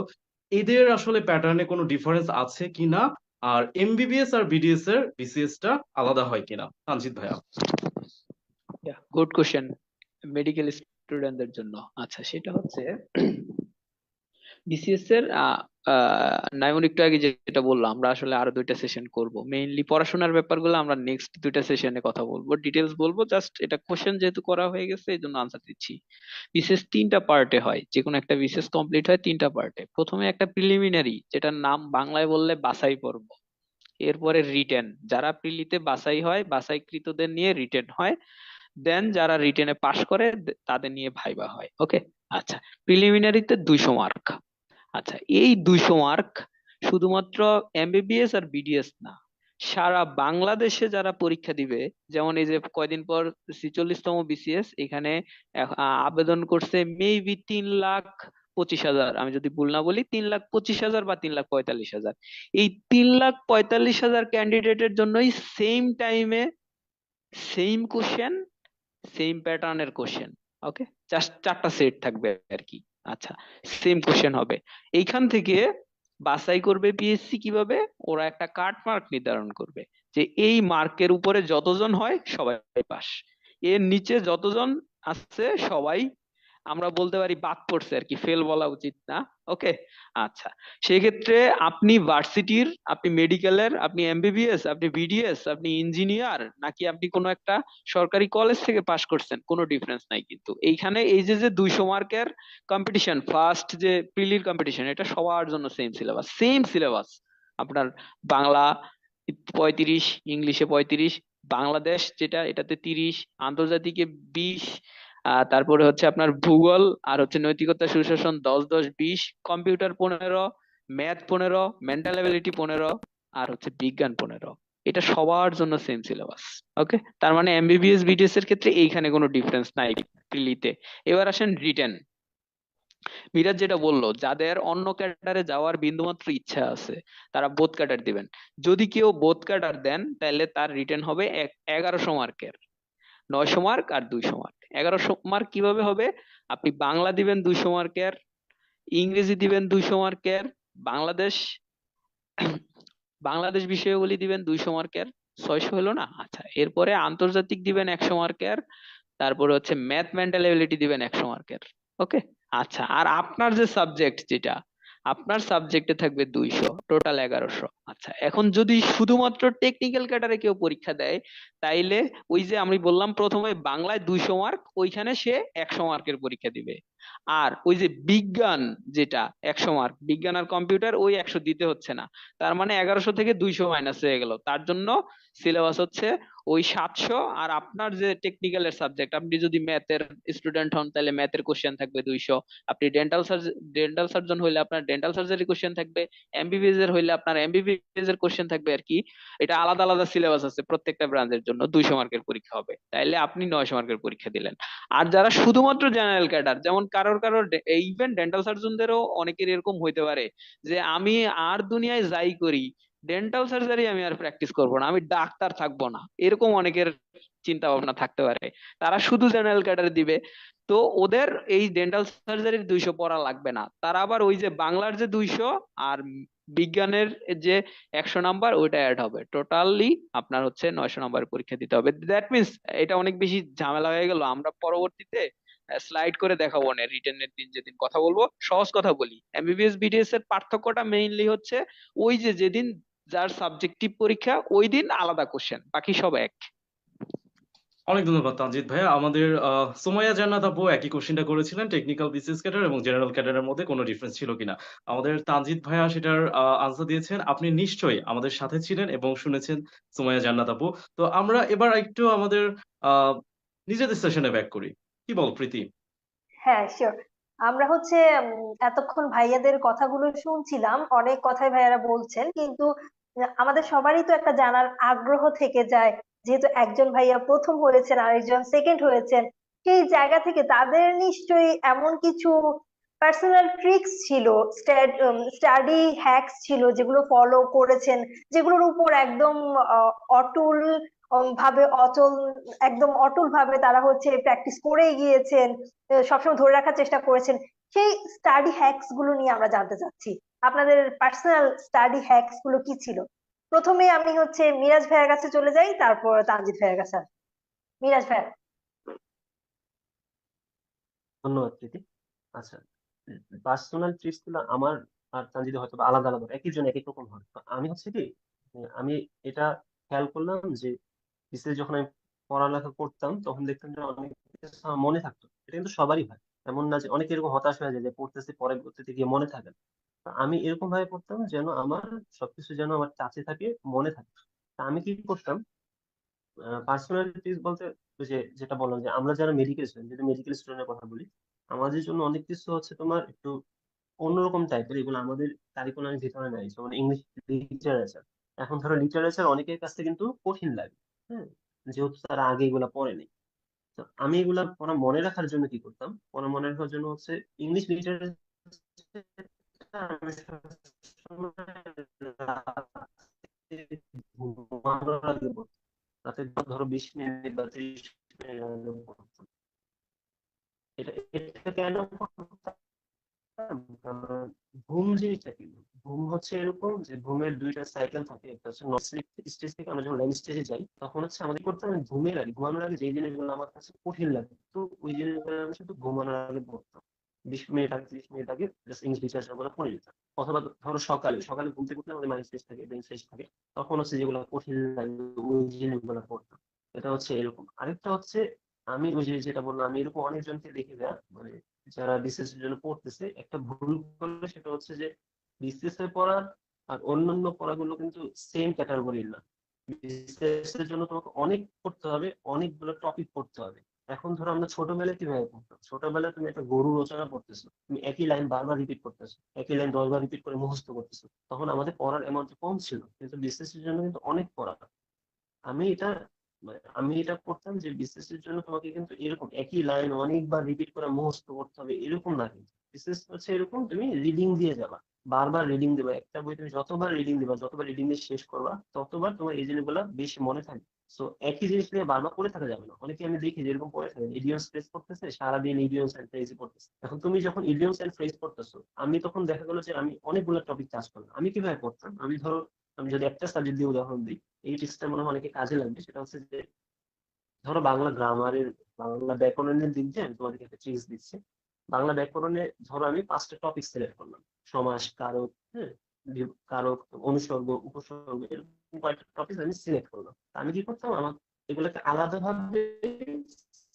এদের আসলে প্যাটার্নে কোনো ডিফারেন্স আছে কিনা, আর এমবিবিএস আর বিডিএস এর বিসিএস টা আলাদা হয় কিনা, তানজিদ ভাইয়া। গুড কোশ্চেন মেডিকেল স্টুডেন্টদের জন্য। আচ্ছা, সেটা হচ্ছে বিসিএস এর নাইমন একটু আগে যেটা বললাম, আমরা আসলে আরো 2টা সেশন করব। মেইনলি পড়াশোনার ব্যাপারগুলো আমরা নেক্সট 2টা সেশনে কথা বলবো, ডিটেলস বলবো। জাস্ট এটা কোশ্চেন যেহেতু করা হয়ে গেছে এই জন্য আনসার দিচ্ছি। বিসিএস 3টা পার্টে হয়, যে কোনো একটা বিসিএস কমপ্লিট হয় 3টা পার্টে। প্রথমে একটা প্রিলিমিনারি, যেটার নাম বাংলায় বললে বাছাই পর্ব। এরপরে রিটেন, যারা প্রিলিতে বাছাই হয়, বাছাইকৃতদের নিয়ে রিটেন হয়। দেন যারা রিটেনে পাশ করে তাদের নিয়ে ভাইবা হয়। ওকে, আচ্ছা। প্রিলিমিনারিতে 200 মার্ক। আচ্ছা, এই 200 মার্ক শুধুমাত্র এমবিবিএস আর বিডিএস না, সারা বাংলাদেশে যারা পরীক্ষা দিবে, যেমন এই যে কয়দিন পর 46তম বিসিএস, এখানে আবেদন করছে মেবি 3,25,000, আমি যদি ভুল না বলি 3,25,000 বা 3,45,000। এই 3,45,000 ক্যান্ডিডেটের জন্যই সেম টাইমে সেম কোশ্চেন, সেম প্যাটার্নের কোশ্চেন। ওকে, জাস্ট 4টা সেট থাকবে আর কি। আচ্ছা, সেম কোশ্চেন হবে। এইখান থেকে বাছাই করবে পিএসসি কিভাবে? ওরা একটা কাট মার্ক নির্ধারণ করবে যে এই মার্কের উপরে যতজন হয় সবাই পাস, এর নিচে যতজন আছে সবাই আমরা বলতে পারি বাদ পড়ছে আর কি, ফেল বলা উচিত না। ওকে, আচ্ছা, সেক্ষেত্রে আপনি ভার্সিটির, আপনি মেডিকেলের, আপনি এমবিবিএস, আপনি বিডিএস, আপনি ইঞ্জিনিয়ার, নাকি আপনি কোনো একটা সরকারি কলেজ থেকে পাশ করছেন, কোনো ডিফারেন্স নাই কিন্তু এইখানে। এই যে যে 200 মার্কের কম্পিটিশন, ফার্স্ট যে প্রিলির কম্পিটিশন, এটা সবার জন্য সেম সিলেবাস, সেম সিলেবাস। আপনার বাংলা 35, ইংলিশে 35, বাংলাদেশ যেটা এটাতে 30, আন্তর্জাতিকে 20, তারপরে হচ্ছে আপনার ভূগোল আর হচ্ছে নৈতিকতা সুশাসন 10 10 20, কম্পিউটার 15, ম্যাথ 15, মেন্টাল এবিলিটি 15, আর হচ্ছে বিজ্ঞান 15। এটা সবার জন্য সেম সিলেবাস। ওকে, তার মানে এমবিবিএস বিডিএস এর ক্ষেত্রে এইখানে কোনো ডিফারেন্স নাই প্রিলিতে। এবার আসেন রিটেন। মিরাজ যেটা বললো, যাদের অন্য ক্যাডারে যাওয়ার বিন্দুমাত্র ইচ্ছা আছে তারা বোথ ক্যাডার দিবেন। যদি কেউ বোথ ক্যাডার দেন তাহলে তার রিটেন হবে 1100 মার্কের, 900 মার্ক আর 200 মার্ক। 1100 মার্ক কিভাবে হবে? আপনি বাংলা দিবেন 200 মার্কের, ইংরেজি দিবেন 200 মার্কের, বাংলাদেশ বাংলাদেশ বিষয়াবলী দিবেন 200 মার্কের, 600 হলো না? আচ্ছা, এরপরে আন্তর্জাতিক দিবেন 100 মার্কের, তারপরে হচ্ছে ম্যাথ মেন্টাল এবিলিটি দিবেন 100 মার্কের। ওকে, আচ্ছা, আর আপনার যে সাবজেক্ট যেটা, আপনার সাবজেক্টে থাকবে 200, টোটাল 1100। আচ্ছা, এখন যদি শুধুমাত্র টেকনিক্যাল ক্যাডারে কেউ পরীক্ষা দেয়, তাইলে ওই যে আমি বললাম প্রথমে বাংলায় 200 মার্ক, ওইখানে সে 100 মার্কের পরীক্ষা দিবে। আর ওই যে বিজ্ঞান যেটা 100 মার্ক, বিজ্ঞান আর কম্পিউটার ওই 100 দিতে হচ্ছে না। তার মানে 1100 থেকে 200 মাইনাস হয়ে গেল, তার জন্য সিলেবাস হচ্ছে ওই 700। আর আপনার যে টেকনিক্যালের সাবজেক্ট, আপনি যদি ম্যাথের স্টুডেন্ট হন তাহলে ম্যাথের কোশ্চেন থাকবে 200, আপনি ডেন্টাল সার্জন হইলে আপনার ডেন্টাল সার্জারি কোশ্চেন থাকবে, এমবিবিএস এর হইলে আপনার এমবিবিএস এর কোশ্চেন থাকবে আর কি। এটা আলাদা আলাদা সিলেবাস আছে, প্রত্যেকটা ব্রাঞ্চের জন্য 200 মার্কের পরীক্ষা হবে, তাইলে আপনি 900 মার্কের পরীক্ষা দিলেন। আর যারা শুধুমাত্র জেনারেল ক্যাডার, যেমন কারোর কারোর ইভেন ডেন্টাল সার্জনদেরও অনেকের এরকম হইতে পারে যে আমি আর দুনিয়ায় যাই করি, ডেন্টাল সার্জারি আমি আর প্র্যাকটিস করব না, আমি ডাক্তার থাকবো না, এরকম অনেকের চিন্তা ভাবনা থাকতে পারে, তারা শুধু জেনারেল ক্যাডার দিবে। তো ওদের এই ডেন্টাল সার্জারির 200 পড়া লাগবে না, তারা আবার ওই যে বাংলার যে 200 আর বিজ্ঞানের যে 100 নাম্বার ওইটা অ্যাড হবে, টোটালি আপনার হচ্ছে 900 নাম্বারের পরীক্ষা দিতে হবে। দ্যাট মিনস এটা অনেক বেশি ঝামেলা হয়ে গেল, আমরা পরবর্তীতে স্লাইড করে দেখাবো না, রিটেনের দিন যেদিন কথা বলবো। সহজ কথা বলি, এমবিবিএস বিডিএস এর পার্থক্যটা মেইনলি হচ্ছে ওই যে যেদিন যার সাবজেক্টিভ পরীক্ষা ওই দিন আলাদা কোশ্চেন, বাকি সব এক। অনেক ধন্যবাদ তানজিদ ভাইয়া। আমাদের সুমাইয়া জান্নাত আপু একই কোশ্চেনটা করেছিলেন, টেকনিক্যাল বিসিএস ক্যাডার এবং জেনারেল ক্যাডারের মধ্যে কোনো ডিফারেন্স ছিল কিনা। আমাদের তানজিদ ভাইয়া সেটার আনসার দিয়েছেন। আপনি নিশ্চয়ই আমাদের সাথে ছিলেন এবং শুনেছেন সুমাইয়া জান্নাত আপু। তো আমরা এবার একটু আমাদের আহ নিজেদের সেশনে ব্যাক করি, কি বল প্রীতি? হ্যাঁ, শিওর। আমরা হচ্ছে এতক্ষণ ভাইয়াদের কথাগুলো শুনছিলাম, অনেক কথাই ভাইয়ারা বলছেন, কিন্তু আমাদের সবারই তো একটা জানার আগ্রহ থেকে যায়, যেহেতু একজন ভাইয়া প্রথম হয়েছেন আরেকজন সেকেন্ড হয়েছেন, সেই জায়গা থেকে তাদের নিশ্চয়ই এমন কিছু পার্সোনাল ট্রিক্স ছিল, স্টাডি হ্যাকস ছিল যেগুলো ফলো করেছেন, যেগুলোর উপর একদম অটল ভাবে অচল একদম অটল ভাবে তারা হচ্ছে প্র্যাকটিস করেই গিয়েছেন, সবসময় ধরে রাখার চেষ্টা করেছেন। সেই স্টাডি হ্যাকস গুলো নিয়ে আমরা জানতে চাচ্ছি, আপনাদের পার্সোনাল স্টাডি হ্যাকস গুলো কি ছিল। প্রথমে আমি হচ্ছে মিরাজ ভাইয়ের কাছে চলে যাই, তারপর তানজিদ ভাইয়ের কাছে আসি। মিরাজ ভাই। ধন্যবাদ প্রীতি। আচ্ছা, পার্সোনাল ট্রিক্স গুলো আমার আর তানজিদের হয়তো বা আলাদা আলাদা, এক একজন এক এক রকম হয়। তো আমি হচ্ছে কি, আমি এটা খেয়াল করলাম যে বিশেষ যখন আমি পড়ালেখা করতাম তখন দেখতাম যে অনেক কিছু আমার মনে থাকতো। এটা কিন্তু সবারই হয়, এমন না যে অনেকে এরকম হতাশ হয়ে যায় যে পড়তেছে পরে পড়তে গিয়ে মনে থাকে না। তো আমি এরকম ভাবে পড়তাম যেন আমার সবকিছু যেন আমার কাছে থাকে, মনে থাকে। তা আমি কি করতাম, পার্সোনালিটিস বলতে ওই যে যেটা বললাম যে আমরা যারা মেডিকেল স্টুডেন্ট, যদি মেডিকেল স্টুডেন্টের কথা বলি, আমাদের জন্য অনেক কিছু হচ্ছে তোমার একটু অন্যরকম টাইপের, এগুলো আমাদের কারিকুলামের ভিতরে নাই। যেমন ইংলিশ লিটারেচার, এখন ধরো লিটারেচার অনেকের কাছে কিন্তু কঠিন লাগে, হ্যাঁ, যেহেতু তারা আগে এগুলা পড়েনি। তো আমি এগুলা পড়া মনে রাখার জন্য কি করতাম, পড়া মনে রাখার জন্য হচ্ছে ইংলিশ লিটারেচার আমি সবসময় রাতে ঘুমানোর আগে পড়তাম। রাতে ধরো 20 মিনিট বা 30 মিনিট আগে পড়তাম। এটা এটা কেন করতাম, কারণ ঘুম জিনিসটা কি? ঘুম হচ্ছে এরকম যে ঘুমের দুইটা সাইকেল থাকে, একটা হচ্ছে নন স্লিপ স্টেজ থেকে আমরা যখন রেম স্টেজে যাই, তখন হচ্ছে আমাদের করতে হবে ঘুমের আগে, ঘুমানোর আগে যে জিনিসগুলো আমার কাছে কঠিন লাগে, তো ওই জিনিসগুলো আমি শুধু ঘুমানোর আগে পড়তাম। 20 মিনিট আগে, 30 মিনিট আগে জাস্ট ইংলিশ লিটারেচার গুলো পড়ে যেতাম। অথবা ধরো সকালে সকালে ঘুম থেকে উঠলে আমাদের মাইন্ড ফ্রেশ থাকে, ব্রেন ফ্রেশ থাকে, তখন হচ্ছে যেগুলো কঠিন লাগে ওই জিনিসগুলো পড়তাম। এটা হচ্ছে এরকম। আরেকটা হচ্ছে আমি ওই যে যেটা বললাম, আমি এরকম অনেকজনকে দেখি যা মানে যারা বিসিএস এর জন্য পড়তেছে, একটা ভুল করলে সেটা হচ্ছে যে বিসিএস এর পড়া আর অন্যান্য পড়াগুলো কিন্তু সেম ক্যাটাগরির না। বিসিএস এর জন্য তোমাকে অনেক পড়তে হবে, অনেকগুলো টপিক পড়তে হবে। এখন ধরো আমরা ছোটবেলায় কিভাবে পড়তাম, ছোটবেলায় তুমি একটা গরু রচনা পড়তেছো, তুমি একই লাইন বারবার রিপিট করতেছো, একই লাইন 10 বার রিপিট করে মুখস্থ করতেছো, তখন আমাদের পড়ার অ্যামাউন্ট কম ছিল, কিন্তু বিসিএস এর জন্য কিন্তু অনেক পড়া। আমি এটা আমি এটা করতাম যে বিসিএস এর জন্য তোমাকে কিন্তু এরকম একই লাইন অনেকবার রিপিট করে মুখস্থ করতে হবে এরকম না, কিন্তু বিসিএস হচ্ছে এরকম তুমি রিডিং দিয়ে যাবা, বারবার রিডিং দিবা, একটা বই তুমি যতবার রিডিং দিবা, যতবার রিডিং দিয়ে শেষ করবা, ততবার তোমার এই জিনিসগুলো বেশি মনে থাকবে। সো একই জিনিস নিয়ে বারবার পড়ে থাকা যাবে না। অনেকে আমি দেখি যেরকম পড়ে থাকে, ইডিয়মস ফ্রেজ করতেছে সারাদিন, ইডিয়মস এন্ড ফ্রেজ করতেছে। এখন তুমি যখন ইডিয়মস এন্ড ফ্রেজ করতেছো, আমি তখন দেখা গেলো যে আমি অনেকগুলো টপিক টাচ করলাম। আমি কিভাবে পড়তাম, আমি ধরো আমি যদি একটা সাবজেক্ট দিয়ে উদাহরণ দিই, এই টিপসটা মনে হয় অনেকে কাজে লাগবে। সেটা হচ্ছে যে ধরো বাংলা গ্রামারের, বাংলা ব্যাকরণের দিক দিয়ে আমি তোমাদেরকে একটা ট্রিক্স দিচ্ছি। বাংলা ব্যাকরণে ধরো আমি 5টা টপিক সিলেক্ট করলাম, সমাস, কারক, হ্যাঁ, কারক, অনুসর্গ, উপসর্গ, এরকম কয়েকটা টপিক আমি সিলেক্ট করলাম। তা আমি কি করতাম, আমার এগুলোকে আলাদাভাবে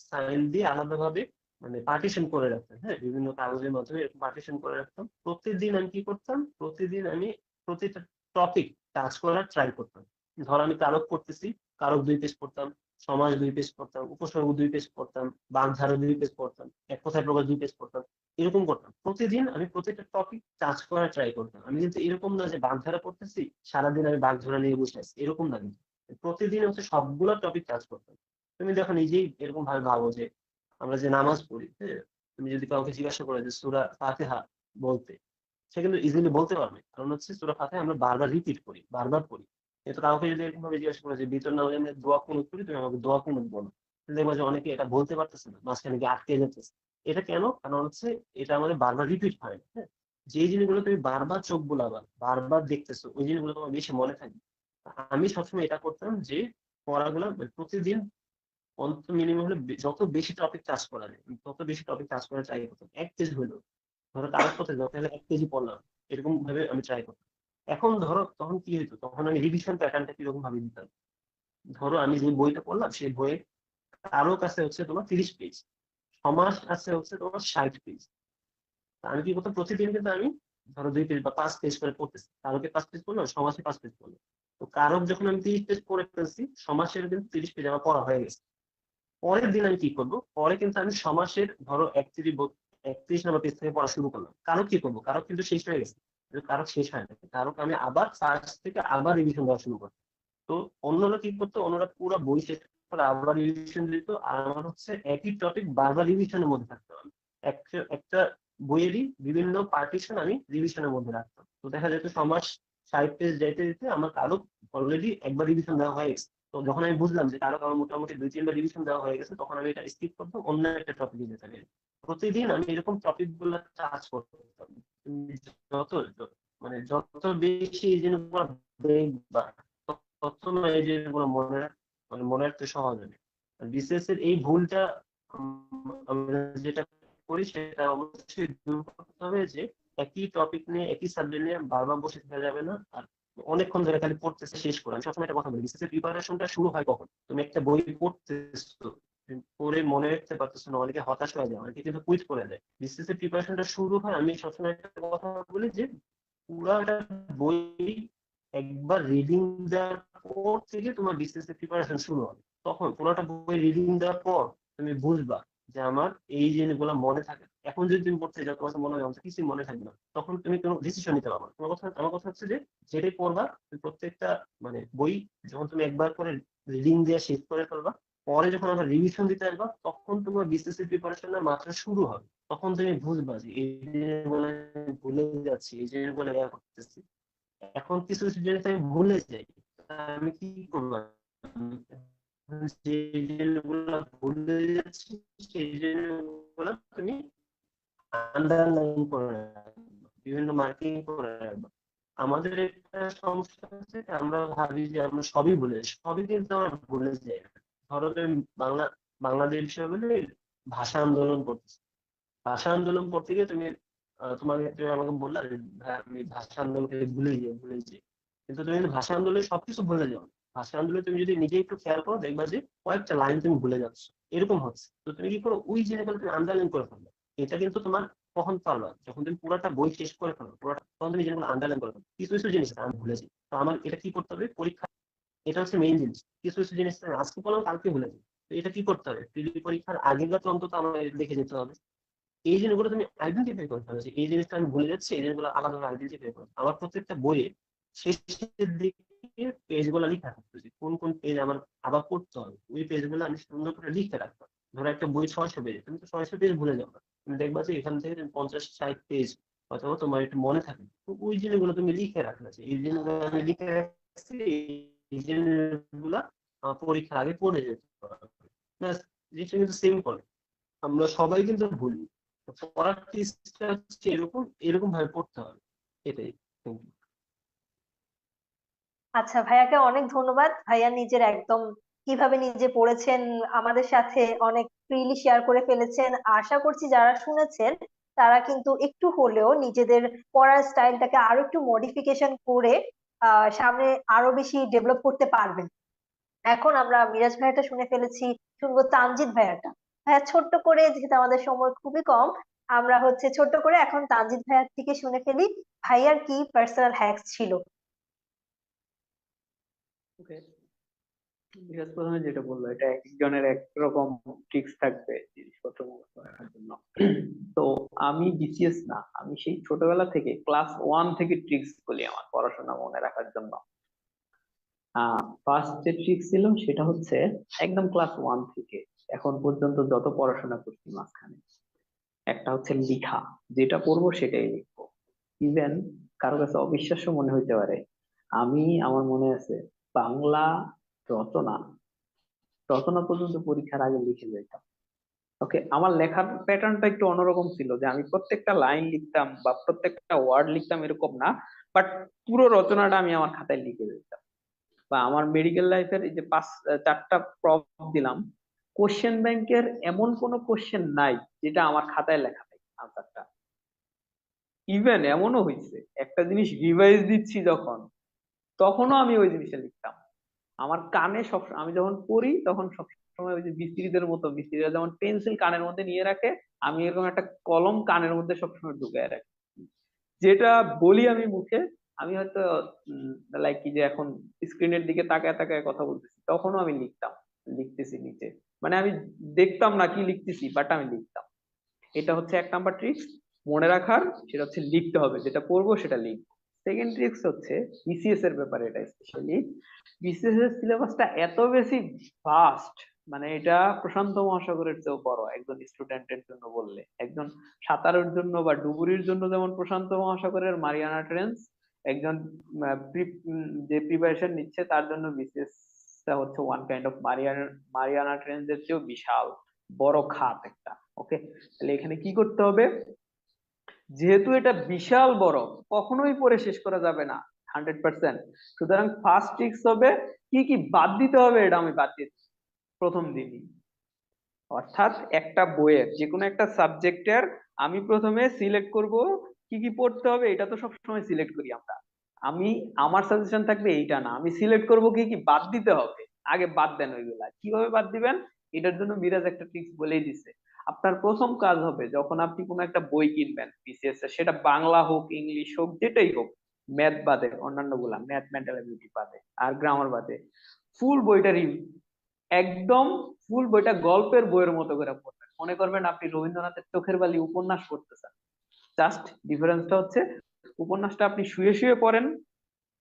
সাইন দিয়ে আলাদাভাবে মানে পার্টিশন করে রাখতাম, হ্যাঁ, বিভিন্ন কাগজের মাধ্যমে পার্টিশন করে রাখতাম। প্রতিদিন আমি কি করতাম, প্রতিদিন আমি প্রতিটা টপিক টাচ করার ট্রাই করতাম। ধর আমি কারক করতেছি, কারক 2 পেজ পড়তাম, সমাস 2 পেজ পড়তাম, উপসর্গ 2 পেজ পড়তাম, বাগধারা 2 পেজ পড়তাম, এক কথায় প্রকাশ 2 পেজ পড়তাম। এরকম করতাম প্রতিদিন, আমি প্রত্যেকটা টপিক টাচ করার ট্রাই করতাম। আমি কিন্তু এরকম না যে বাগধারা পড়তেছি সারাদিন আমি বাগধারা নিয়ে বসে আছি, এরকম না, কিন্তু প্রতিদিন হচ্ছে সবগুলো টপিক টাচ করতাম। তুমি দেখো নিজেই এরকম ভাবে ভাবো যে আমরা যে নামাজ পড়ি, হ্যাঁ, তুমি যদি কাউকে জিজ্ঞাসা করো যে সূরা ফাতিহা বলতে, সে কিন্তু ইজিলি বলতে পারবে, কারণ হচ্ছে সূরা ফাতিহা আমরা বারবার রিপিট করি, বারবার পড়ি। কিন্তু কাউকে যদি এরকম ভাবে জিজ্ঞাসা করো যে বিতর নামাজে আমরা দোয়া কুনুত করি, তুমি আমাকে দোয়া কুনুত বলো, দেখবো যে অনেকে এটা বলতে পারতেছে না, মাঝখানে গিয়ে আটকে যাচ্ছে। এটা কেন? কারণ হচ্ছে এটা আমাদের বারবার রিপিট হয় না, হ্যাঁ। যে জিনিসগুলো তুমি বারবার চোখ বুলাবা, বারবার দেখতেছো, ওই জিনিসগুলো তোমার বেশি মনে থাকবে। আমি সবসময় এটা করতাম যে পড়াগুলো প্রতিদিন অন্তত মিনিমাম হলে যত বেশি টপিক টাচ করা যায় তত বেশি টপিক টাচ করার ট্রাই করতাম। 1 পেজ হলো, ধরো কারোর সাথে যত হলে 1 পেজই পড়লাম, এরকম ভাবে আমি ট্রাই করতাম। এখন ধরো তখন কি হইতো, তখন আমি রিভিশন প্যাটার্নটা কিরকম ভাবে দিতাম। ধরো আমি যে বইটা পড়লাম সেই বইয়ে কারো কাছে হচ্ছে তোমার 30 পেজ, সমাস আছে হচ্ছে তোমার 60 পেজ। আমি কি করতাম, প্রতিদিন কিন্তু আমি ধরো 2 পেজ বা 5 পেজ করে পড়তেছি, কারোকে 5 পেজ পড়লাম, সমাসে 5 পেজ পড়লাম। তো কারক যখন আমি 30 পেজ পড়ে ফেলছি, সমাসের কিন্তু 30 পেজ আমার পড়া হয়ে গেছে। পরের দিন আমি কি করবো, পরে কিন্তু আমি সমাসের ধরো 31 নম্বর পেজ থেকে পড়া শুরু করলাম। কারক কি করবো, কারক কিন্তু শেষ হয়ে গেছে, কিন্তু কারক শেষ হয় না, কারক আমি আবার ফার্স্ট থেকে আবার রিভিশন দেওয়া শুরু করতাম। তো অন্যরা কি করতো, অন্যরা পুরো বই শেষ করে আবার রিভিশন দিত, আর আমার হচ্ছে একই টপিক বারবার রিভিশনের মধ্যে থাকতে হবে। একটা একটা বইয়েরই বিভিন্ন পার্টিশন আমি রিভিশনের মধ্যে রাখতাম। তো দেখা যেত সমাস 60 পেজ যাইতে যেতে আমার কারো অলরেডি একবার রিভিশন দেওয়া হয়ে গেছে। তো যখন আমি বুঝলাম যে কারো কারো মোটামুটি 2-3 বার রিভিশন দেওয়া হয়ে গেছে, তখন আমি এটা স্কিপ করতাম, অন্য একটা টপিকে যেতে পারি। প্রতিদিন আমি এরকম টপিক গুলো টাচ করতাম। তুমি মানে যত বেশি এই জিনিসগুলো দেখবা, তত না এই জিনিসগুলো মনে রাখতে সহজ হবে। বিসিএস এর এই ভুলটা আমরা যেটা করি সেটা অবশ্যই দূর করতে হবে, যে একই টপিক নিয়ে একই সাবজেক্ট নিয়ে বারবার বসে থাকা যাবে না। আর অনেকক্ষণ ধরে খালি পড়তেছে শেষ করে, আমি সবসময় একটা কথা বলি, বিসিএস এর প্রিপারেশনটা শুরু হয় কখন, তুমি একটা বই পড়তেছো, পড়ে মনে রাখতে পারতেছো না, অনেকে হতাশ হয়ে যায়, অনেকে কিন্তু কুইট করে দেয়। বিসিএস এর প্রিপারেশনটা শুরু হয়, আমি সবসময় একটা কথা বলি যে পুরাটা বই একবার রিডিং দেওয়ার পর থেকে তোমার বিসিএস এর প্রিপারেশন শুরু হবে। তখন পুরোটা বই রিডিং দেওয়ার পর তুমি বুঝবা যে আমার এই জিনিসগুলো মনে থাকে। এখন যদি তুমি পড়তে যাও, তোমার মনে হয় আমার কিছুই মনে থাকবে না, তখন তুমি কোনো ডিসিশন নিতে পারবে না। আমার কথা হচ্ছে যে যেটাই পড়বা তুমি প্রত্যেকটা মানে বই যখন তুমি একবার করে রিডিং দিয়ে শেষ করে ফেলবা, পরে যখন আমরা রিভিশন দিতে আসবা, তখন তোমার বিসিএস এর প্রিপারেশনের মাত্রা শুরু হবে। তখন তুমি বুঝবা যে এই জিনিসগুলো আমি ভুলে যাচ্ছি, এই জিনিসগুলো করতেছি। এখন কিছু কিছু জিনিস আমি ভুলে যাই, আমি কি করবো, যে জিনিসগুলো ভুলে যাচ্ছি সেই জিনিসগুলো তুমি আন্ডারলাইন করে রাখবা, বিভিন্ন মার্কিং করে রাখবা। আমাদের একটা সমস্যা হচ্ছে যে আমরা ভাবি যে আমরা সবই ভুলে যাই, সবই কিন্তু আমরা ভুলে যাই না। ধরো তুমি বাংলাদেশ বিষয় বলে ভাষা আন্দোলন করতেছে, ভাষা আন্দোলন করতে গিয়ে তুমি আমাকে বললা যে আমি ভাষা আন্দোলনকে ভুলে যাই, কিন্তু তুমি কিন্তু ভাষা আন্দোলনে সবকিছু ভুলে যাও না। ভাষা আন্দোলনে তুমি যদি নিজে একটু খেয়াল করো, দেখবা যে কয়েকটা লাইন তুমি ভুলে যাচ্ছ, এরকম হচ্ছে। তো তুমি কি করো, ওই জিনিসগুলো তুমি আন্ডারলাইন করে ফেলো। এটা কিন্তু তোমার কখন পারবা, যখন তুমি পুরোটা বই শেষ করে ফেলো, পুরোটা তখন তুমি জিনিসগুলো আন্ডারলাইন করে ফেলো। কিছু কিছু জিনিস আছে আমি ভুলে যাই, তো আমার এটা কি করতে হবে, পরীক্ষা, এটা হচ্ছে মেইন জিনিস। কিছু কিছু জিনিস আমি আজকে পড়লাম কালকে ভুলে যাই, তো এটা কি করতে হবে, পরীক্ষার আগের রাতে অন্তত আমার লিখে যেতে হবে। এই জিনিসগুলো তুমি আইডেন্টিফাই করতে হবে যে এই জিনিসটা আমি ভুলে যাচ্ছি, এই জিনিসগুলো আলাদা আইডেন্টিফাই করো। আমার প্রত্যেকটা বইয়ে শেষের দিকে পেজগুলো লিখে রাখতে হবে, কোন কোন পেজ আমার আবার পড়তে হবে, ওই পেজগুলো আমি সুন্দর করে লিখে রাখবো। ধরো একটা বই 600 পেজ, তুমি তো 600 পেজ ভুলে যাও না, তুমি দেখবা যে এখান থেকে তুমি 50-60 পেজ অথবা তোমার একটু মনে থাকে। তো ওই জিনিসগুলো তুমি লিখে রাখলে যে এই জিনিসগুলো আমি লিখে রাখছি, এই জিনিসগুলা আমার পরীক্ষার আগে পড়ে যেতে হবে। ব্যাস, জিনিসটা কিন্তু সিম্পল। আমরা সবাই কিন্তু ভুলি, তো পড়ার টেস্টটা হচ্ছে এরকম এরকম ভাবে পড়তে হবে, এটাই। Thank you. আচ্ছা, ভাইয়াকে অনেক ধন্যবাদ। ভাইয়া নিজের একদম কিভাবে নিজে পড়েছেন আমাদের সাথে অনেক ফ্রিলি শেয়ার করে ফেলেছেন। আশা করছি যারা শুনেছেন তারা কিন্তু একটু হলেও নিজেদের পড়ার স্টাইলটাকে আরো একটু মডিফিকেশন করে সামনে আরো বেশি ডেভেলপ করতে পারবেন। এখন আমরা মিরাজ ভাইয়াটা শুনে ফেলেছি, শুনবো তানজিদ ভাইয়াটা। ভাইয়া ছোট্ট করে, যেহেতু আমাদের সময় খুবই কম, আমরা হচ্ছে ছোট্ট করে এখন তানজিদ ভাইয়ার থেকে শুনে ফেলি ভাইয়ার কি পার্সোনাল হ্যাকস ছিল। ওকে, বিরাজ প্রথমে যেটা বললো, এটা এক একজনের এক রকম ট্রিক্স থাকবে জিনিসপত্র মুখস্থ রাখার জন্য। তো আমি বিসিএস না, আমি সেই ছোটবেলা থেকে ক্লাস 1 থেকে ট্রিক্স বলি আমার পড়াশোনা মনে রাখার জন্য। ফার্স্ট যে ট্রিক্স ছিল সেটা হচ্ছে একদম ক্লাস 1 থেকে এখন পর্যন্ত যত পড়াশোনা করছি মাঝখানে, একটা হচ্ছে লিখা, যেটা পড়বো সেটাই লিখবো। ইভেন কারো কাছে অবিশ্বাস্য মনে হইতে পারে, আমার মনে আছে বাংলা রচনা রচনা পর্যন্ত পরীক্ষার আগে লিখে যেতাম। ওকে, আমার লেখার প্যাটার্নটা একটু অন্যরকম ছিল, যে আমি প্রত্যেকটা লাইন লিখতাম বা প্রত্যেকটা ওয়ার্ড লিখতাম এরকম না, বাট পুরো রচনাটা আমি আমার খাতায় লিখে যেতাম। বা আমার মেডিকেল লাইফের এই যে 4টা প্রব দিলাম, কোশ্চেন ব্যাংকের এমন কোনো কোশ্চেন নাই যেটা আমার খাতায় লেখা নেই আনসারটা। ইভেন এমনও হয়েছে একটা জিনিস রিভাইজ দিচ্ছি যখন, তখনও আমি ওই জিনিসটা লিখতাম। আমার কানে সব, আমি যখন পড়ি তখন সবসময় ওই যে মিস্ত্রিদের মতো, মিস্ত্রিরা যেমন পেন্সিল কানের মধ্যে নিয়ে রাখে, আমি এরকম একটা কলম কানের মধ্যে সবসময় ঢুকায় রাখি। যেটা বলি আমি মুখে, আমি হয়তো লাইক কি যে এখন স্ক্রিনের দিকে তাকায় তাকায় কথা বলতেছি, তখনও আমি লিখতেছি নিচে। মানে আমি দেখতাম না কি লিখতেছি, বাট আমি লিখতাম। এটা হচ্ছে 1 নাম্বার ট্রিক্স মনে রাখার, সেটা হচ্ছে লিখতে হবে, যেটা পড়বো সেটা লিখবো। সেকেন্ড ট্রিক্স হচ্ছে বিসিএস এর ব্যাপারে, এটা স্পেশালি বিসিএস এর সিলেবাসটা এত বেশি ফাস্ট, মানে এটা প্রশান্ত মহাসাগরের চেয়েও বড় একজন স্টুডেন্টের জন্য বললে। একজন সাঁতারের জন্য বা ডুবুরির জন্য যেমন প্রশান্ত মহাসাগরের মারিয়ানা ট্রেঞ্চ, একজন যে প্রিপারেশন নিচ্ছে তার জন্য বিসিএস টা হচ্ছে ওয়ান কাইন্ড অফ মারিয়ানা ট্রেঞ্চের চেয়েও বিশাল বড় খাত একটা। ওকে, তাহলে এখানে কি করতে হবে, যেহেতু এটা বিশাল বড়, কখনোই পড়ে শেষ করা যাবে না 100%, সুতরাং ফার্স্ট ট্রিক্স হবে কি কি বাদ দিতে হবে, এটা আমি বাদ দিচ্ছি প্রথম দিনই। অর্থাৎ একটা বইয়ের যে কোনো একটা সাবজেক্টের আমি প্রথমে সিলেক্ট করব কি কি পড়তে হবে, এটা তো সবসময় সিলেক্ট করি আমরা। আমি, আমার সাজেশন থাকবে এইটা না, আমি সিলেক্ট করব কি কি বাদ দিতে হবে। আগে বাদ দেন ওইগুলা, কিভাবে বাদ দিবেন এটার জন্য মিরাজ একটা ট্রিক্স বলেই দিছে। আপনার প্রথম কাজ হবে, যখন আপনি কোনো একটা বই কিনবেন বিসিএস এর, সেটা বাংলা হোক ইংলিশ হোক যেটাই হোক, ম্যাথ বাদে, অন্যান্য গুলা ম্যাথ মেন্টাল এবিলিটি বাদে আর গ্রামার বাদে, ফুল বইটা একদম ফুল বইটা গল্পের বইয়ের মতো করে পড়বেন, মনে করবেন আপনি রবীন্দ্রনাথের চোখের বালি উপন্যাস পড়তেছেন। জাস্ট ডিফারেন্সটা হচ্ছে উপন্যাসটা আপনি শুয়ে শুয়ে পড়েন,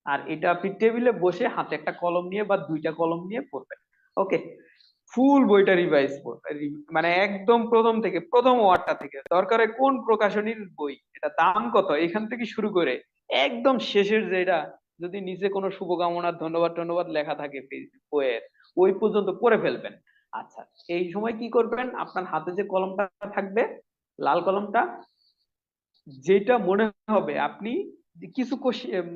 আর এটা আপনি টেবিলে বসে হাতে একটা কলম নিয়ে বা 2টা কলম নিয়ে পড়বেন। ওকে, ফুল বইটা রিভাইজ করবেন, মানে একদম প্রথম থেকে, প্রথম ওয়ার্ডটা থেকে, দরকারে কোন প্রকাশনীর বই, এটা দাম কত, এখান থেকে শুরু করে একদম শেষের যেটা, যদি নিচে কোনো শুভকামনা ধন্যবাদ ধন্যবাদ লেখা থাকে বইয়ের, ওই পর্যন্ত পড়ে ফেলবেন। আচ্ছা, এই সময় কি করবেন, আপনার হাতে যে কলমটা থাকবে, লাল কলমটা, যেটা মনে হবে আপনি যে কিছু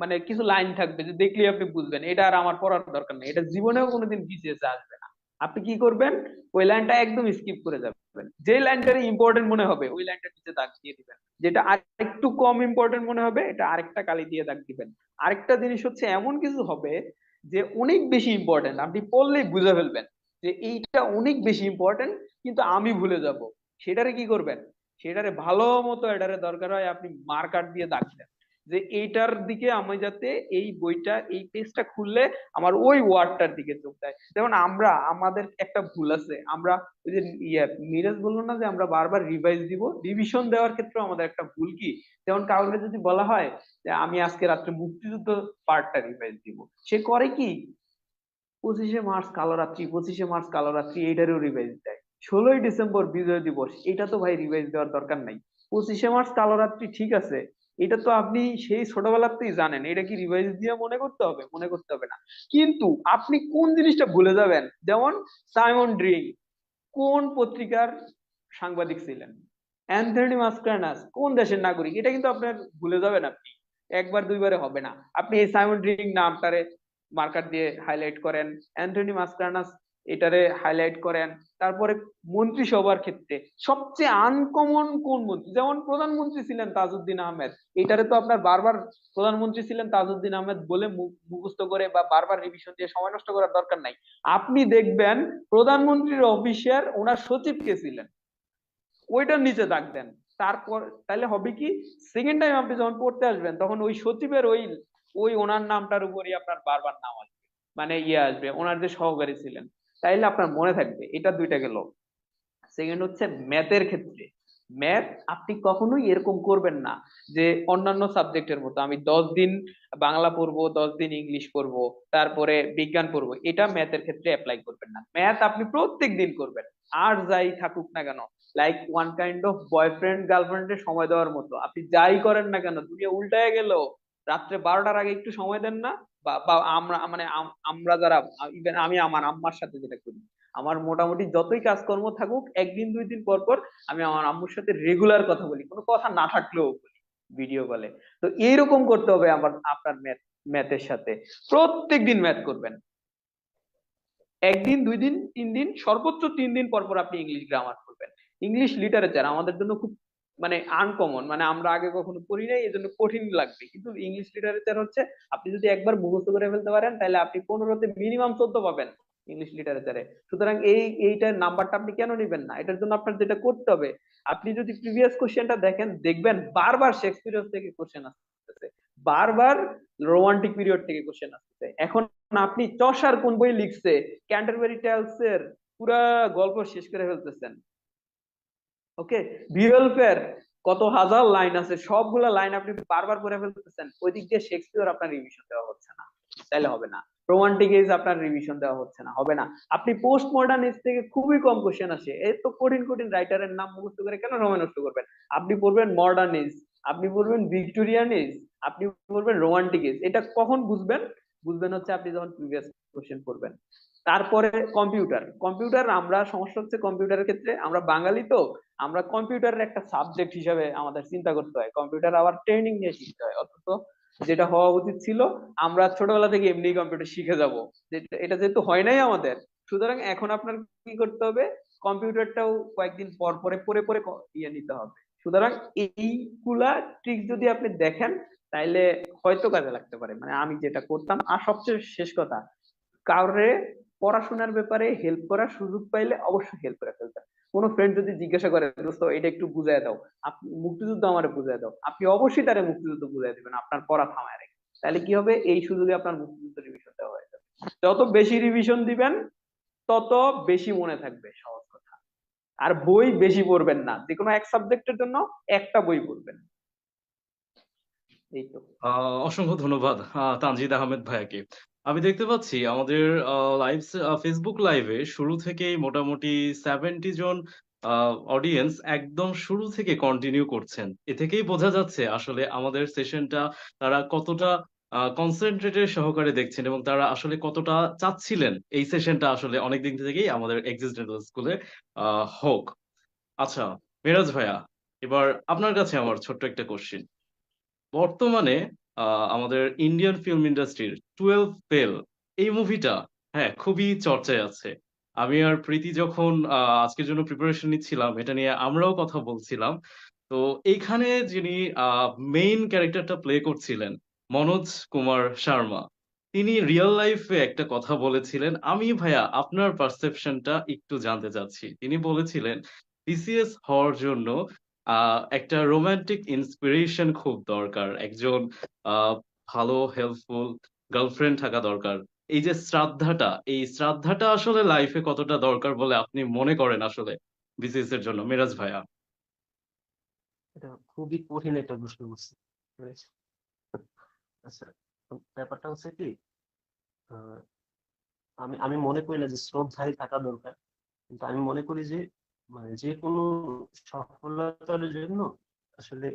মানে কিছু লাইন থাকবে যে দেখলেই আপনি বুঝবেন এটা আর আমার পড়ার দরকার নেই, এটা জীবনেও কোনোদিন বিসিএস আসবে না। আপনি কি করবেন, ওই লাইনটা একদম স্কিপ করে যাবেন। যে লাইনটার ইম্পর্টেন্ট মনে হবে ওই লাইনটা নিচে দাগ দিয়ে দিবেন, যেটা আরেকটু কম ইম্পর্টেন্ট মনে হবে এটা আরেকটা কালি দিয়ে দাগ দিবেন। আরেকটা জিনিস হচ্ছে এমন কিছু হবে যে অনেক বেশি ইম্পর্টেন্ট, আপনি পড়লেই বুঝে ফেলবেন যে এইটা অনেক বেশি ইম্পর্টেন্ট কিন্তু আমি ভুলে যাব। সেটারে কি করবেন, সেটারে ভালো মতো এটারে দরকার হয় আপনি মার্কার দিয়ে দাগ দেন যে এইটার দিকে আমি যাতে এই বইটা এই পেজটা খুললে আমার ওই ওয়ার্ডটার দিকে চোখ দেয়। যেমন আমরা আমাদের একটা ভুল আছে, আমরা ওই যে মিরাজ বললো না যে আমরা বারবার রিভাইজ দিব, রিভিশন দেওয়ার ক্ষেত্রে আমাদের একটা ভুল কি, যেমন কাউকে যদি বলা হয় যে আমি আজকে রাত্রে মুক্তিযুদ্ধ পার্টটা রিভাইজ দিব, সে করে কি 25শে মার্চ কালো রাত্রি, 25শে মার্চ কালো রাত্রি এইটারও রিভাইজ দেয়। 16ই ডিসেম্বর বিজয় দিবস, এটা তো ভাই রিভাইজ দেওয়ার দরকার নাই। 25শে মার্চ কালো রাত্রি ঠিক আছে, এটা তো আপনি সেই ছোটবেলাতেই জানেন, এটা কি রিভাইজ দিয়ে মনে করতে হবে? মনে করতে হবে না। কিন্তু আপনি কোন জিনিসটা ভুলে যাবেন, যেমন সাইমন ড্রিং কোন পত্রিকার সাংবাদিক ছিলেন, অ্যান্থনি মাসকারেনাস কোন দেশের নাগরিক, এটা কিন্তু আপনার ভুলে যাবেন আপনি, একবার দুইবারে হবে না। আপনি এই সাইমন ড্রিং নামটারে মার্কার দিয়ে হাইলাইট করেন, অ্যান্থনি মাসকারেনাস এটারে হাইলাইট করেন। তারপরে মন্ত্রিসভার ক্ষেত্রে সবচেয়ে আনকমন কোন মন্ত্রী, যেমন প্রধানমন্ত্রী ছিলেন তাজউদ্দিন আহমেদ, এটারে তো আপনার বারবার প্রধানমন্ত্রী ছিলেন তাজউদ্দিন আহমেদ বলে মুখস্থ করে বা বারবার রিভিশন দিয়ে সময় নষ্ট করার দরকার নাই। আপনি দেখবেন প্রধানমন্ত্রীর অফিসের ওনার সচিব কে ছিলেন, ওইটার নিচে দাগ দেন। তারপর তাহলে হবে কি, সেকেন্ড টাইম আপনি যখন পড়তে আসবেন তখন ওই সচিবের ওই ওই ওনার নামটার উপরই আপনার বারবার নাম আসবে, মানে ইয়ে আসবে ওনার যে সহকারী ছিলেন, তাইলে আপনার মনে থাকবে। এটা দুইটা গেল। সেকেন্ড হচ্ছে ম্যাথের ক্ষেত্রে, ম্যাথ আপনি কখনোই এরকম করবেন না যে অন্যান্য সাবজেক্টের মতো আমি 10 দিন বাংলা পড়বো, 10 দিন ইংলিশ পড়বো, তারপরে বিজ্ঞান পড়বো, এটা ম্যাথের ক্ষেত্রে অ্যাপ্লাই করবেন না। ম্যাথ আপনি প্রত্যেক দিন করবেন, আর যাই থাকুক না কেন, like one kind of boyfriend গার্লফ্রেন্ডের সময় দেওয়ার মতো। আপনি যাই করেন না কেন, দুনিয়া উল্টায় গেল, রাত্রে 12টার আগে একটু সময় দেন না। বা আমরা মানে আমরা যারা, ইভেন আমি আমার আম্মার সাথে যেটা করি, আমার মোটামুটি যতই কাজকর্ম থাকুক একদিন দুই দিন পর পর আমি আমার আম্মুর সাথে রেগুলার কথা বলি, কোনো কথা না থাকলেও বলি ভিডিও কলে। তো এইরকম করতে হবে আমার আপনার ম্যাথের সাথে, প্রত্যেক দিন ম্যাথ করবেন। একদিন দুই দিন তিন দিন সর্বোচ্চ 3 দিন পর পর আপনি ইংলিশ গ্রামার করবেন। ইংলিশ লিটারেচার আমাদের জন্য খুব মানে আনকমন, মানে আমরা আগে কখনো পড়ি নাই, এই জন্য কঠিন লাগবে, কিন্তু ইংলিশ লিটারেচার হচ্ছে আপনি যদি একবার মুখস্থ করে ফেলতে পারেন তাহলে আপনি 15তে মিনিমাম 14 পাবেন ইংলিশ লিটারেচারে। সুতরাং এইটার নাম্বারটা আপনি কেন নেবেন না? এটার জন্য আপনার যেটা করতে হবে, আপনি যদি প্রিভিয়াস কোশ্চেনটা দেখেন দেখবেন বারবার শেক্সপিয়র থেকে কোশ্চেন আসতেছে, বারবার রোমান্টিক পিরিয়ড থেকে কোশ্চেন আসতেছে। এখন আপনি চসার কোন বই লিখছে, ক্যান্টারবেরি টেলস এর পুরা গল্প শেষ করে ফেলতেছেন। ওকে, বিওলফের কত হাজার লাইন আছে, সবগুলা লাইন আপনি বারবার পড়ে ফেলতেছেন, ওই দিক দিয়ে শেক্সপিয়র আপনার রিভিশন দেওয়া হচ্ছে না, তাইলে হবে না। রোমান্টিক এজ আপনার রিভিশন দেওয়া হচ্ছে না, হবে না। আপনি পোস্ট মডার্ন এজ থেকে খুবই কম কোশ্চেন আসে, এত কঠিন কঠিন রাইটারের নাম মুখস্থ করে কেন সময় নষ্ট করবেন? আপনি পড়বেন মডার্ন এজ, আপনি পড়বেন ভিক্টোরিয়ান এজ, আপনি পড়বেন রোমান্টিক এজ। এটা কখন বুঝবেন? বুঝবেন হচ্ছে আপনি যখন প্রিভিয়াস কোশ্চেন পড়বেন। তারপরে কম্পিউটার, কম্পিউটার আমরা সমস্যা হচ্ছে কম্পিউটারের ক্ষেত্রে আমরা বাঙালি তো, আমরা কম্পিউটারের একটা সাবজেক্ট হিসাবে আমাদের চিন্তা করতে হয়, কম্পিউটার আবার ট্রেনিং নিয়ে শিখতে হয়, অথচ যেটা হওয়া উচিত ছিল আমরা ছোটবেলা থেকে এমনি কম্পিউটার শিখে যাব, এটা যেহেতু হয় নাই আমাদের। সুতরাং এখন আপনার কি করতে হবে, কম্পিউটারটাও কয়েকদিন পর পরে পরে পরে ইয়ে নিতে হবে। সুতরাং এইগুলা ট্রিক যদি আপনি দেখেন তাইলে হয়তো কাজে লাগতে পারে, মানে আমি যেটা করতাম। আর সবচেয়ে শেষ কথা, কাউরে পড়াশোনার ব্যাপারে হেল্প করার সুযোগ পাইলে অবশ্যই হেল্প করে ফেলবেন। কোনো ফ্রেন্ড যদি জিজ্ঞাসা করে দোস্ত এটা একটু বুঝাই দাও, আপনি মুক্তিযুদ্ধ আমারে বুঝাই দাও, আপনি অবশ্যই তারে মুক্তিযুদ্ধ বুঝাই দিবেন আপনার পড়া থামায় রেখে। তাহলে কি হবে, এই সুযোগে আপনার মুক্তিযুদ্ধ রিভিশন দেওয়া হয়ে যাবে। যত বেশি রিভিশন দিবেন তত বেশি মনে থাকবে, সহজ কথা। আর বই বেশি পড়বেন না, যে কোনো এক সাবজেক্টের জন্য একটা বই পড়বেন। এই তো। অসংখ্য ধন্যবাদ তানজিদ আহমেদ ভাইয়াকে। আমি দেখতে পাচ্ছি আমাদের লাইভ ফেসবুক লাইভে শুরু থেকেই মোটামুটি 70 জন অডিয়েন্স একদম শুরু থেকে কন্টিনিউ করছেন। এ থেকেই বোঝা যাচ্ছে আসলে আমাদের সেশনটা তারা কতটা কনসেন্ট্রেটের সহকারে দেখছেন এবং তারা আসলে কতটা চাচ্ছিলেন এই সেশনটা আসলে অনেক দিন থেকেই আমাদের এক্সিস্টেন্স স্কুলে হোক। আচ্ছা, মিরাজ ভাইয়া, এবার আপনার কাছে আমার ছোট্ট একটা কোশ্চিন। বর্তমানে আমাদের ইন্ডিয়ান ফিল্ম ইন্ডাস্ট্রির 12 ফেল এই মুভিটা হ্যাঁ খুবই চর্চায় আছে। আমি আর প্রীতি যখন আজকের জন্য প্রিপারেশন নিচ্ছিলাম এটা নিয়ে আমরাও কথা বলছিলাম। তো এইখানে যিনি মেইন ক্যারেক্টারটা প্লে করছিলেন মনোজ কুমার শর্মা, তিনি রিয়েল লাইফে একটা কথা বলেছিলেন। আমি ভাইয়া আপনার পারসেপশনটা একটু জানতে চাচ্ছি। তিনি বলেছিলেন বিসিএস হওয়ার জন্য একটা রোমান্টিক ইন্সপিরেশন খুব দরকার, একজন আহ ভালো হেল্পফুল গার্লফ্রেন্ড থাকা দরকার। এই যে শ্রদ্ধাটা, এই শ্রদ্ধাটা আসলে লাইফে কতটা দরকার বলে আপনি মনে করেন আসলে বিসিএস এর জন্য, মিরাজ ভাইয়া? এটা খুবই কঠিন একটা প্রশ্ন করছে। আচ্ছা, তো ব্যাপারটা হচ্ছে কি, আহ, আমি আমি মনে করি না যে শ্রদ্ধাই থাকা দরকার, কিন্তু আমি মনে করি যে মানে যে কোনো সফলতার জন্য আসলে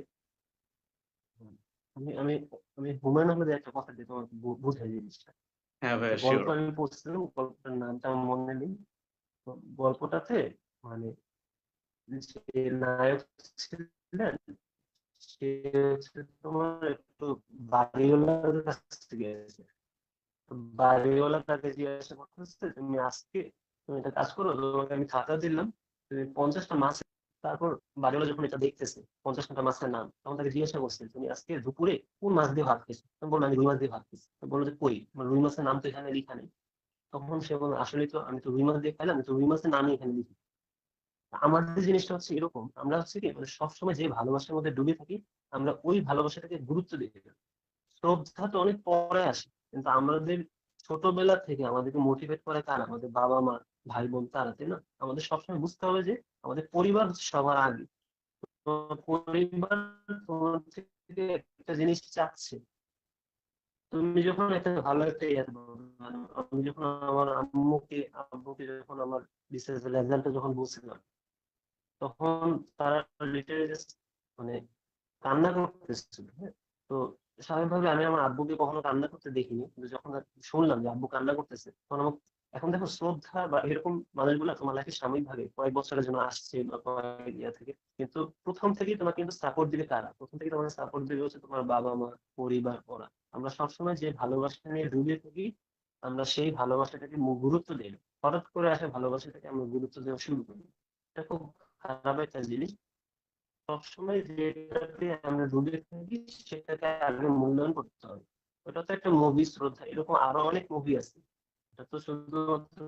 উম, আমি আমি আমি হুমায়ুন আহমেদের একটা কথা দিয়ে তোমাকে বুঝাই জিনিসটা। হ্যাঁ একটা ভাইয়া, গল্প শিওর। আমি পড়ছিলাম, গল্পটার নামটা আমার মনে নেই। তো গল্পটাতে মানে যে নায়ক ছিলেন, সে হচ্ছে তোমার একটু বাড়িওয়ালার কাছ থেকে গেছে। তো বাড়িওয়ালা তাকে জিজ্ঞাসা করতেছে, তুমি আজকে তুমি একটা কাজ করো, তোমাকে আমি খাতা দিলাম, তুমি 50টা মাছ। তারপর বাড়িওয়ালা যখন এটা দেখতেছে 50টা মাছের নাম, তখন তাকে জিজ্ঞাসা করছে, তুমি আজকে দুপুরে কোন মাছ দিয়ে ভাত খেয়েছো? তুমি বললো, আমি রুই মাছ দিয়ে ভাত খেয়েছি। তো বললো যে কই, আমার রুই মাছের নাম তো এখানে লেখা নেই। তখন সে বললো, আসলে তো আমি তো রুই মাছ দিয়ে খাইলাম, তো রুই মাছের নামই এখানে লিখি। আমাদের জিনিসটা হচ্ছে এরকম, আমরা হচ্ছে কি মানে সবসময় যে ভালোবাসার মধ্যে ডুবে থাকি, আমরা ওই ভালোবাসাটাকে গুরুত্ব দিই। শ্রদ্ধা তো অনেক পরে আসে, কিন্তু আমাদের ছোটবেলা থেকে আমাদেরকে মোটিভেট করে কারা? আমাদের বাবা মা, ভাই বোন, তারা, তাই না? আমাদের সবসময় বুঝতে হবে যে আমাদের পরিবার হচ্ছে সবার আগে। তো পরিবার তোমার থেকে একটা জিনিস চাচ্ছে। তুমি যখন একটা ভালো একটা ইয়ে করো, আমি যখন আমার আব্বুকে যখন আমার বিসিএস রেজাল্টটা যখন বলছিলাম, তখন তারা লিটারেলি জাস্ট মানে কান্না করতেছিল, হ্যাঁ। তো স্বাভাবিকভাবে আমি আমার আব্বুকে কখনো কান্না করতে দেখিনি, কিন্তু যখন শুনলাম যে আব্বু কান্না করতেছে, তখন আমার এখন দেখো শ্রদ্ধা বা এরকম মানুষগুলো তোমার লাইফে সাময়িক ভাবে কয়েক বছরের জন্য আসছে বা কয়েক ইয়া থেকে, কিন্তু প্রথম থেকেই তোমাকে কিন্তু সাপোর্ট দিবে কারা? প্রথম থেকে তোমাকে সাপোর্ট দিবে হচ্ছে তোমার বাবা মা, পরিবার, ওরা। আমরা সবসময় যে ভালোবাসা নিয়ে ডুবে থাকি, আমরা সেই ভালোবাসাটাকে গুরুত্ব দিই না। হঠাৎ করে আসে ভালোবাসাটাকে আমরা গুরুত্ব দেওয়া শুরু করি। এটা খুব খারাপ একটা জিনিস। সবসময় যেটাতে আমরা ডুবে থাকি সেটাকে আগে মূল্যায়ন করতে হবে। ওটা তো একটা মুভি, শ্রদ্ধা, এরকম আরো অনেক মুভি আছে। এটা তো শুধুমাত্র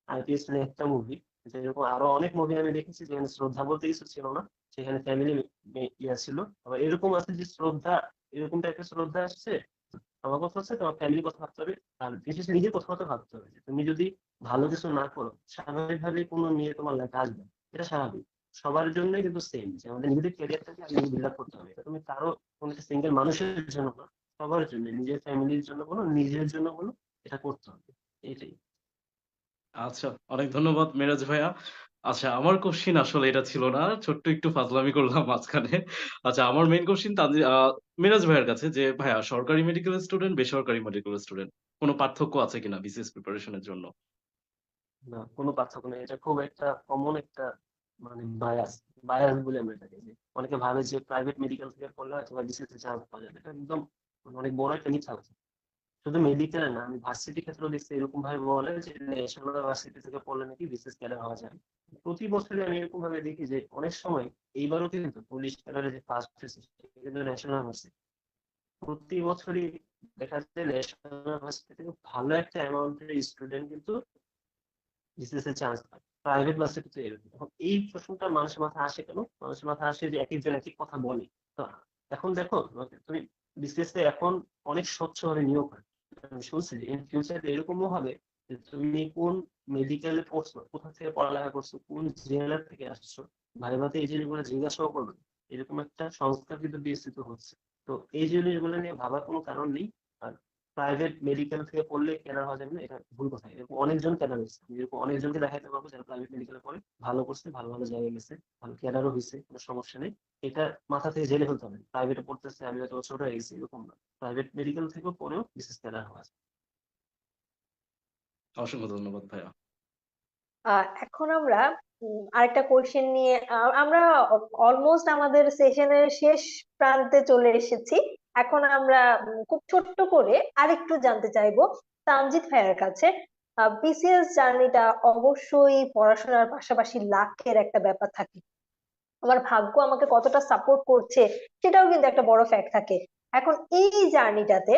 আইপিএস নিয়ে একটা মুভি। এরকম আরো অনেক মুভি আমি দেখেছি যেখানে শ্রদ্ধা বলতে কিছু ছিল না, সেখানে ফ্যামিলি ইয়া ছিল। আবার এরকম আছে যে শ্রদ্ধা, এরকম টাইপের শ্রদ্ধা আসছে। আমার কথা হচ্ছে তোমার ফ্যামিলির কথা ভাবতে হবে, আর বিশেষ নিজের কথা ভাবতে হবে যে তুমি যদি ভালো কিছু না করো, স্বাভাবিকভাবেই কোনো মেয়ে তোমার লাইফে আসবে। এটা স্বাভাবিক। সবার জন্যই কিন্তু সেম, যে আমাদের নিজেদের ক্যারিয়ারটাকে আগে বিল্ড আপ করতে হবে। এটা তুমি কারো কোনো একটা সিঙ্গেল মানুষের জন্য না, সবার জন্য, নিজের ফ্যামিলির জন্য বলো, নিজের জন্য বলো, এটা করতে হবে। এটাই। আচ্ছা, অনেক ধন্যবাদ মিরাজ ভাইয়া। আচ্ছা, আমার কোশ্চিন আসলে এটা ছিল না, ছোট্ট একটু ফাজলামি করলাম মাঝখানে। আচ্ছা, আমার মেইন কোশ্চিন মিরাজ ভাইয়ের কাছে যে ভাইয়া, সরকারি মেডিকেল স্টুডেন্ট বেসরকারি মেডিকেল স্টুডেন্ট কোনো পার্থক্য আছে কিনা বিসিএস প্রিপারেশনের জন্য? না, কোনো পার্থক্য নেই। এটা খুব একটা কমন একটা মানে বায়াস, বায়াস বলে আমরা এটাকে, যে অনেকে ভাবে যে প্রাইভেট মেডিকেল থেকে পড়লে হয়তো বিসিএস এ চান্স পাওয়া যাবে। এটা একদম মানে অনেক বড় একটা মিথ্যা কথা। শুধু মেডিকেল না, আমি ভার্সিটি ক্ষেত্রেও দেখছি এরকম ভাবে বলে যে ন্যাশনাল ভার্সিটি থেকে পড়লে নাকি বিসিএস ক্যাডার হওয়া যায়। প্রতি বছরই আমি এরকম ভাবে দেখি যে অনেক সময়, এইবারও কিন্তু পুলিশ ক্যাডারে যে ফার্স্ট হয়েছে সে কিন্তু ন্যাশনাল ভার্সিটি। প্রতি বছরই দেখা যাচ্ছে ন্যাশনাল ভার্সিটি থেকে ভালো একটা অ্যামাউন্টের স্টুডেন্ট কিন্তু বিসিএস এর চান্স পায়। প্রাইভেট ভার্সিটিতে এরকম। এখন এই প্রশ্নটা মানুষের মাথায় আসে কেন? মানুষের মাথায় আসে যে এক একজন এক এক কথা বলে। তো এখন দেখো, তুমি বিসিএস এ এখন অনেক স্বচ্ছভাবে নিয়োগ হয়। আমি শুনছি যে ইন ফিউচার এরকমও হবে যে তুমি কোন মেডিকেলে পড়ছো, কোথা থেকে পড়ালেখা করছো, কোন জেলা থেকে আসছো, ভাইভাতে এই জিনিসগুলো জিজ্ঞাসাও করবে। এরকম একটা সংস্কার কিন্তু বিস্তৃত হচ্ছে। তো এই জিনিসগুলো নিয়ে ভাবার কোনো কারণ নেই। আর প্রাইভেট মেডিকেল থেকে পড়লে ক্যাডার হওয়া যাবে না, এটা ভুল কথা। এরকম অনেকজন ক্যাডার হয়েছে, এরকম অনেকজনকে দেখাতে পারবো যারা প্রাইভেট মেডিকেলে পড়ে ভালো করছে, ভালো ভালো জায়গায় গেছে, ভালো ক্যাডারও হয়েছে, কোনো সমস্যা নেই। এটা মাথা থেকে জেনে ফেলতে হবে। প্রাইভেটে পড়তেছে আমি হয়তো ছোট হয়ে গেছি, এরকম না। প্রাইভেট মেডিকেল থেকেও পড়েও বিশেষ ক্যাডার হওয়া যায়। অসংখ্য ধন্যবাদ ভাইয়া। এখন আমরা আরেকটা কোশ্চেন নিয়ে আমরা অলমোস্ট আমাদের সেশনের শেষ প্রান্তে চলে এসেছি। এখন আমরা খুব ছোট্ট করে আরেকটু জানতে চাইবো তামজিৎ ভাইয়ের কাছে। বিসিএস জার্নিটা অবশ্যই পড়াশোনার পাশাপাশি লাকের একটা ব্যাপার থাকে। আমার ভাগ্য আমাকে কতটা সাপোর্ট করছে সেটাও কিন্তু একটা বড় ফ্যাক্ট থাকে। এখন এই জার্নিটাতে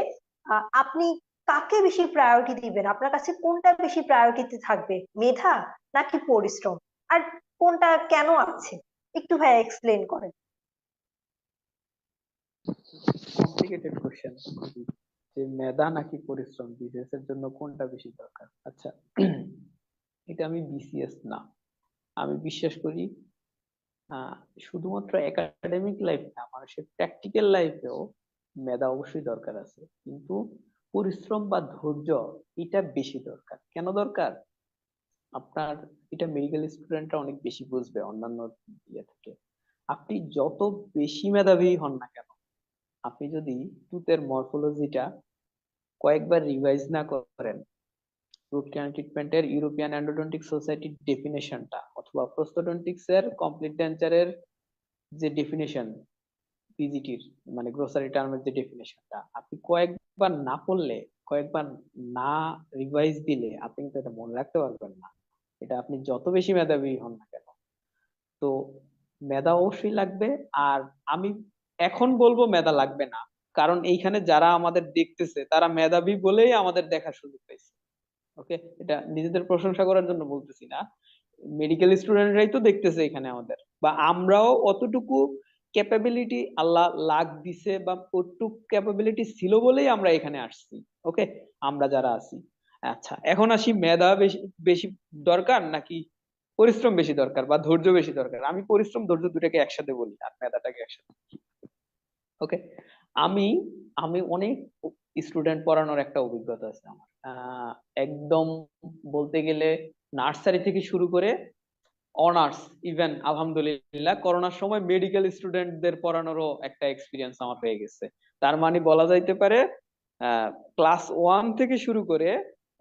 আপনি কাকে বেশি প্রায়োরিটি দিবেন? আপনার কাছে কোনটা বেশি প্রায়োরিটিতে থাকবে, মেধা নাকি পরিশ্রম? আর কোনটা কেন আছে একটু ভাই এক্সপ্লেন করেন। কমপ্লিকেটেড কোশ্চেন, যে মেধা নাকি পরিশ্রম বিসিএস এর জন্য কোনটা বেশি দরকার। আচ্ছা, এটা আমি বিসিএস না, আমি বিশ্বাস করি আহ শুধুমাত্র একাডেমিক লাইফ না, মানুষের প্র্যাকটিক্যাল লাইফেও মেধা অবশ্যই দরকার আছে, কিন্তু পরিশ্রম বা ধৈর্য এটা বেশি দরকার। কেন দরকার? আপনার এটা মেডিকেল স্টুডেন্টরা অনেক বেশি বুঝবে অন্যান্য ইয়ে থেকে। আপনি যত বেশি মেধাবী হন না কেন, আপনি যদি টুথের মরফোলজিটা কয়েকবার রিভাইজ না করেন, রুট ক্যানাল ট্রিটমেন্টের ইউরোপিয়ান এন্ডোডন্টিক সোসাইটির ডেফিনেশনটা অথবা প্রোস্টোডন্টিক্স এর কমপ্লিট ডেন্চারের যে ডেফিনেশন, পিজিটির মানে গ্রোসারি টার্মের যে ডেফিনেশনটা, আপনি কয়েকবার না পড়লে, কয়েকবার না রিভাইজ দিলে আপনি কিন্তু এটা মনে রাখতে পারবেন না, এটা আপনি যত বেশি মেধাবী হন না কেন। তো মেধা অবশ্যই লাগবে। আর আমি এখন বলবো মেধা লাগবে না, কারণ এইখানে যারা আমাদের দেখতেছে তারা মেধাবী বলেই আমাদের দেখার সুযোগ পাইছে। ওকে, এটা নিজেদের প্রশংসা করার জন্য বলতেছি না, মেডিকেল স্টুডেন্টরাই তো দেখতেছে এখানে আমাদের, বা আমরাও অতটুকু ক্যাপাবিলিটি আল্লাহ লাক দিছে, বা ওটুকু ক্যাপাবিলিটি ছিল বলেই আমরা এখানে আসছি। ওকে, আমরা যারা আছি। আচ্ছা, এখন আসি মেধা বেশি বেশি দরকার নাকি পরিশ্রম বেশি দরকার বা ধৈর্য বেশি দরকার। আমি পরিশ্রম ধৈর্য দুটাকে একসাথে বলি, আর মেধাটাকে একসাথে। ওকে, আমি আমি অনেক স্টুডেন্ট পড়ানোর একটা অভিজ্ঞতা আছে আমার। একদম বলতে গেলে নার্সারি থেকে শুরু করে অনার্স, ইভেন আলহামদুলিল্লাহ করোনার সময় মেডিকেল স্টুডেন্টদের পড়ানোরও একটা এক্সপিরিয়েন্স আমার হয়ে গেছে। তার মানে বলা যাইতে পারে ক্লাস ওয়ান থেকে শুরু করে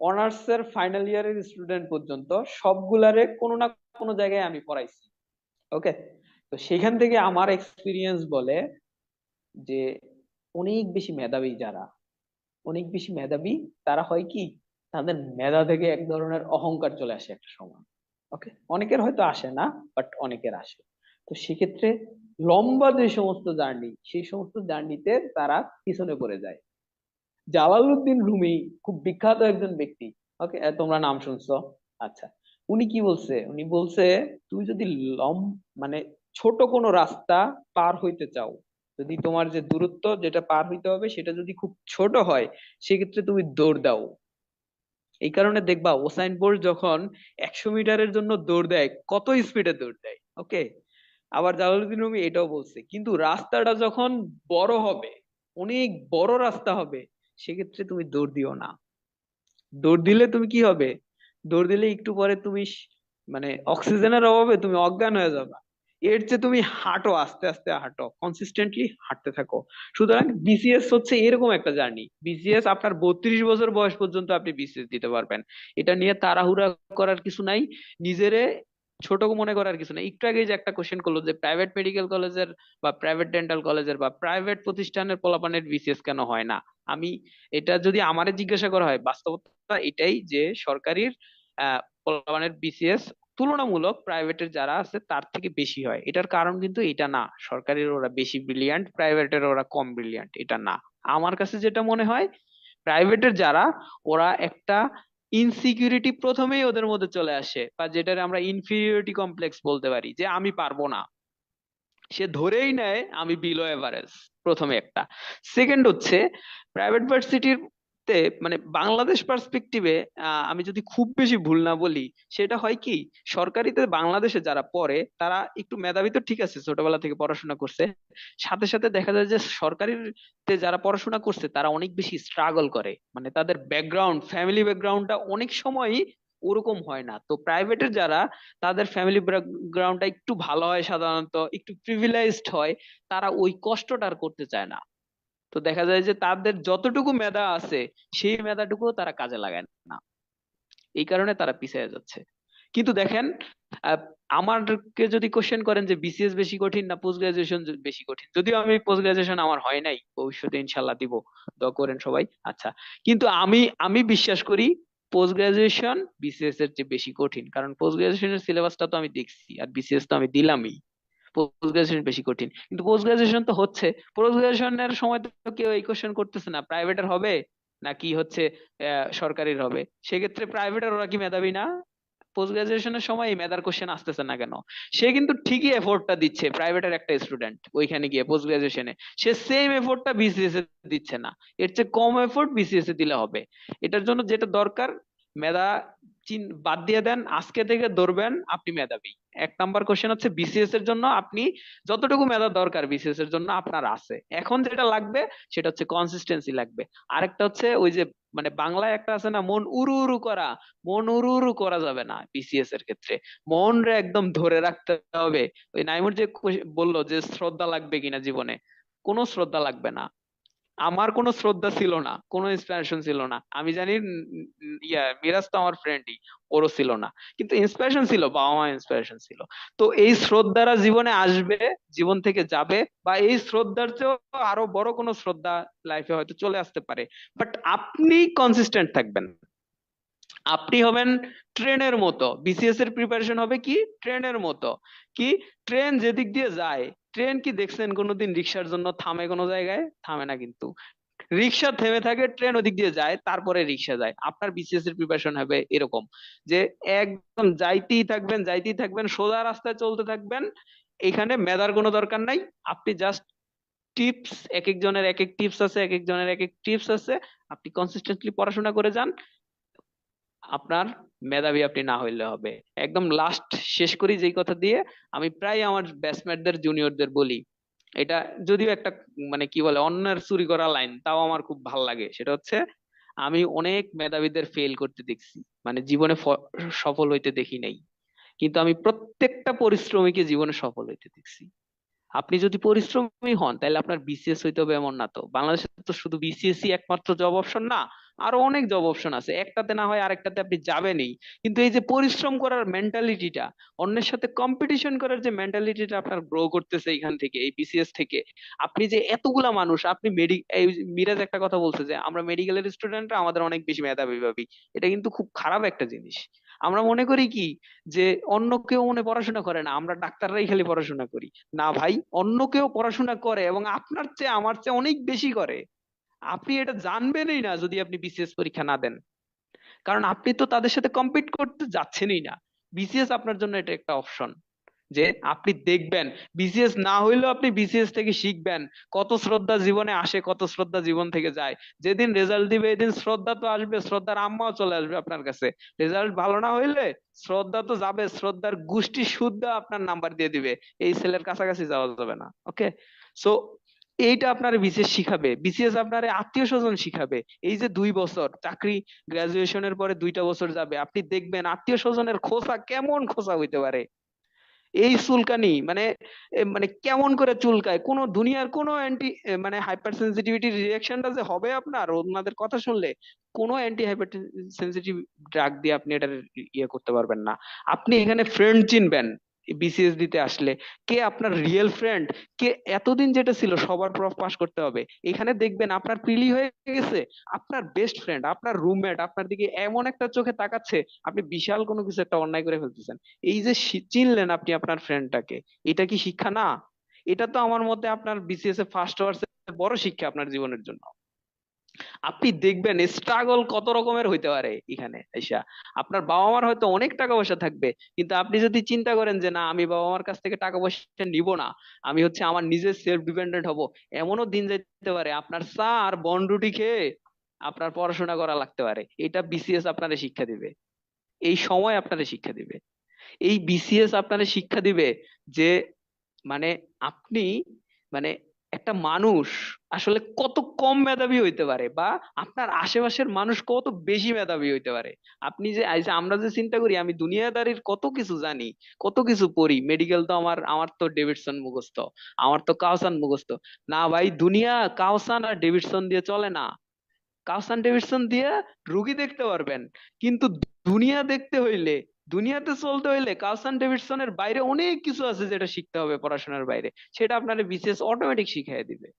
অনার্স এর ফাইনাল ইয়ারের স্টুডেন্ট পর্যন্ত সবগুলারে কোনো না কোনো জায়গায় আমি পড়াইছি। ওকে, তো সেখান থেকে আমার এক্সপিরিয়েন্স বলে যে অনেক বেশি মেধাবী যারা, অনেক বেশি মেধাবী, তারা হয় কি, তাদের মেধা থেকে এক ধরনের অহংকার চলে আসে একটা সময়। ওকে, অনেকের হয়তো আসে না, বাট অনেকের আসে। তো সেক্ষেত্রে লম্বা যে সমস্ত জার্নি, সেই সমস্ত জার্নিতে তারা পিছনে পড়ে যায়। জালালউদ্দিন রুমি খুব বিখ্যাত একজন ব্যক্তি। ওকে, তোমরা নাম শুনছো। আচ্ছা, উনি কি বলছে? উনি বলছে তুমি যদি লম মানে ছোট কোনো রাস্তা পার হইতে চাও, যদি তোমার যে দূরত্ব যেটা পার হইতে হবে সেটা যদি খুব ছোট হয়, সেক্ষেত্রে তুমি দৌড় দাও। এই কারণে দেখবা ওসাইন বোল্ট যখন 100 মিটারের জন্য দৌড় দেয়, কত স্পিডে দৌড় দেয়। ওকে, আবার জালালউদ্দিন রুমি এটাও বলছে, কিন্তু রাস্তাটা যখন বড় হবে, অনেক বড় রাস্তা হবে, সেক্ষেত্রে তুমি দৌড় দিও না। দৌড় দিলে তুমি কি হবে? দৌড় দিলে একটু পরে তুমি মানে অক্সিজেনের অভাবে তুমি অজ্ঞান হয়ে যাবে। এর চেয়ে তুমি হাঁটো, আস্তে আস্তে হাঁটো, কনসিস্টেন্টলি হাঁটতে থাকো। সুতরাং বিসিএস হচ্ছে এরকম একটা জার্নি। বিসিএস আপনার 32 বছর বয়স পর্যন্ত আপনি বিসিএস দিতে পারবেন। এটা নিয়ে তাড়াহুড়া করার কিছু নাই, নিজেরে ছোট মনে করার কিছু নাই। একটু আগে যে একটা কোশ্চেন করলো যে প্রাইভেট মেডিকেল কলেজের বা প্রাইভেট ডেন্টাল কলেজের বা প্রাইভেট প্রতিষ্ঠানের পোলাপানের বিসিএস কেন হয় না, আমি এটা যদি আমারে জিজ্ঞাসা করা হয়, বাস্তবতা এটাই যে সরকারির পোলাপানের বিসিএস তুলনামূলক প্রাইভেটের যারা আছে তার থেকে বেশি হয়। এটার কারণ কিন্তু এটা না সরকারের ওরা বেশি ব্রিলিয়ান্ট, প্রাইভেটের ওরা কম ব্রিলিয়ান্ট, এটা না। আমার কাছে যেটা মনে হয়, প্রাইভেটের যারা, ওরা একটা ইনসিকিউরিটি প্রথমেই ওদের মধ্যে চলে আসে, বা যেটা আমরা ইনফিরিয়রিটি কমপ্লেক্স বলতে পারি, যে আমি পারবো না। সে ধরেই নেয় আমি বিলো এভারেজ, প্রথমে একটা। সেকেন্ড হচ্ছে প্রাইভেট ভার্সিটির তে মানে বাংলাদেশ পার্সপেক্টিভে, আমি যদি খুব বেশি ভুল না বলি, সেটা হয় কি, সরকারিতে বাংলাদেশে যারা পড়ে তারা একটু মেধাবী তো ঠিক আছে, ছোটবেলা থেকে পড়াশোনা করছে, সাথে সাথে দেখা যায় যে সরকারিতে যারা পড়াশোনা করছে তারা অনেক বেশি স্ট্রাগল করে, মানে তাদের ব্যাকগ্রাউন্ড, ফ্যামিলি ব্যাকগ্রাউন্ডটা অনেক সময়ই ওরকম হয় না। তো প্রাইভেটের যারা, তাদের ফ্যামিলি ব্যাকগ্রাউন্ডটা একটু ভালো হয়, সাধারণত একটু প্রিভিলেজড হয়, তারা ওই কষ্টটা আর করতে চায় না। তো দেখা যায় যে তাদের যতটুকু মেধা আছে সেই মেধাটুকু তারা কাজে লাগায় না, এই কারণে তারা পিছিয়ে যাচ্ছে। কিন্তু দেখেন, আহ, আমারকে যদি কোশ্চেন করেন যে বিসিএস বেশি কঠিন না পোস্ট গ্রাজুয়েশন বেশি কঠিন, যদিও আমি পোস্ট গ্রাজুয়েশন আমার হয় নাই, ভবিষ্যতে ইনশাল্লাহ দিব, দোয়া করেন সবাই। আচ্ছা, কিন্তু আমি বিশ্বাস করি পোস্ট গ্রাজুয়েশন বিসিএস এর চেয়ে বেশি কঠিন, কারণ পোস্ট গ্রাজুয়েশনের সিলেবাসটা তো আমি দেখছি, আর বিসিএস তো আমি দিলামই। পোস্ট গ্রাজুয়েশন বেশি কঠিন, কিন্তু পোস্ট গ্রাজুয়েশন তো হচ্ছে। পোস্ট গ্রাজুয়েশনের সময় তো কেউ এই কোশ্চেন করতেছে না প্রাইভেটের হবে নাকি হচ্ছে সরকারির হবে। সেক্ষেত্রে প্রাইভেটের ওরা কি মেধাবী না? পোস্ট গ্রাজুয়েশনের সময় এই মেধার কোশ্চেন আসতেছে না কেন? সে কিন্তু ঠিকই এফোর্টটা দিচ্ছে, প্রাইভেটের একটা স্টুডেন্ট ওইখানে গিয়ে পোস্ট গ্রাজুয়েশনে সে সেম এফোর্টটা বিসিএস এ দিচ্ছে না, এর চেয়ে কম এফোর্ট বিসিএস এ দিলে হবে। এটার জন্য যেটা দরকার, মেধা বাদ দিয়ে দেন, আজকে থেকে ধরবেন আপনি মেধাবী। 1 নাম্বার কোশ্চেন হচ্ছে বিসিএস এর জন্য আপনি যতটুকু মেধা দরকার বিসিএস এর জন্য আপনার আছে, এখন যেটা লাগবে সেটা হচ্ছে কনসিস্টেন্সি লাগবে। আরেকটা হচ্ছে ওই যে মানে বাংলায় একটা আছে না, মন উড়ু উড়ু করা, মন উড়ু উড়ু করা যাবে না বিসিএস এর ক্ষেত্রে, মন রে একদম ধরে রাখতে হবে। ওই নাইমুর যে বললো যে শ্রদ্ধা লাগবে কিনা জীবনে, কোনো শ্রদ্ধা লাগবে না। আমার কোনো শ্রদ্ধা ছিল না, কোনো ইন্সপিরেশন ছিল না, আমি জানি মিরাজ তো আমার ফ্রেন্ডই, ওরও ছিল না, কিন্তু ইন্সপিরেশন ছিল, বাবা মা ইন্সপিরেশন ছিল। তো এই শ্রদ্ধারা জীবনে আসবে, জীবন থেকে যাবে, বা এই শ্রদ্ধার চেয়েও আরো বড় কোনো শ্রদ্ধা লাইফে হয়তো চলে আসতে পারে, বাট আপনি কনসিস্টেন্ট থাকবেন। আপনি হবেন ট্রেনের মতো, বিসিএস এর প্রিপারেশন হবে কি ট্রেনের মতো। কি, ট্রেন যেদিক দিয়ে যায়, ট্রেন কি দেখছেন কোনোদিন রিক্সার জন্য থামে কোনো জায়গায়? থামে না কিন্তু। রিক্সা থেমে থাকে, ট্রেন ওদিক দিয়ে যায়, তারপরে রিক্সা যায়। আপনার বিসিএস এর প্রিপারেশন হবে এরকম, যে একদম যাইতেই থাকবেন, যাইতেই থাকবেন, সোজা রাস্তায় চলতে থাকবেন। এখানে মেধার কোনো দরকার নাই, আপনি জাস্ট টিপস, এক একজনের এক এক টিপস আছে, এক একজনের এক এক টিপস আছে, আপনি কনসিস্টেন্টলি পড়াশোনা করে যান, আপনার মেধাবী আপনি না হইলে হবে। একদম লাস্ট শেষ করি যেই কথা দিয়ে, আমি প্রায় আমার ব্যাচমেটদের জুনিয়রদের বলি, এটা যদিও একটা মানে কি বলে অন্যের চুরি করা লাইন, তাও আমার খুব ভাল লাগে, সেটা হচ্ছে আমি অনেক মেধাবীদের ফেল করতে দেখছি, মানে জীবনে সফল হইতে দেখি নাই, কিন্তু আমি প্রত্যেকটা পরিশ্রমীকে জীবনে সফল হইতে দেখছি। আপনি যদি পরিশ্রমী হন তাহলে আপনার বিসিএস হইতে হবে এমন না তো, বাংলাদেশে তো শুধু বিসিএসই একমাত্র জব অপশন না, আরো অনেক জব অপশন আছে, একটাতে না হয় আরেকটাতে আপনি যাবেনই। কিন্তু এই যে পরিশ্রম করার মেন্টালিটিটা, অন্যের সাথে কম্পিটিশন করার যে মেন্টালিটিটা আপনার গ্রো করতেছে এখান থেকে, এই বিসিএস থেকে। আপনি যে এতগুলা মানুষ, আপনি এই মিরাজ একটা কথা বলছে যে আমরা মেডিকেলের স্টুডেন্টরা আমাদের অনেক বেশি মেধাবী ভাবি, এটা কিন্তু খুব খারাপ একটা জিনিস। আমরা মনে করি কি যে অন্য কেউ মনে পড়াশোনা করে না, আমরা ডাক্তাররাই খালি পড়াশোনা করি। না ভাই, অন্য কেউ পড়াশোনা করে এবং আপনার চেয়ে আমার চেয়ে অনেক বেশি করে। আপনি এটা জানবেনই না যদি আপনি বিসিএস পরীক্ষা না দেন, কারণ আপনি তো তাদের সাথে কম্পিট করতে যাচ্ছেনই না। বিসিএস আপনার জন্য এটা একটা অপশন, যে আপনি দেখবেন বিসিএস না হইলেও আপনি বিসিএস থেকে শিখবেন কত শ্রদ্ধা জীবনে আসে, কত শ্রদ্ধা জীবন থেকে যায়। যেদিন রেজাল্ট দিবে এদিন শ্রদ্ধা তো আসবে, শ্রদ্ধার আম্মাও চলে আসবে আপনার কাছে। রেজাল্ট ভালো না হইলে শ্রদ্ধা তো যাবে, শ্রদ্ধার গোষ্ঠী শুদ্ধ আপনার নাম্বার দিয়ে দিবে, এই ছেলের কাছাকাছি যাওয়া যাবে না। ওকে, সো এইটা আপনার বিসিএস শিখাবে, বিসিএস আপনার আত্মীয় স্বজন শিখাবে। এই যে 2 বছর চাকরি, গ্রাজুয়েশনের পরে 2টা বছর যাবে, আপনি দেখবেন আত্মীয় স্বজনের খোঁচা কেমন খোঁচা হইতে পারে। এই চুলকানি মানে মানে কেমন করে চুলকায়, কোন দুনিয়ার কোন মানে হাইপার সেন্সিটিভিটি রিয়াকশনটা যে হবে আপনার ওনাদের কথা শুনলে, কোনো অ্যান্টি হাইপার সেন্সিটিভ ড্রাগ দিয়ে আপনি এটা ইয়ে করতে পারবেন না। আপনি এখানে ফ্রেন্ড চিনবেন বিসিএস দিতে আসলে, কে আপনার রিয়েল ফ্রেন্ড, কে এতদিন যেটা ছিল সবার প্রফ পাস করতে হবে, এখানে দেখবেন আপনার পিলি হয়ে গেছে, আপনার বেস্ট ফ্রেন্ড, আপনার রুমমেট আপনার দিকে এমন একটা চোখে তাকাচ্ছে, আপনি বিশাল কোনো কিছু একটা অন্যায় করে ফেলতেছেন। এই যে চিনলেন আপনি আপনার ফ্রেন্ডটাকে, এটা কি শিক্ষা না? এটা তো আমার মতে আপনার বিসিএস এ ফার্স্ট আওয়ার্স বড় শিক্ষা আপনার জীবনের জন্য। আপনি দেখবেন স্ট্রাগল কত রকমের হইতে পারে এখানে আইসা। আপনার বাবা মার হয়তো অনেক টাকা পয়সা থাকবে, কিন্তু আপনি যদি চিন্তা করেন যে না আমি বাবা মার কাছ থেকে টাকা পয়সা নিব না, আমি হচ্ছে আমার নিজের সেলফ ডিপেন্ডেন্ট হব, এমনও দিন যাইতে পারে আপনার চা আর বন রুটি খেয়ে আপনার পড়াশোনা করা লাগতে পারে। এটা বিসিএস আপনারে শিক্ষা দিবে, এই সময় আপনারে শিক্ষা দিবে, এই বিসিএস আপনারে শিক্ষা দিবে যে মানে আপনি মানে একটা মানুষ আসলে কত কম মেধাবী হইতে পারে, বা আপনার আশেপাশের মানুষ কত বেশি মেধাবী হইতে পারে। আপনি যে এই যে আমরা যে চিন্তা করি আমি দুনিয়াদারির কত কিছু জানি, কত কিছু পড়ি, মেডিকেল তো আমার আমার তো ডেভিডসন মুখস্থ, আমার তো কাওসান মুখস্থ। না ভাই, দুনিয়া কাওসান আর ডেভিডসন দিয়ে চলে না। কাওসান ডেভিডসন দিয়ে রুগী দেখতে পারবেন, কিন্তু দুনিয়া দেখতে হইলে দুনিয়াতে চলতে হইলে কার্লসন ডেভিডসনের বাইরে অনেক কিছু আছে যেটা শিখতে হবে পড়াশোনার বাইরে, সেটা আপনার বিসিএস অটোমেটিক শিখিয়ে দিবে।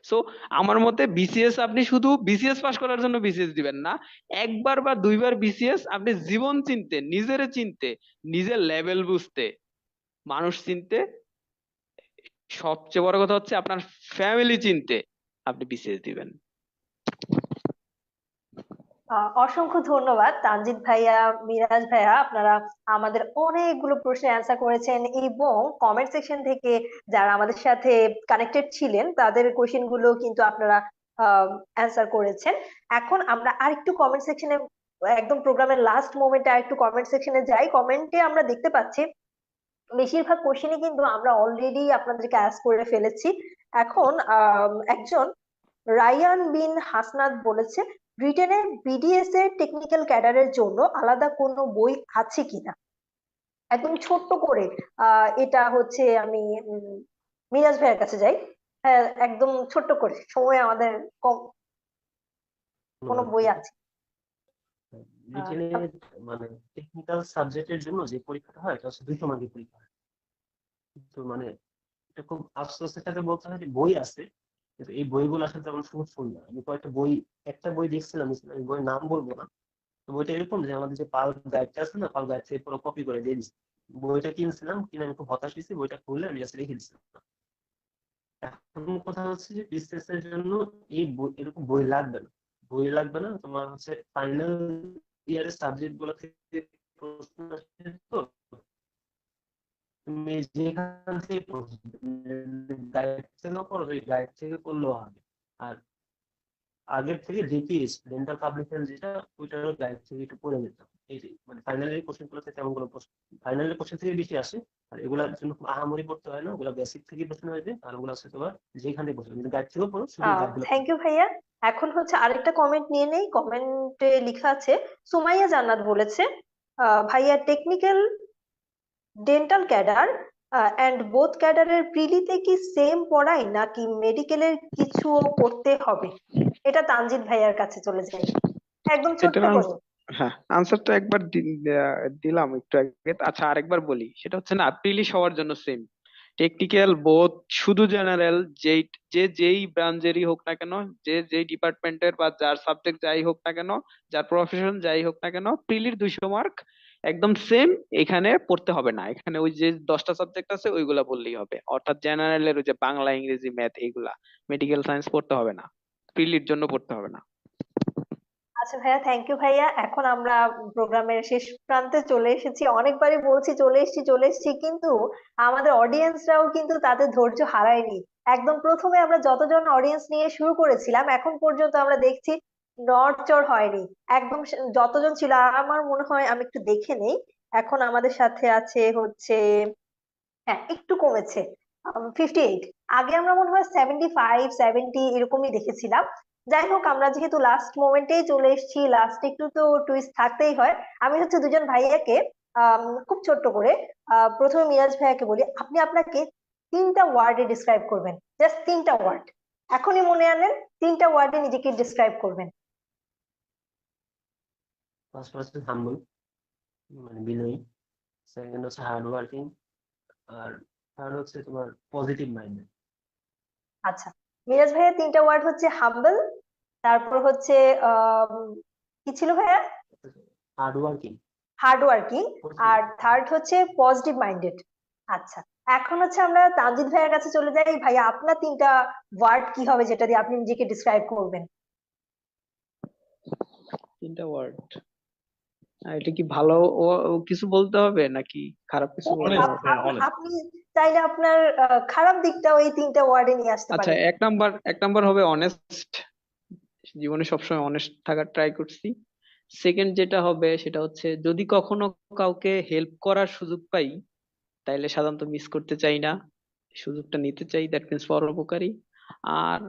সো আমার মতে বিসিএস আপনি শুধু বিসিএস পাস করার জন্য বিসিএস দিবেন না, একবার বা দুইবার বিসিএস আপনি জীবন চিনতে, নিজেরে চিনতে, নিজের লেভেল বুঝতে, মানুষ চিনতে, সবচেয়ে বড় কথা হচ্ছে আপনার ফ্যামিলি চিনতে আপনি বিসিএস দিবেন। অসংখ্য ধন্যবাদ তানজিদ ভাইয়া, মিরাজ ভাইয়া, আপনারা আমাদের অনেকগুলো প্রশ্নের অ্যান্সার করেছেন এবং কমেন্ট সেকশন থেকে যারা আমাদের সাথে কানেক্টেড ছিলেন তাদের কোশ্চেন গুলো কিন্তু আপনারা অ্যান্সার করেছেন। এখন আমরা আরেকটু কমেন্ট সেকশনে, একদম প্রোগ্রামের লাস্ট মোমেন্টে আরেকটু কমেন্ট সেকশনে যাই। কমেন্টে আমরা দেখতে পাচ্ছি বেশিরভাগ কোশ্চেনই কিন্তু আমরা অলরেডি আপনাদেরকে অ্যাস্ক করে ফেলেছি। এখন একজন রায়ান বিন হাসনাত বলেছে, ব্রিটেনের বিডিএস এর টেকনিক্যাল ক্যাডারের জন্য আলাদা কোনো বই আছে কিনা। একদম ছোট্ট করে এটা হচ্ছে আমি মিরাজ ভাইয়ের কাছে যাই। হ্যাঁ, একদম ছোট্ট করে, সময় আমাদের কম, কোনো বই আছে? ব্রিটেনের মানে টেকনিক্যাল সাবজেক্টের জন্য যে পরীক্ষাটা হয় এটা হচ্ছে 200 মার্কের পরীক্ষা হয়। তো মানে এটা খুব আফসোসের সাথে বলতে হয় যে বই আছে, কিন্তু এই বইগুলো আসলে তেমন ফ্রুটফুল না। আমি কয়েকটা বই, একটা বই দেখছিলাম, আমি বইয়ের নাম বলবো না। তো বইটা এরকম যে আমাদের যে পাল গাইডটা আছে না, পাল গাইড থেকে পুরো কপি করে দিয়ে দিচ্ছি। বইটা কিনছিলাম, কিনে আমি খুব হতাশ হয়েছি, বইটা খুলে আমি জাস্ট রেখে দিচ্ছিলাম। এখন কথা হচ্ছে যে বিসিএস এর জন্য এই বই, এরকম বই লাগবে না, বই লাগবে না। তোমার হচ্ছে ফাইনাল ইয়ারের সাবজেক্ট গুলো থেকে প্রশ্ন আসে, তো তুমি যেখান থেকে গাইড থেকে পড়ো, ওই গাইড থেকে পড়লেও হবে। আর আগের থেকে ডিপিএস ডেন্টাল পাবলিকেশন যেটা, ওইটার গাইড থেকে একটু পড়ে নিতাম। এই মানে ফাইনালের কোশ্চেন গুলো থেকে তেমন কোনো ফাইনালের কোশ্চেন থেকে বেশি আসে। আর এগুলোর জন্য খুব আহামরি পড়তে হয় না, ওগুলো বেসিক থেকে প্রশ্ন হয়ে যায়। আর ওগুলো হচ্ছে তোমার যেখান থেকে পড়ছো, কিন্তু গাইড থেকেও পড়ো, শুধু গাইডগুলো থ্যাংক ইউ ভাইয়া। এখন হচ্ছে আরেকটা কমেন্ট নিয়ে নেই। কমেন্টে লেখা আছে, সুমাইয়া জান্নাত বলেছে, ভাইয়া technical dental cadre and both ক্যাডারের প্রিলিতে কি সেম পড়ায় নাকি মেডিকেলের কিছু করতে হবে? এটা তানজিদ ভাইয়ার কাছে চলে যায়, একদম ছোট্ট এটার করে। হ্যাঁ, আনসার তো একবার দিলাম একটু আগে। আচ্ছা, আরেকবার বলি। সেটা হচ্ছে না, প্রিলি সবার জন্য সেম। টেকনিক্যাল বোথ, শুধু জেনারেল, যেই ব্রাঞ্চেরই হোক না কেন, যেই ডিপার্টমেন্টের বা যার সাবজেক্ট যাই হোক না কেন, যার প্রফেশন যাই হোক না কেন, প্রিলির 200 মার্ক একদম সেম। এখানে পড়তে হবে না, এখানে ওই যে 10টা সাবজেক্ট আছে ওইগুলা বললেই হবে। অর্থাৎ জেনারেলের ওই যে বাংলা, ইংরেজি, ম্যাথ, এইগুলা মেডিকেল সায়েন্স পড়তে হবে না, প্রিলির জন্য পড়তে হবে না। আচ্ছা ভাইয়া, থ্যাংক ইউ ভাইয়া। এখন আমরা প্রোগ্রামের শেষ প্রান্তে চলে এসেছি। অনেকবারই বলছি চলে এসেছি চলে এসেছি, কিন্তু আমাদের অডিয়েন্সরাও কিন্তু তাদের ধৈর্য হারায়নি। একদম প্রথমে আমরা যতজন অডিয়েন্স নিয়ে শুরু করেছিলাম, এখন পর্যন্ত আমরা দেখছি নড়চড় হয়নি। একদম যতজন ছিল, আর আমার মনে হয় আমি একটু দেখে নেই, এখন আমাদের সাথে আছে হচ্ছে, হ্যাঁ একটু কমেছে, 58। আগে আমরা মনে হয় 75 70 এরকমই দেখেছিলাম। যাই হোক, আমরা যেহেতু লাস্ট মোমেন্টেই চলে এসেছি, লাস্ট একটু তো টুইস্ট থাকতেই হয়। আমি হচ্ছে দুজন ভাইয়াকে খুব ছোট্ট করে, প্রথমে মিরাজ ভাইয়াকে বলি, আপনি আপনাকে 3টা ওয়ার্ডে ডিসক্রাইব করবেন, জাস্ট 3টা ওয়ার্ড এখনই মনে আনেন, 3টা ওয়ার্ডে নিজেকে ডিসক্রাইব করবেন। ফার্স্ট হচ্ছে হাম্বল, মানে বিনয়ী। সেকেন্ড হচ্ছে হার্ড ওয়ার্কিং। আর থার্ড হচ্ছে তোমার পজিটিভ মাইন্ড। আচ্ছা, মিরাজ ভাইয়া 3টা ওয়ার্ড হচ্ছে হাম্বল, তারপর হচ্ছে আহ কি ছিল ভাইয়া? হার্ড ওয়ার্কিং, হার্ড ওয়ার্কিং, আর থার্ড হচ্ছে পজিটিভ মাইন্ডেড। আচ্ছা, এখন হচ্ছে আমরা তানজিদ ভাইয়ের কাছে চলে যাই। ভাইয়া, আপনার 3টা ওয়ার্ড কি হবে যেটা দিয়ে আপনি নিজেকে ডিসক্রাইব করবেন? 3টা ওয়ার্ড? এটা কি ভালো ও কিছু বলতে হবে নাকি খারাপ কিছু বলতে Honest, হবে? হ্যাঁ, honest. আপনি চাইলে আপনার খারাপ দিকটাও এই 3টা ওয়ার্ডে নিয়ে আসতে আচ্ছা, পারেন। এক নাম্বার হবে অনেস্ট। জীবনে সবসময় অনেস্ট থাকার ট্রাই করছি। সেকেন্ড যেটা হবে সেটা হচ্ছে, যদি কখনো কাউকে হেল্প করার সুযোগ পাই তাইলে সাধারণত মিস করতে চাই না, সুযোগটা নিতে চাই, দ্যাট মিনস পরোপকারী। আর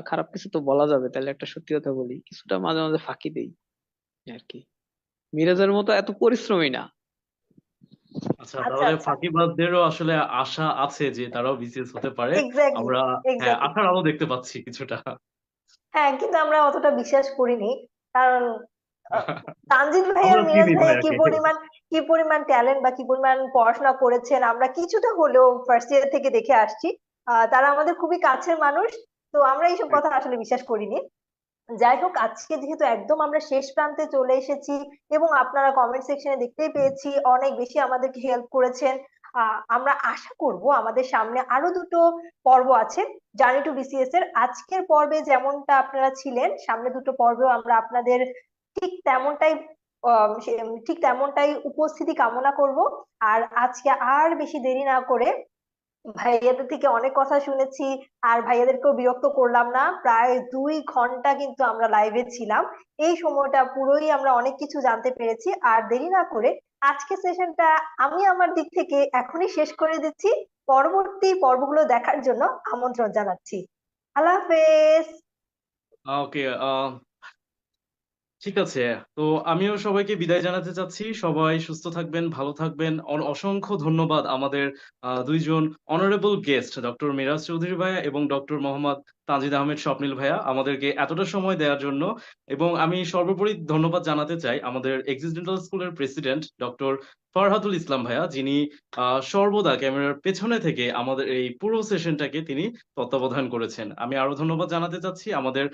খারাপ কিছু তো বলা যাবে, তাহলে একটা সত্যি কথা বলি, কিছুটা মাঝে মাঝে ফাঁকি দেই আর কি। মিরাজের মতো এত পরিশ্রমী না। আচ্ছা, আচ্ছা তাহলে আচ্ছা, ফাঁকিবাজদেরও আসলে আশা আছে যে তারাও বিসিএস হতে পারে। এক্স্যাক্টলি আমরা হ্যাঁ এক্স্যাক্টলি। আশার আলো দেখতে পাচ্ছি কিছুটা। হ্যাঁ, কিন্তু আমরা অতটা বিশ্বাস করিনি, কারণ আহ, তানজিদ ভাই আর আমরা মিরাজ চিনি ভাইয়া ভাইয়াকে। কি পরিমাণ ট্যালেন্ট বা কি পরিমাণ পড়াশোনা করেছেন আমরা কিছুটা হলেও ফার্স্ট ইয়ার থেকে দেখে আসছি। তারা আমাদের খুবই কাছের মানুষ, তো আমরা এইসব কথা আসলে বিশ্বাস করিনি। যাই হোক, আজকে যেহেতু একদম আমরা শেষ প্রান্তে চলে এসেছি এবং আপনারা কমেন্ট সেকশনে দেখতেই পেয়েছি অনেক বেশি আমাদেরকে হেল্প করেছেন। আমরা আশা করব আমাদের সামনে আরো দুটো পর্ব আছে জার্নি টু বিসিএস এর। আজকের পর্বে যেমনটা আপনারা ছিলেন, সামনে দুটো পর্বেও আমরা আপনাদের ঠিক তেমনটাই ঠিক তেমনটাই উপস্থিতি কামনা করব। আর আজকে আর বেশি দেরি না করে, ভাইয়াদের থেকে অনেক কথা শুনেছি আর ভাইয়াদেরকেও বিরক্ত করলাম না, প্রায় 2 ঘন্টা কিন্তু আমরা লাইভে ছিলাম। এই সময়টা পুরোই আমরা অনেক কিছু জানতে পেরেছি। আর দেরি না করে আজকে সেশনটা আমি আমার দিক থেকে এখনই শেষ করে দিচ্ছি। পরবর্তী পর্বগুলো দেখার জন্য আমন্ত্রণ জানাচ্ছি। আল্লাহ হাফেজ। ওকে, ঠিক আছে। তো আমিও সবাইকে বিদায় জানাতে চাচ্ছি। সবাই সুস্থ থাকবেন, ভালো থাকবেন। অসংখ্য ধন্যবাদ আমাদের দুইজন honourable guest, doctor Miraj Chowdhury ভাইয়া এবং ডক্টর মোহাম্মদ তানজিদ আহমেদ স্বপ্নিল ভাইয়া, আমাদেরকে এতটা সময় দেওয়ার জন্য। এবং আমি সর্বোপরি ধন্যবাদ জানাতে চাই আমাদের এক্সিস ডেন্টাল স্কুলের প্রেসিডেন্ট ডক্টর ফরহাদুল ইসলাম ভাইয়া, যিনি সর্বদা ক্যামেরার পেছনে থেকে আমাদের এই পুরো সেশনটাকে তিনি তত্ত্বাবধান করেছেন। আমি আরো ধন্যবাদ জানাতে চাচ্ছি আমাদের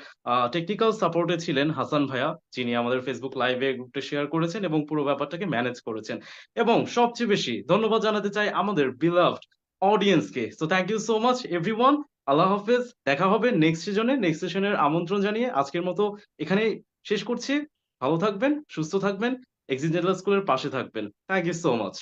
টেকনিক্যাল সাপোর্টে ছিলেন হাসান ভাইয়া, যিনি আমাদের ফেসবুক লাইভে গ্রুপটা শেয়ার করেছেন এবং পুরো ব্যাপারটাকে ম্যানেজ করেছেন। এবং সবচেয়ে বেশি ধন্যবাদ জানাতে চাই আমাদের বিলাভড অডিয়েন্সকে। So thank you so much everyone. আল্লাহ হাফেজ। দেখা হবে নেক্সট সিজনে, নেক্সট সেশনের আমন্ত্রণ জানিয়ে আজকের মতো এখানেই শেষ করছি। ভালো থাকবেন, সুস্থ থাকবেন, এক্সিস ডেন্টাল স্কুলের পাশে থাকবেন। Thank you so much.